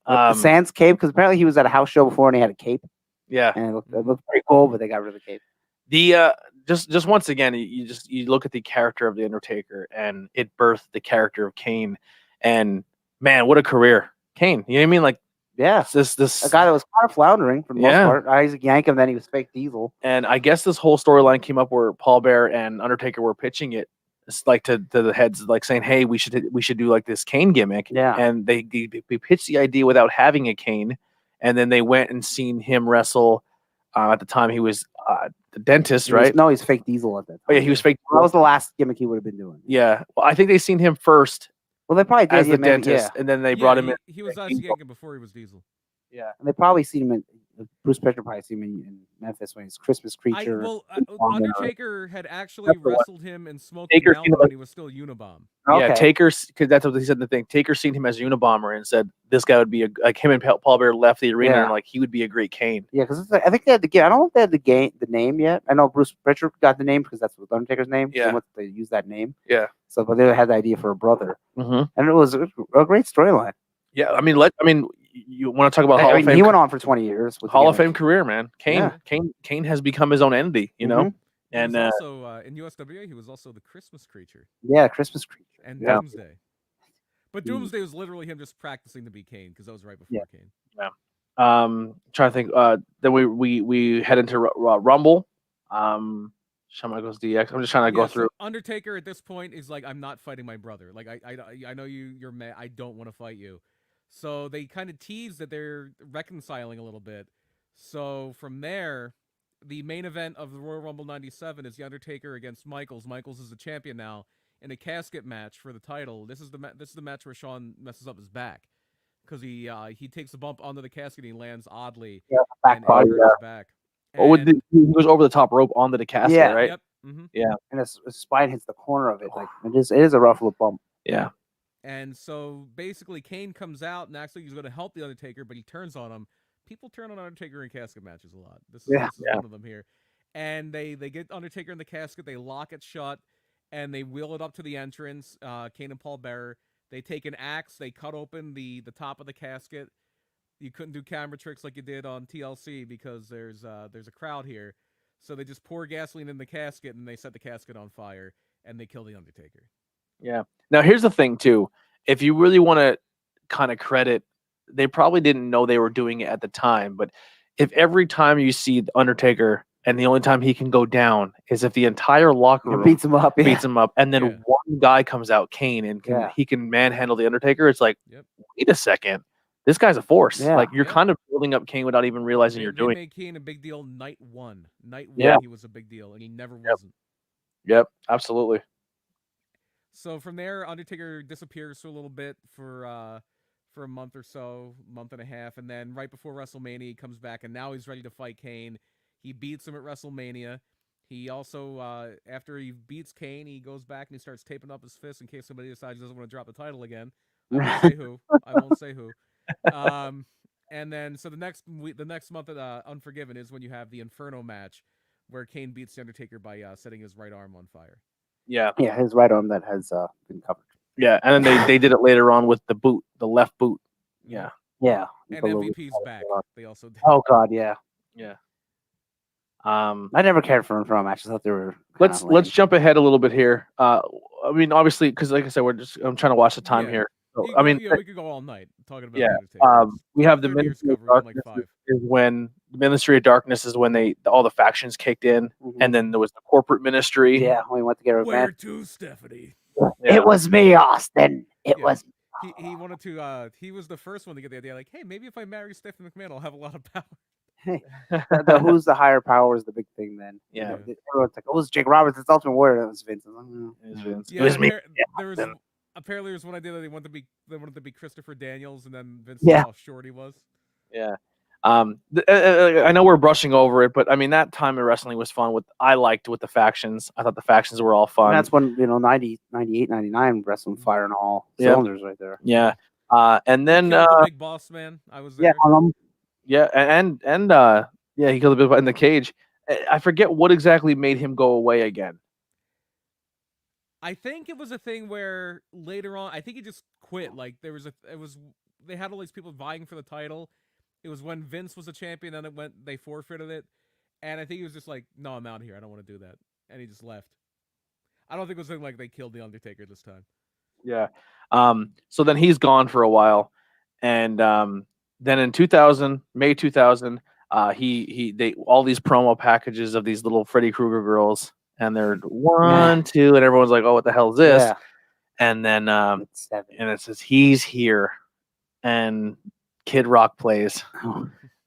The Sans cape, because apparently he was at a house show before and he had a cape,
Yeah.
and it looked pretty cool, but they got rid of the cape.
The just once again, you look at the character of the Undertaker, and it birthed the character of Kane, and man, what a career, Kane. You know what I mean? Like,
Yeah,
this
a guy that was kind of floundering for the most part. Isaac Yankem, then he was fake Diesel.
And I guess this whole storyline came up where Paul Bear and Undertaker were pitching it. It's like to the heads, like saying, "Hey, we should do like this Kane gimmick."
Yeah.
And they pitched the idea without having a Kane, and then they went and seen him wrestle. At the time, he was the dentist, right?
No, he's fake Diesel at that time.
Oh yeah, he was fake.
That was the last gimmick he would have been doing.
Yeah. Well, I think they seen him first
Well, they probably did
as the dentist, and then they brought him in.
He was Isaac Yankem before he was Diesel.
Yeah.
And they probably seen him in Bruce Prichard probably seen him in Memphis when he's Christmas Creature.
Undertaker had actually wrestled him in Smoky
Taker
Mountain when he was still Unabomb.
Yeah, Taker's, because that's what he said in the thing. Taker seen him as Unabomber and said this guy would be like him and Paul Bear left the arena and like he would be a great Kane.
Yeah, because I think they had I don't know if they had the name yet. I know Bruce Prichard got the name because that's what Undertaker's name.
Yeah.
So they used that name.
Yeah.
So, but they had the idea for a brother,
Mm-hmm.
and it was a great storyline.
Yeah, I mean, you want to talk about Hall of Fame?
He went on for 20 years. With
Hall of Fame career, man. Kane,
Yeah.
Kane has become his own entity, you know.
He
And
was also in USWA, he was also the Christmas Creature
Yeah, Christmas Creature.
and
Yeah.
Doomsday. But Doomsday was literally him just practicing to be Kane because that was right before
Yeah.
Kane.
trying to think. Then we head into Rumble. Shawn Michaels DX. I'm just trying to go through.
So Undertaker at this point is like, I'm not fighting my brother. Like I know you're mad. I don't want to fight you. So they kind of tease that they're reconciling a little bit. So from there, the main event of the Royal Rumble '97 is the Undertaker against Michaels. Michaels is the champion now in a casket match for the title. This is the match where Shawn messes up his back because he takes a bump onto the casket and he lands oddly.
Yeah, back
and
body.
hurt his back.
He goes over the top rope onto the casket,
Yeah.
right?
Yep. Mm-hmm.
Yeah.
And his spine hits the corner of it. Like it is a rough little bump.
Yeah.
And so basically Kane comes out and actually he's going to help the Undertaker, but he turns on him. People turn on Undertaker in casket matches a lot. This is one of them here. and they get Undertaker in the casket, they lock it shut, and they wheel it up to the entrance. Kane and Paul Bearer. They take an axe, they cut open the top of the casket. You couldn't do camera tricks like you did on TLC because there's a crowd here, so they just pour gasoline in the casket and they set the casket on fire and they kill the Undertaker.
Yeah. Now here's the thing too. If you really want to kind of credit, they probably didn't know they were doing it at the time, but if every time you see the Undertaker and the only time he can go down is if the entire locker room
beats him up,
beats him up, and then
Yeah.
one guy comes out, Kane, and he can manhandle the Undertaker, it's like,
Yep.
wait a second, this guy's a force.
Yeah.
Like you're
Yeah.
kind of building up Kane without even realizing
They
you're doing.
made Kane a big deal night one. Night one,
Yeah.
he was a big deal, and he never wasn't.
Yep, absolutely.
So from there, Undertaker disappears for a little bit for a month or so, month and a half, and then right before WrestleMania, he comes back, and now he's ready to fight Kane. He beats him at WrestleMania. He also, after he beats Kane, he goes back and he starts taping up his fists in case somebody decides he doesn't want to drop the title again. I won't say who. I won't say who. And then so the next month at Unforgiven is when you have the Inferno match, where Kane beats the Undertaker by setting his right arm on fire.
Yeah.
Yeah, his right arm that has been covered.
Yeah, and then they did it later on with the boot, the left boot. Yeah.
Yeah.
And
The little-
MVP's back. They also did.
Oh God, yeah.
Yeah.
I never cared for Inferno matches. I thought they were.
Let's jump ahead a little bit here. I mean, obviously, because like I said, I'm trying to watch the time
Yeah.
here. So,
You
I
go-
mean,
yeah, we could go all night talking about
yeah,
the Undertaker.
we have the
30 years
Ministry of
covered, like
Darkness
5.
is when the Ministry of Darkness is when all the factions kicked in, and then there was the corporate ministry.
Yeah, we went to get revenge.
Where to, Stephanie?
Yeah.
It was me, Austin. It
Yeah.
was.
He wanted to. He was the first one to get the idea. Like, hey, maybe if I marry Stephanie McMahon, I'll have a lot of power.
The who's the higher power is the big thing then.
Yeah.
Everyone's like, oh, it was Jake Roberts. It's Ultimate Warrior. It was Vince. I'm like, "Mm."
It was Vince.
Yeah,
It was me.
there was apparently there was one idea that they wanted to be Christopher Daniels, and then Vince
Yeah.
saw how short he was.
Yeah. I know we're brushing over it, but I mean that time of wrestling was fun. I liked with the factions. I thought the factions were all fun.
And that's when 90, 98, 99 wrestling firing all
Yeah.
cylinders right there.
Yeah. And then
Killed the big boss man. I was there.
Yeah,
yeah, he killed a bit in the cage. I forget what exactly made him go away again.
I think it was a thing where later on, I think he just quit. Like they had all these people vying for the title. It was when Vince was a champion, and they forfeited it, and I think he was just like, "No, I'm out of here. I don't want to do that," and he just left. I don't think it was something like they killed the Undertaker this time.
Yeah. So then he's gone for a while, and then in 2000, May 2000, they all these promo packages of these little Freddy Krueger girls, and they're 1, 2, and everyone's like, "Oh, what the hell is this?"
Yeah.
And then
It's 7.
and it says he's here, and Kid Rock plays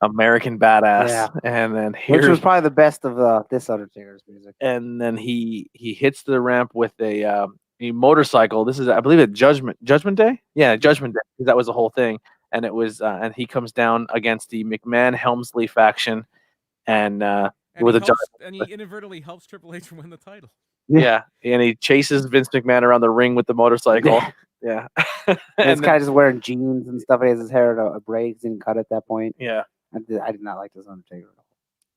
American Badass,
Yeah.
and then
Which was probably the best of this Undertaker's music.
and then he hits the ramp with a motorcycle. This is, I believe, it Judgment Day. Yeah, Judgment Day. 'Cause that was the whole thing, and it was, and he comes down against the McMahon Helmsley faction, and with
And he inadvertently helps Triple H win the title.
yeah, and he chases Vince McMahon around the ring with the motorcycle. Yeah,
And
and
this guy just wearing jeans and stuff. He has his hair a braid, didn't cut at that point.
yeah.
I did not like this Undertaker at all.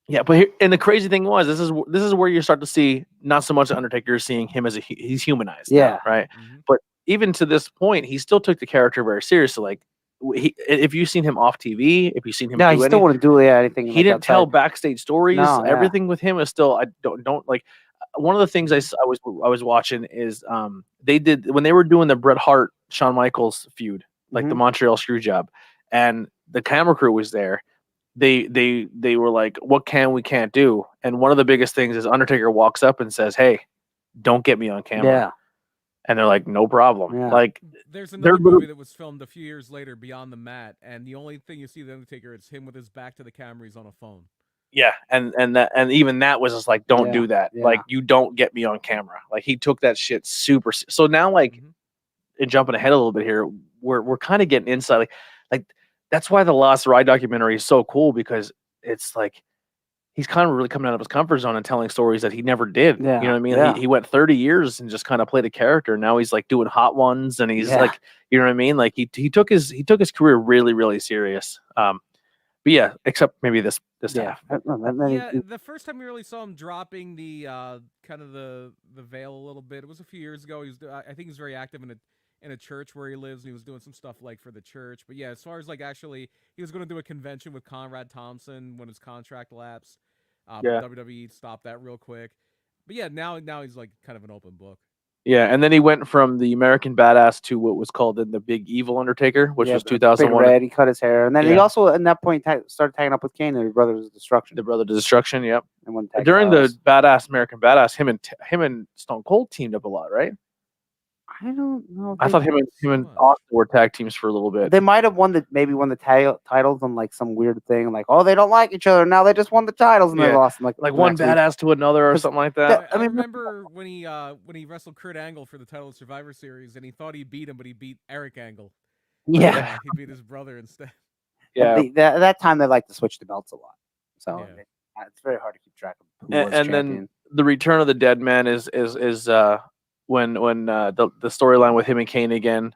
Yeah, but and the crazy thing was, this is where you start to see not so much the Undertaker, seeing him as he's humanized.
Yeah.
now, right.
Mm-hmm.
But even to this point, he still took the character very seriously. Like, if you've seen him off TV, if you've seen him,
No,
do
he still
anything,
wouldn't do anything.
he
like
didn't tell
outside.
backstage stories.
No, yeah.
Everything with him is still, I don't like. One of the things I was watching is they did when they were doing the Bret Hart Shawn Michaels feud, like the Montreal Screwjob, and the camera crew was there. They were like, what we can't do, and one of the biggest things is Undertaker walks up and says, "Hey, don't get me on camera."
Yeah.
And they're like, "No problem."
Yeah.
Like,
There's
they're
another
little-
movie that was filmed a few years later, Beyond the Mat, and the only thing you see of the Undertaker is him with his back to the camera. He's on a phone.
yeah, and even that was just like, don't do that.
Yeah.
Like, you don't get me on camera. Like, he took that shit super. So now, like,
Mhm.
and jumping ahead a little bit here, we're kind of getting insight. Like that's why the Lost Ride documentary is so cool, because it's like he's kind of really coming out of his comfort zone and telling stories that he never did.
Yeah,
You know what I mean?
yeah.
He went 30 years and just kind of played a character. Now he's like doing Hot Ones, and he's
Yeah.
like, you know what I mean? Like he took his career really, really serious. But yeah, except maybe this
Yeah.
half.
Yeah, the first time we really saw him dropping the kind of the veil a little bit, it was a few years ago. I think he was very active in a church where he lives, and he was doing some stuff like for the church. But yeah, as far as like actually, he was going to do a convention with Conrad Thompson when his contract lapsed.
Yeah.
But WWE stopped that real quick. But yeah, now he's like kind of an open book.
Yeah, and then he went from the American Badass to what was called the Big Evil Undertaker, which was 2001.
Red, he cut his hair, and then he
Yeah.
also at that point started tagging up with Kane and Brothers of Destruction.
The Brother to Destruction. Yep.
And when
During the Badass American Badass, him and Stone Cold teamed up a lot, right?
I don't know.
I thought him and Austin were tag teams for a little bit.
They might have won the titles on like some weird thing, like they don't like each other now. They just won the titles and they lost them.
Like one badass to another or something like that.
I remember when he wrestled Kurt Angle for the title of Survivor Series, and he thought he beat him, but he beat Eric Angle.
Yeah,
he beat his brother instead.
Yeah, that time they like to switch the belts a lot, so it's very hard to keep track of who was champion.
Then the Return of the Dead Man is when the storyline with him and Kane again,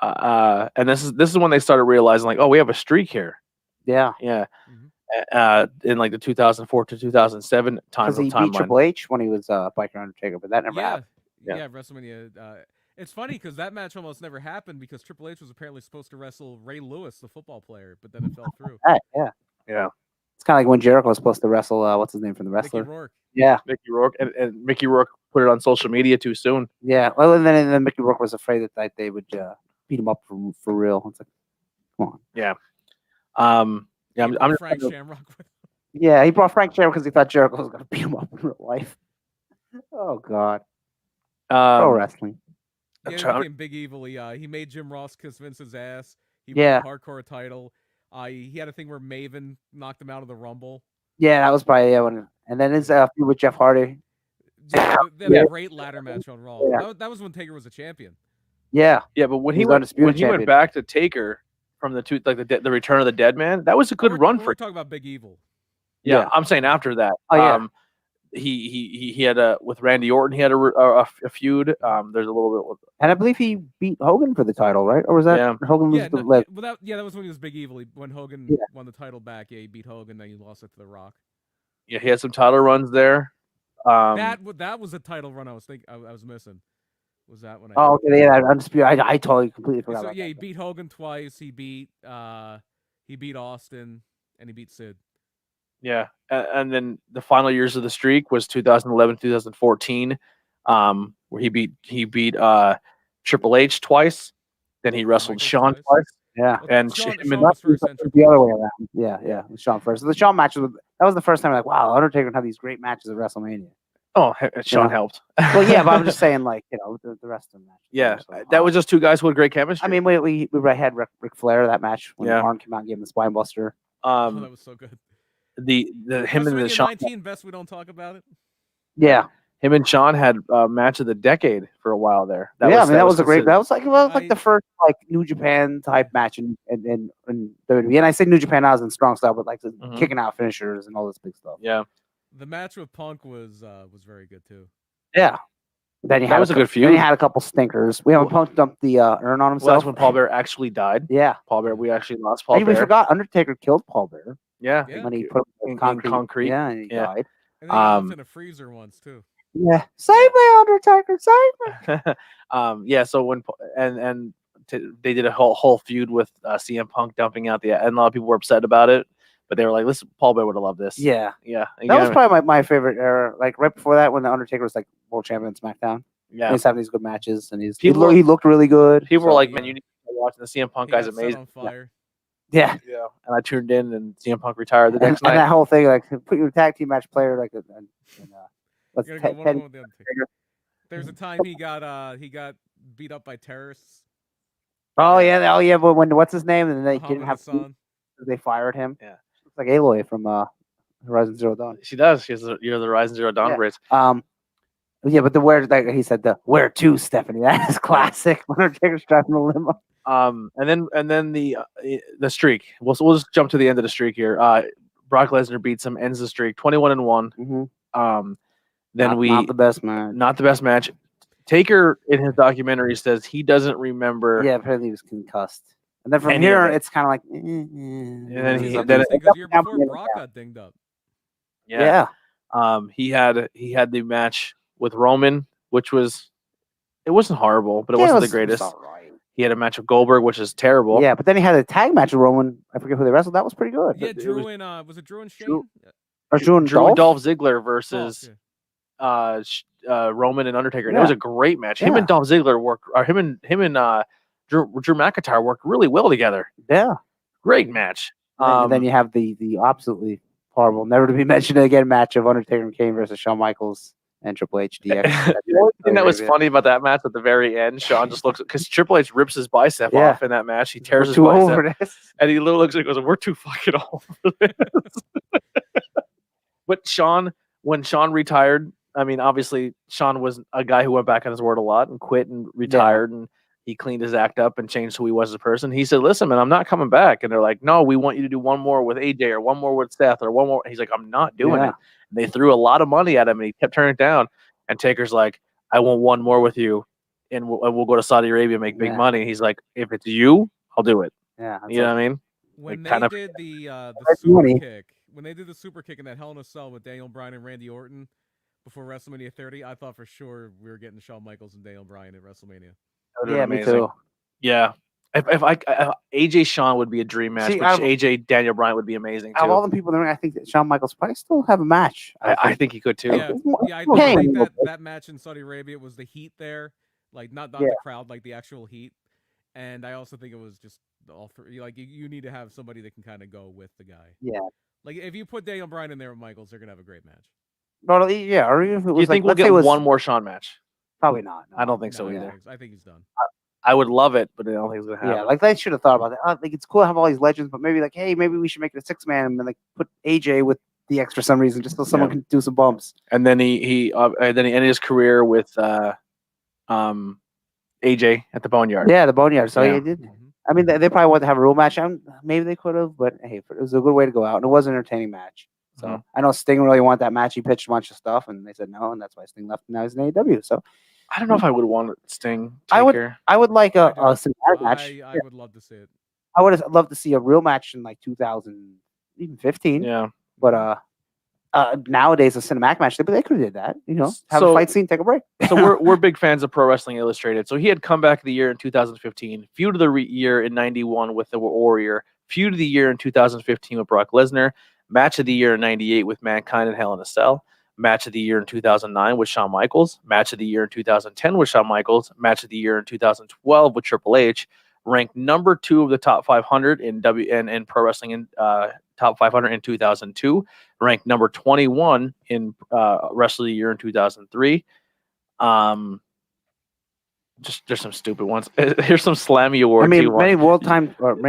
and this is when they started realizing like, oh, we have a streak here.
Yeah.
In like the 2004 to 2007 time.
Because he beat Triple H when he was Biker Undertaker, but that never happened.
Yeah, WrestleMania. It's funny because that match almost never happened because Triple H was apparently supposed to wrestle Ray Lewis, the football player, but then it fell through.
Yeah. It's kind of like when Jericho was supposed to wrestle. What's his name from the wrestler?
Mickey Rourke.
Yeah,
Mickey Rourke, and Mickey Rourke put it on social media too soon.
Yeah, well, and then Mickey Rourke was afraid that they would beat him up for real. It's like, come on.
Yeah.
I'm Frank Shamrock.
Yeah, he brought Frank Shamrock because he thought Jericho was going to beat him up in real life. Oh God. Pro wrestling.
Yeah, he became Big Evil. He made Jim Ross kiss Vince's ass. He won the Hardcore title. He had a thing where Maven knocked him out of the Rumble.
Yeah, that was probably and then his feud with Jeff Hardy.
They had a great ladder match on Raw.
Yeah.
That was when Taker was a champion.
Yeah,
but when he went back to Taker from the Return of the Dead Man, that was a good run for.
We're talking about Big Evil.
Yeah, I'm saying after that. He had with Randy Orton. He had a feud. There's a little bit with,
and I believe he beat Hogan for the title, right? Or was that Hogan was
that was when he was Big Evil. When Hogan won the title back. Yeah, he beat Hogan. Then he lost it to The Rock.
Yeah, he had some title runs there.
That was a title run I was missing. Was that when?
Undisputed. I totally completely forgot.
So, he beat Hogan twice. He beat Austin, and he beat Sid.
Yeah, and then the final years of the streak was 2011, 2014, where he beat Triple H twice. Then he wrestled Shawn twice.
Yeah,
and
Shawn
was first, the other way around. Yeah, Shawn first. So the Shawn match that was the first time like, wow, Undertaker would have these great matches at WrestleMania.
Oh, Shawn helped.
Well, yeah, but I'm just saying, like, the rest of the match.
Yeah, that was just two guys who had great chemistry.
I mean, we had Ric Flair that match when Arn came out and gave him the spine buster.
That was so good.
The him and the Shawn
19 best we don't talk about it.
Yeah,
him and Shawn had a match of the decade for a while there.
That was a great. That was like the first like New Japan type match in WWE. And I say New Japan now is in strong style, but like kicking out finishers and all this big stuff.
Yeah.
The match with Punk was very good too.
Yeah. Then he had
a good feud.
Then he had a couple stinkers. We haven't Punk dumped the urn on himself.
Well, that's when Paul Bear actually died.
Yeah.
Paul Bear. We actually lost Paul Bear.
We forgot Undertaker killed Paul Bear.
Yeah.
When he put him in concrete. Yeah, and he died.
And then he was in a freezer once too.
Yeah. Save me, Undertaker. Save me.
Yeah. So when they did a whole feud with CM Punk dumping out and a lot of people were upset about it. But they were like, "Listen, Paul Bear would have loved this."
Yeah.
That
was probably my favorite era. Like right before that, when the Undertaker was like world champion in SmackDown.
Yeah,
he's having these good matches, and he looked really good.
People were like, "Man, you need to watch the CM Punk guy's amazing."
On fire.
Yeah.
And I tuned in, and CM Punk retired the next night.
And that whole thing, like, put your tag team match player, like,
there's a time he got beat up by terrorists.
Oh yeah, but when what's his name, and they didn't have they fired him.
Yeah.
Like Aloy from Horizon Zero Dawn.
She does. You're the Horizon Zero Dawn braids.
Yeah, but like he said, the where to, Stephanie. That is classic. Undertaker's driving the limo.
And then the streak. We'll just jump to the end of the streak here. Brock Lesnar beats him, ends the streak, 21-1.
Mm-hmm.
Then
not the best match.
Not the best match. Taker in his documentary says he doesn't remember.
Yeah, apparently he was concussed. And then from
any
here,
of it.
it's kind of like.
then
It's
he-
interesting
then it-
because year before Brock got dinged up.
Yeah. He had the match with Roman, which it wasn't horrible, but it wasn't the greatest.
All right.
He had a match with Goldberg, which is terrible.
Yeah, but then he had a tag match with Roman. I forget who they wrestled. That was pretty good.
Yeah, Drew and was it Drew and Shane?
Drew and
Dolph Ziggler versus Roman and Undertaker. And it was a great match. Him and Dolph Ziggler work, or him and Drew McIntyre worked really well together.
Yeah,
great match.
And then you have the absolutely horrible, never to be mentioned again match of Undertaker and Kane versus Shawn Michaels and Triple H DX.
The only thing that was funny about that match at the very end, Shawn just looks, because Triple H rips his bicep off in that match. He tears his bicep, and he literally looks like he goes, "We're too fucking old for this." But when Shawn retired, I mean, obviously Shawn was a guy who went back on his word a lot and quit and retired, and he cleaned his act up and changed who he was as a person. He said, "Listen, man, I'm not coming back." And they're like, "No, we want you to do one more with AJ or one more with Seth or one more." He's like, "I'm not doing it." And they threw a lot of money at him, and he kept turning it down. And Taker's like, "I want one more with you, and we'll go to Saudi Arabia and make big money." He's like, "If it's you, I'll do it."
Yeah,
you know what I mean?
When they did the super kick, when they did the super kick in that Hell in a Cell with Daniel Bryan and Randy Orton before WrestleMania 30, I thought for sure we were getting Shawn Michaels and Daniel Bryan at WrestleMania.
Yeah, me too.
Yeah. If AJ Shawn would be a dream match, but AJ Daniel Bryan would be amazing too.
Of all the people in the ring, I think that Shawn Michaels probably still have a match.
I think he could too.
I think that match in Saudi Arabia was the heat there, like not the crowd, like the actual heat. And I also think it was just all three. Like you need to have somebody that can kind of go with the guy.
Yeah.
Like if you put Daniel Bryan in there with Michaels, they're gonna have a great match.
Well, yeah. Or even if it was,
you think we'll get one more Shawn match?
Probably not.
No, I don't think so either.
I think he's done.
I would love it, but I don't think it's gonna happen.
Yeah, like they should have thought about that. I think it's cool to have all these legends, but maybe like, hey, maybe we should make it a 6-man and like put AJ with the extra some reason, just so someone can do some bumps.
And then he ended his career with AJ at the Boneyard.
Yeah, the Boneyard. So he did. I mean, they probably wanted to have a real match. Maybe they could have, but hey, it was a good way to go out, and it was an entertaining match. So I know Sting really wanted that match. He pitched a bunch of stuff, and they said no, and that's why Sting left. And now he's in AEW. So
I don't know if I would want Sting. Taker.
I would like a cinematic match.
I would love to see it.
I would have loved to see a real match in like 2015.
Yeah,
but nowadays a cinematic match, but they could have did that. You know, have a fight scene, take a break.
So we're big fans of Pro Wrestling Illustrated. So he had Comeback of the Year in 2015, Feud of the Year in '91 with the Warrior, Feud of the Year in 2015 with Brock Lesnar, Match of the Year in '98 with Mankind and Hell in a Cell, Match of the Year in 2009 with Shawn Michaels, Match of the Year in 2010 with Shawn Michaels, Match of the Year in 2012 with Triple H, ranked number 2 of the top 500 in Pro Wrestling in top 500 in 2002, ranked number 21 in Wrestler of the Year in 2003. Just there's some stupid ones. Here's some Slammy awards.
I mean, many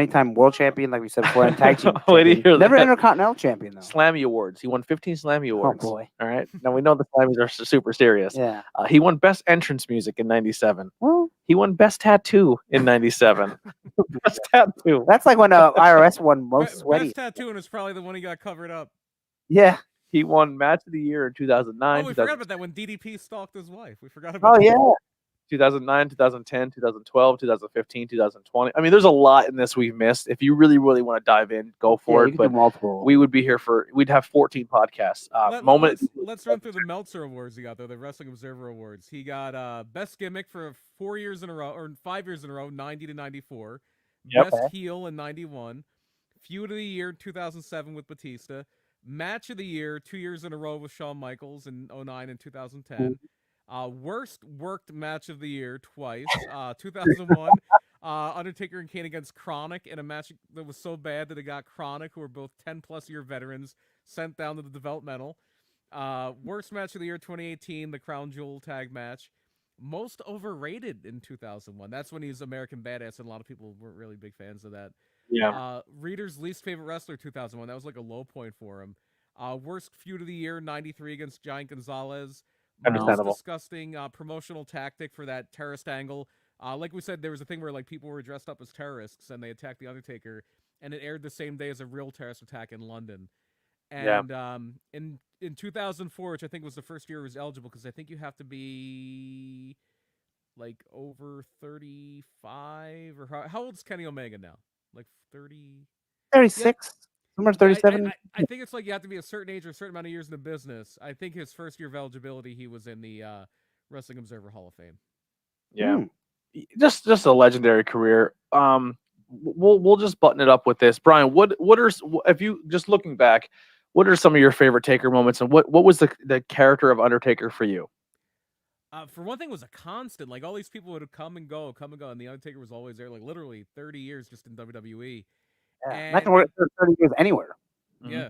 time world champion, like we said before, and tag team champion. Never Intercontinental champion though.
Slammy awards. He won 15 Slammy awards.
Oh boy!
All right. Now we know the Slammys are super serious.
Yeah.
He won Best Entrance Music in '97.
Well,
he won Best Tattoo in '97. Best Tattoo.
That's like when IRS won Most Sweaty.
Best Tattoo, and it's probably the one he got covered up.
Yeah.
He won Match of the Year in 2009.
Oh, we forgot about that when DDP stalked his wife. We forgot about.
Oh yeah.
2009, 2010, 2012, 2015, 2020. I mean, there's a lot in this we've missed. If you really, really want to dive in, go for it. But we would be here we'd have 14 podcasts.
Let's run through the Meltzer Awards he got, though, the Wrestling Observer Awards. He got Best Gimmick for 4 years in a row, or 5 years in a row, 90 to 94. Best Heel in 91. Feud of the Year 2007 with Batista. Match of the Year 2 years in a row with Shawn Michaels in 09 and 2010. Worst worked match of the year twice. 2001, Undertaker and Kane against Chronic in a match that was so bad that it got Chronic, who were both 10-plus year veterans, sent down to the developmental. Worst match of the year 2018, the Crown Jewel tag match. Most overrated in 2001. That's when he's American Badass, and a lot of people weren't really big fans of that.
Yeah.
Reader's least favorite wrestler 2001. That was like a low point for him. Worst feud of the year 93 against Giant Gonzalez. Most disgusting promotional tactic for that terrorist angle. Like we said, there was a thing where like people were dressed up as terrorists and they attacked the Undertaker, and it aired the same day as a real terrorist attack in London. And in 2004, which I think was the first year it was eligible, because I think you have to be like over 35 or how old is Kenny Omega now? like 30.
36, somewhere
Yeah,
37.
I think it's like you have to be a certain age or a certain amount of years in the business. I think his first year of eligibility, he was in the Wrestling Observer Hall of Fame.
Yeah.
Hmm.
Just a legendary career. We'll just button it up with this, Brian. What are if you just looking back, what are some of your favorite Taker moments, and what was the character of Undertaker for you?
For one thing, it was a constant. Like all these people would come and go, and the Undertaker was always there. Like literally 30 years just in WWE.
Yeah, imagine
And
working for 30 years anywhere.
Mhm.
yeah,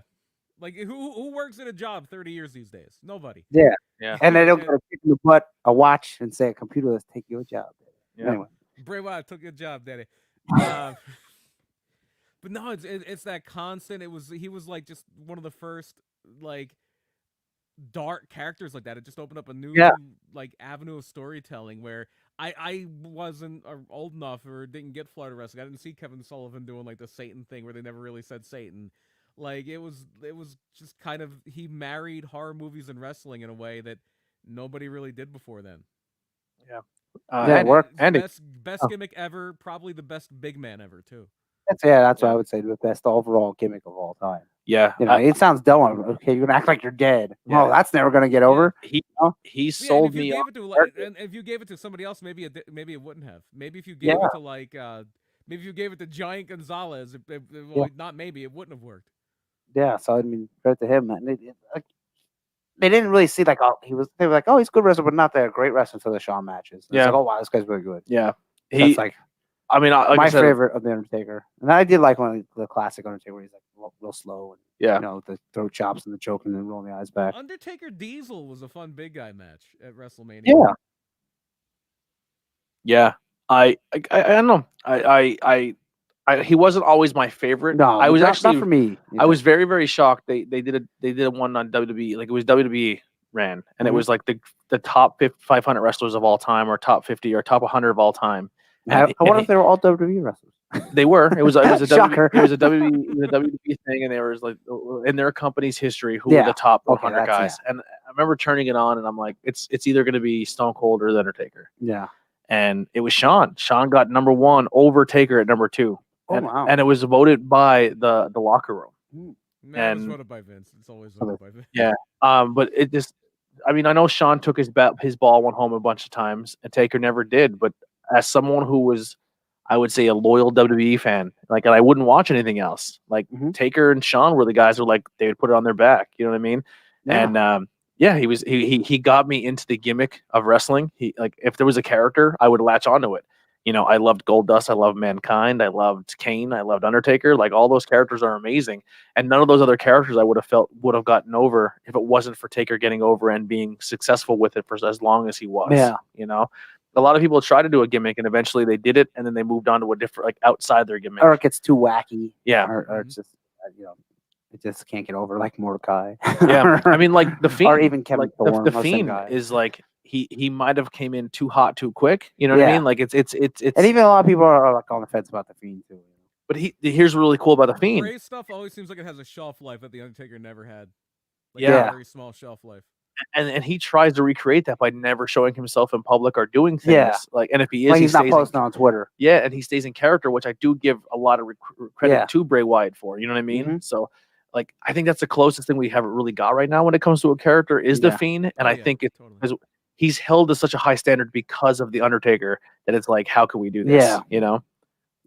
like who works in a job 30 years these days? Nobody.
Yeah,
Yeah.
and they don't get a kick in the butt, a watch, and say, "Computer, let's take your job."
Yeah.
Anyway,
Bray Wyatt took your job, Daddy. Um, but no, it's that constant. He was like just one of the first like dark characters like that. It just opened up a new
Yeah.
like avenue of storytelling where I wasn't old enough or didn't get Florida wrestling. I didn't see Kevin Sullivan doing like the Satan thing where they never really said Satan. Like it was just kind of he married horror movies and wrestling in a way that nobody really did before then.
Yeah.
Yeah, it worked.
Andy.
Best
Oh.
gimmick ever, probably the best big man ever too.
that's what I would say the best overall gimmick of all time.
Yeah.
You know, it sounds dumb. Okay, you're gonna act like you're dead.
Yeah.
Oh, that's never gonna get over.
He
Oh.
he
Yeah,
sold
and if you
me
gave
on
it to
character.
and if you gave it to somebody else, maybe it wouldn't have. Maybe if you
Yeah.
gave it to like maybe if you gave it to Giant Gonzalez, well, not maybe it wouldn't have worked.
Yeah, so I mean, credit to him. Man. Like, they didn't really see like, oh, they were like, oh, he's a good wrestler, but not that great wrestler until the Shawn matches. And
Yeah.
It's like, oh wow, this guy's really good.
Yeah.
That's like
I mean, like
my
I said,
favorite of the Undertaker, and I did like one of the classic Undertaker where he's like real slow and
Yeah.
you know the throat chops and the choke and then rolling the eyes back.
Undertaker Diesel was a fun big guy match at WrestleMania.
Yeah,
yeah. I don't know. He wasn't always my favorite.
no,
I was
not
actually
for me.
I was very, very shocked. They did a one on WWE, like it was WWE ran, and it
Mhm.
was like the top 500 wrestlers of all time, or top 50, or top 100 of all time.
I wonder if they were all WWE wrestlers.
They were. It was a
Shocker.
it was a WWE thing, and they were like in their company's history who were
Yeah.
the top
Okay,
100 guys. And I remember turning it on, and I'm like, it's either going to be Stone Cold or the Undertaker,
Yeah.
and it was Shawn. Shawn got number one, over Taker at number two.
Oh,
and,
wow.
and it was voted by the locker room.
No, it was
And-
voted by Vince. It's always voted by Vince.
Yeah. But it just, I mean, I know Shawn took his ball went home a bunch of times, and Taker never did. But as someone who was, I would say, a loyal WWE fan, like, and I wouldn't watch anything else. Like
Mhm.
Taker and Shawn were the guys who like they would put it on their back. You know what I mean?
Yeah.
And yeah, he got me into the gimmick of wrestling. He, like, if there was a character, I would latch onto it. You know, I loved Goldust, I loved Mankind, I loved Kane, I loved Undertaker. Like, all those characters are amazing, and none of those other characters I would have gotten over if it wasn't for Taker getting over and being successful with it for as long as he was.
Yeah.
You know, a lot of people try to do a gimmick and eventually they did it, and then they moved on to a different, like, outside their gimmick.
Or it gets too wacky.
Yeah.
Or it's just you know, it just can't get over like Mordecai.
Yeah, I mean, like the Fiend,
or even Kevin
like
Thorne.
the
those same
Fiend
guys.
is like he might have came in too hot too quick. You know what I
Yeah.
mean? Like it's.
And even a lot of people are like on the fence about the Fiend too.
But here's what's really cool about the Fiend.
Bray's stuff always seems like it has a shelf life that the Undertaker never had. Like
Yeah.
a very small shelf life.
And he tries to recreate that by never showing himself in public or doing things.
Yeah.
Like, and if he is,
Like
he
he's not
stays
posting on Twitter.
Yeah, and he stays in character, which I do give a lot of credit
Yeah.
to Bray Wyatt for. You know what I mean?
Mhm.
So, like, I think that's the closest thing we haven't really got right now when it comes to a character is the
Yeah.
Fiend, and
Oh,
I
yeah,
think it's
totally.
because he's held to such a high standard because of the Undertaker that it's like, how can we do this?
Yeah.
You know?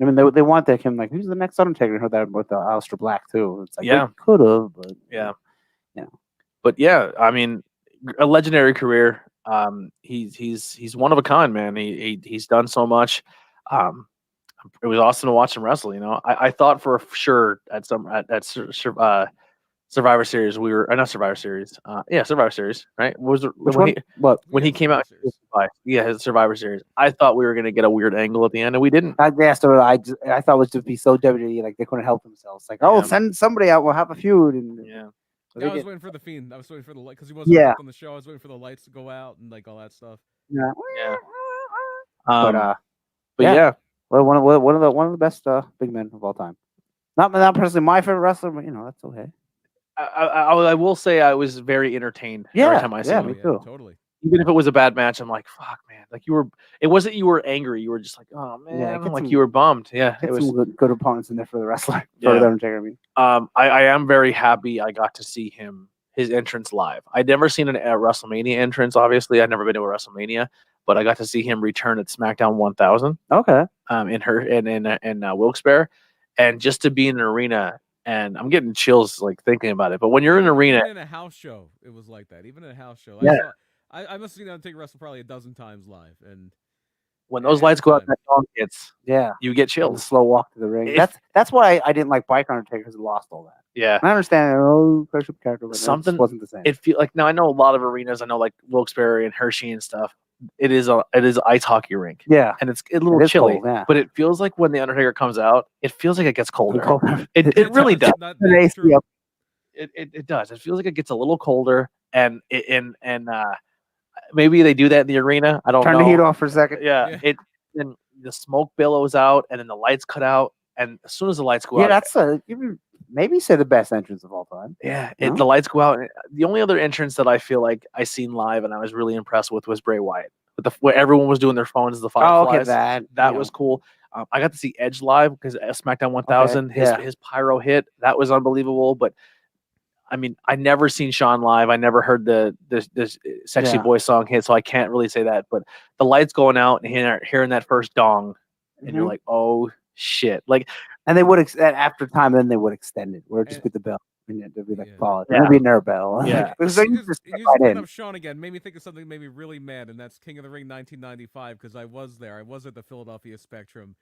I mean, they want him like, who's the next Undertaker? I heard that with Aleister Black too. It's like,
Yeah.
could have, but
Yeah.
Yeah.
But yeah, I mean, a legendary career. He's one of a kind, man. He's done so much. It was awesome to watch him wrestle. You know, I thought for sure at Survivor Series we were not Survivor Series. Yeah, Survivor Series, right? Was it,
which
when
one?
he,
What?
when he
Yeah,
came out?
Survivor Series.
Yeah, his Survivor Series. I thought we were gonna get a weird angle at the end, and we didn't.
I thought it was to be so WWE, like they couldn't help themselves. Like, oh,
Yeah.
send somebody out, we'll have a feud. And
Yeah,
but
Yeah, I
they
was
did-
waiting for the Fiend. I was waiting for the light because he wasn't
Yeah.
on the show. I was waiting for the lights to go out and like all that stuff.
yeah.
yeah.
But
But
yeah.
yeah,
well, one of the best big men of all time. Not personally my favorite wrestler, but you know that's okay.
I will say I was very entertained every time I saw
Yeah,
him.
me too.
Totally.
even if it was a bad match, I'm like, fuck, man. Like it wasn't you were angry. You were just like, oh man,
get
like
some-
you were bummed. Yeah,
Get
it was.
some good opponents in there for the wrestler.
Yeah.
For the Undertaker, I mean.
I am very happy I got to see his entrance live. I'd never seen a WrestleMania entrance. Obviously, I'd never been to a WrestleMania, but I got to see him return at SmackDown 1000.
Okay.
In Wilkes-Barre, and just to be in an arena, and I'm getting chills like thinking about it. But when you're in an arena,
even in a house show, it was like that. Even in a house show,
Yeah.
I must have seen Undertaker wrestle probably a dozen times live, and
when those lights go out,
anytime.
that song hits,
Yeah.
you get
The
chills.
slow walk to the ring. That's why I didn't like Bike Undertaker because it lost all that.
Yeah,
I understand. Oh, pressure character, but
Something-
it just wasn't the same.
it feel like now I know a lot of arenas. I know like Wilkes-Barre and Hershey and stuff. It is an ice hockey rink,
yeah.
and it's a little
It is
chilly.
cold, yeah.
But it feels like when the Undertaker comes out, it feels like it gets colder.
Colder.
It really does.
That's
An AC
true.
up.
It does. It feels like it gets a little colder, and maybe they do that in the arena. I don't
Turn
know.
the heat off for a second.
Yeah,
Yeah.
then the smoke billows out, and then the lights cut out, and as soon as the lights go
Yeah,
out,
that's maybe say the best entrance of all time. No?
the lights go out. The only other entrance that I feel like I seen live and I was really impressed with was Bray Wyatt. With where everyone was doing their phones, the
Oh,
fireflies.
okay,
that was cool. I got to see Edge live because SmackDown 1000,
yeah.
his pyro hit, that was unbelievable. But I mean, I never seen Sean live. I never heard the Sexy
Yeah.
Boy song hit, so I can't really say that. But the lights going out and hearing that first dong, and you're
Mhm.
like, oh shit! Like,
And they would after time, then they would extend it, where it just
And-
with the bell, and it'd be like
Yeah.
followed.
Yeah.
It'd be another bell.
Yeah.
Because
You
they
just,
just
you
step
just
right
bring
in.
up Sean again. Made me think of something that made me really mad, and that's King of the Ring 1995 because I was there. I was at the Philadelphia Spectrum,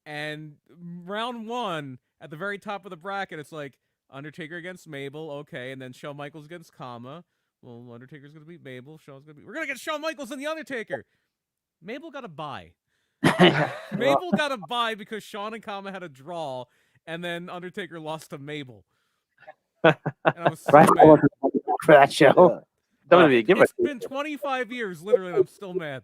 and round one at the very top of the bracket, it's like Undertaker against Mabel, okay, and then Shawn Michaels against Kama. Well, Undertaker's gonna beat Mabel. We're gonna get Shawn Michaels and the Undertaker. Mabel got a bye. Mabel got a bye because Shawn and Kama had a draw, and then Undertaker lost to Mabel. And I was so
Right
mad.
for that show.
WWE, give it.
It's been 25 years, literally, and I'm still mad.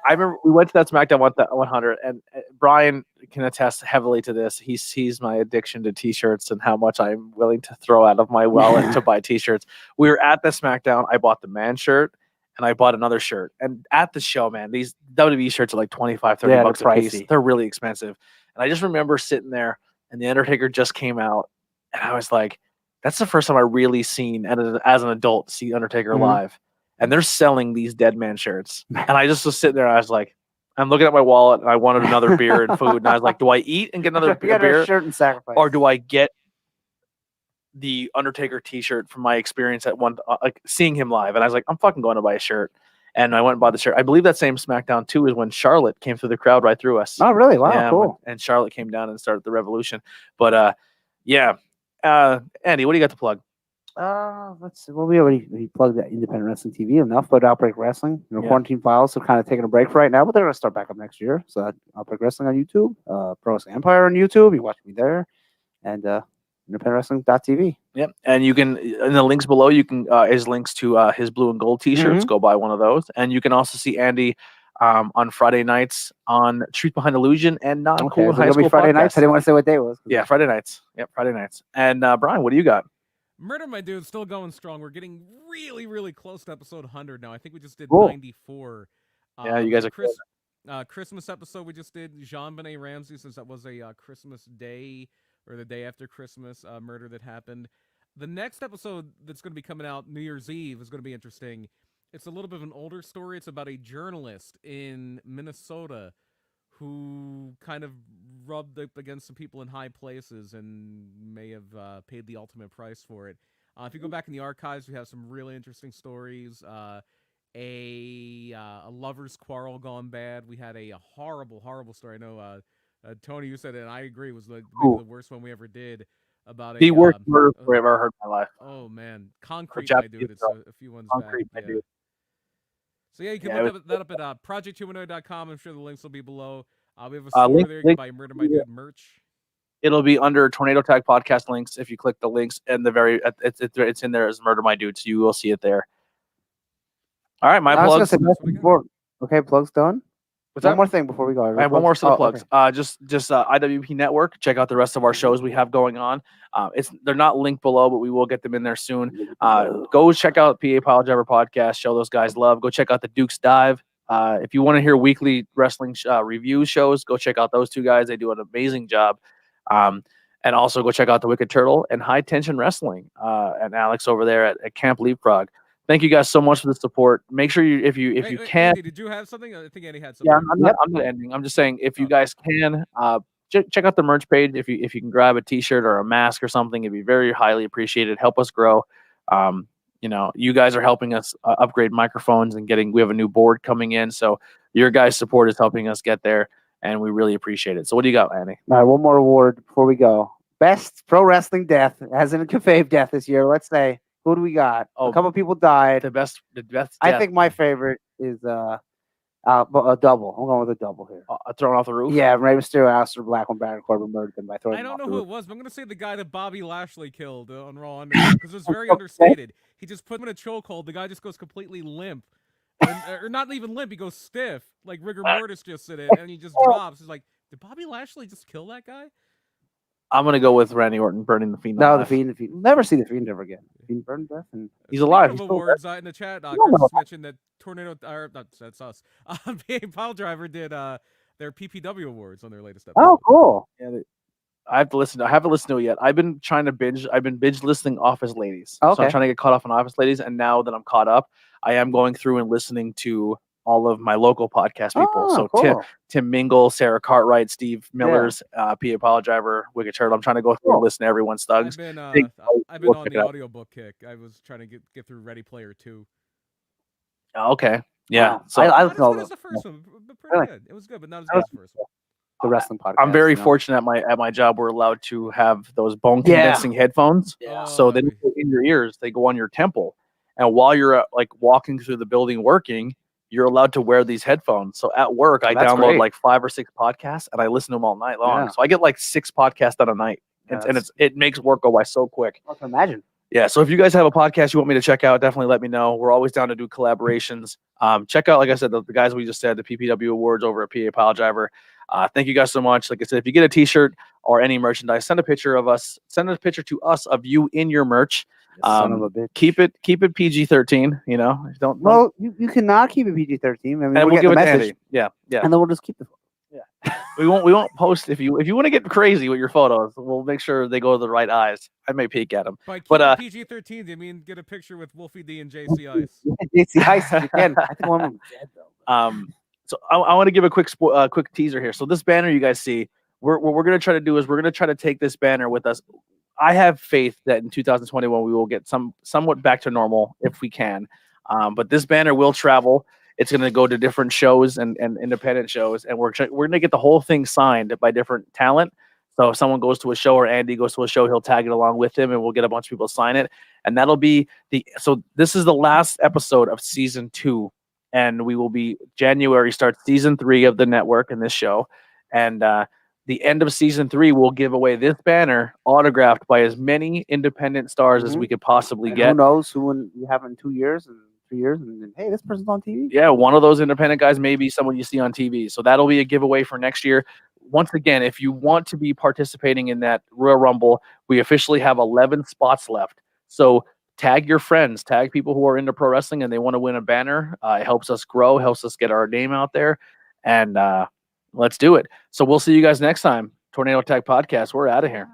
I remember we went to that SmackDown 100, and Brian can attest heavily to this. He sees my addiction to T-shirts and how much I'm willing to throw out of my wallet to buy T-shirts. We were at the SmackDown. I bought the man shirt, and I bought another shirt. And at the show, man, these WWE shirts are like 25, 30
Yeah, they're
bucks a piece.
pricey.
They're really expensive. And I just remember sitting there, and the Undertaker just came out, and I was like, that's the first time I really seen as an adult see Undertaker
Mhm.
live. And they're selling these Dead Man shirts. And I just was sitting there. I was like, I'm looking at my wallet and I wanted another beer and food. And I was like, do I eat and get another
You got a
beer?
shirt and sacrifice.
Or do I get the Undertaker t-shirt from my experience at like seeing him live? And I was like, I'm fucking going to buy a shirt. And I went and bought the shirt. I believe that same SmackDown 2 is when Charlotte came through the crowd right through us.
Oh, really? Wow,
Yeah,
cool.
and Charlotte came down and started the revolution. But yeah. Andy, what do you got to plug?
Let's see. Well, we plugged that Independent Wrestling TV enough, but Outbreak Wrestling,
Yeah.
Quarantine Files, so kind of taking a break for right now, but they're going to start back up next year. So Outbreak Wrestling on YouTube, Pro Wrestling Empire on YouTube, you watch me there, and independentwrestling.tv.
Yep. And you can, in the links below, you can, his links to his blue and gold t-shirts, go buy one of those. And you can also see Andy on Friday nights on Truth Behind Illusion and Not Cool in
so
High
it'll be
School
Friday
podcast.
nights. I didn't want to say what day it was.
Yeah, Friday nights. Yep, Friday nights. And Brian, what do you got?
Murder My Dude still going strong. We're getting really, really close to episode 100 now. I think we just did
Cool.
94.
Yeah, you guys are
Christmas episode we just did Jean-Benet Ramsey, since that was a Christmas day or the day after Christmas murder that happened. The next episode that's going to be coming out New Year's Eve is going to be interesting. It's a little bit of an older story. It's about a journalist in Minnesota who kind of rubbed up against some people in high places and may have paid the ultimate price for it. If you go back in the archives, we have some really interesting stories. A lover's quarrel gone bad. We had a horrible, horrible story. I know, Tony, you said it, and I agree, was maybe the worst one we ever did. About
The worst murder
uh,
story I've ever heard in my life.
Oh man, Concrete,
Japanese
my dude. It's
girl.
a few ones
Concrete,
back.
my
Yeah.
dude.
So yeah, you can
Yeah,
look that up at project210.com. I'm sure the links will be below. We have a store there. You can buy Murder My Dude merch.
It'll be under Tornado Tag podcast links. If you click the links and it's in there as Murder My Dude, so you will see it there. All right, my
I was
plugs.
gonna say, before, okay, plugs done.
What's
One
that?
more thing before we go.
I have one more set of plugs.
Okay.
Just IWP Network. Check out the rest of our shows we have going on. They're not linked below, but we will get them in there soon. Go check out PA Pile Driver podcast. Show those guys love. Go check out the Duke's Dive. If you want to hear weekly wrestling review shows, go check out those two guys. They do an amazing job. And also go check out the Wicked Turtle and High Tension Wrestling and Alex over there at Camp Leapfrog. Thank you guys so much for the support. Make sure if you can.
Andy, did you have something? I think Andy had something.
Yeah, I'm not ending. I'm just saying if you guys can, check out the merch page. If you can grab a T-shirt or a mask or something, it'd be very highly appreciated. Help us grow. You guys are helping us upgrade microphones and we have a new board coming in. So your guys' support is helping us get there, and we really appreciate it. So what do you got, Andy?
All right, one more award before we go. Best pro wrestling death, as in a kayfabe death this year. Let's say, who do we got? A couple people died.
The best.
I think my favorite is a double. I'm going with a double here.
Thrown off the roof.
Yeah, Rey Mysterio, Aleister Black, when Baron Corbin murdered them by throwing.
I don't know
who
it was, but I'm gonna say the guy that Bobby Lashley killed on Raw Underground because it was very understated. He just put him in a chokehold. The guy just goes completely limp, or not even limp. He goes stiff, like rigor mortis just in it, and he just drops. It's like, did Bobby Lashley just kill that guy?
I'm gonna go with Randy Orton burning the Fiend.
No, the Fiend. We'll never see the Fiend ever again. Fiend burned death, and
he's alive.
He's awards in the chat. Chris just mentioned that Tornado. That's us. Pile Driver did their PPW awards on their latest episode.
Oh, cool.
Yeah, I have to listen. I haven't listened to it yet. I've been trying to binge. I've been binge listening Office Ladies.
Okay.
So I'm trying to get caught up on Office Ladies, and now that I'm caught up, I am going through and listening to all of my local podcast people. So
cool.
Tim Mingle, Sarah Cartwright, Steve Miller's, PA Pile Driver, Wicked Turtle. I'm trying to go through and listen to everyone's thugs.
I've been on the audiobook kick. I was trying to get through Ready Player 2.
Okay. Yeah.
So I
not as good as the first one, but pretty good. It was good, but not as good as the first one.
The wrestling podcast.
I'm very fortunate at my job. We're allowed to have those bone condensing headphones.
Yeah.
So they don't go in your ears; they go on your temple. And while you're walking through the building working, you're allowed to wear these headphones. So at work, I download like 5 or 6 podcasts and I listen to them all night long. Yeah. So I get like 6 podcasts done a night, and it makes work go by so quick.
I can imagine.
Yeah. So if you guys have a podcast you want me to check out, definitely let me know. We're always down to do collaborations. Check out, like I said, the guys we just said, the PPW awards over at PA Pile Driver. Thank you guys so much. Like I said, if you get a T-shirt or any merchandise, send a picture of us. Send a picture to us of you in your merch.
Son of a bitch.
Keep it PG-13. You know, don't.
Well, you cannot keep it PG-13. I mean,
and we'll give it to Andy. Yeah.
And then we'll just keep the.
Yeah. we won't post if you want to get crazy with your photos. We'll make sure they go to the right eyes. I may peek at them.
But PG-13, I mean, get a picture with Wolfie D and JC Ice.
JC Ice again. I think one of them is dead though.
So I want to give a quick teaser here. So this banner you guys see, what we're going to try to do is we're going to try to take this banner with us. I have faith that in 2021 we will get somewhat back to normal if we can. But this banner will travel. It's going to go to different shows and independent shows, and we're going to get the whole thing signed by different talent. So if someone goes to a show or Andy goes to a show, he'll tag it along with him, and we'll get a bunch of people to sign it. And that'll be so this is the last episode of season 2. And we will be January starts season 3 of the network and this show. And the end of season 3, we'll give away this banner autographed by as many independent stars as we could possibly get.
Who knows who you have in 2 years and 3 years, and then, hey, this person's on TV.
Yeah, one of those independent guys may be someone you see on TV. So that'll be a giveaway for next year. Once again, if you want to be participating in that Royal Rumble, we officially have 11 spots left. So tag your friends, tag people who are into pro wrestling and they want to win a banner. It helps us grow, helps us get our name out there, and let's do it. So we'll see you guys next time. Tornado Tag Podcast. We're out of here.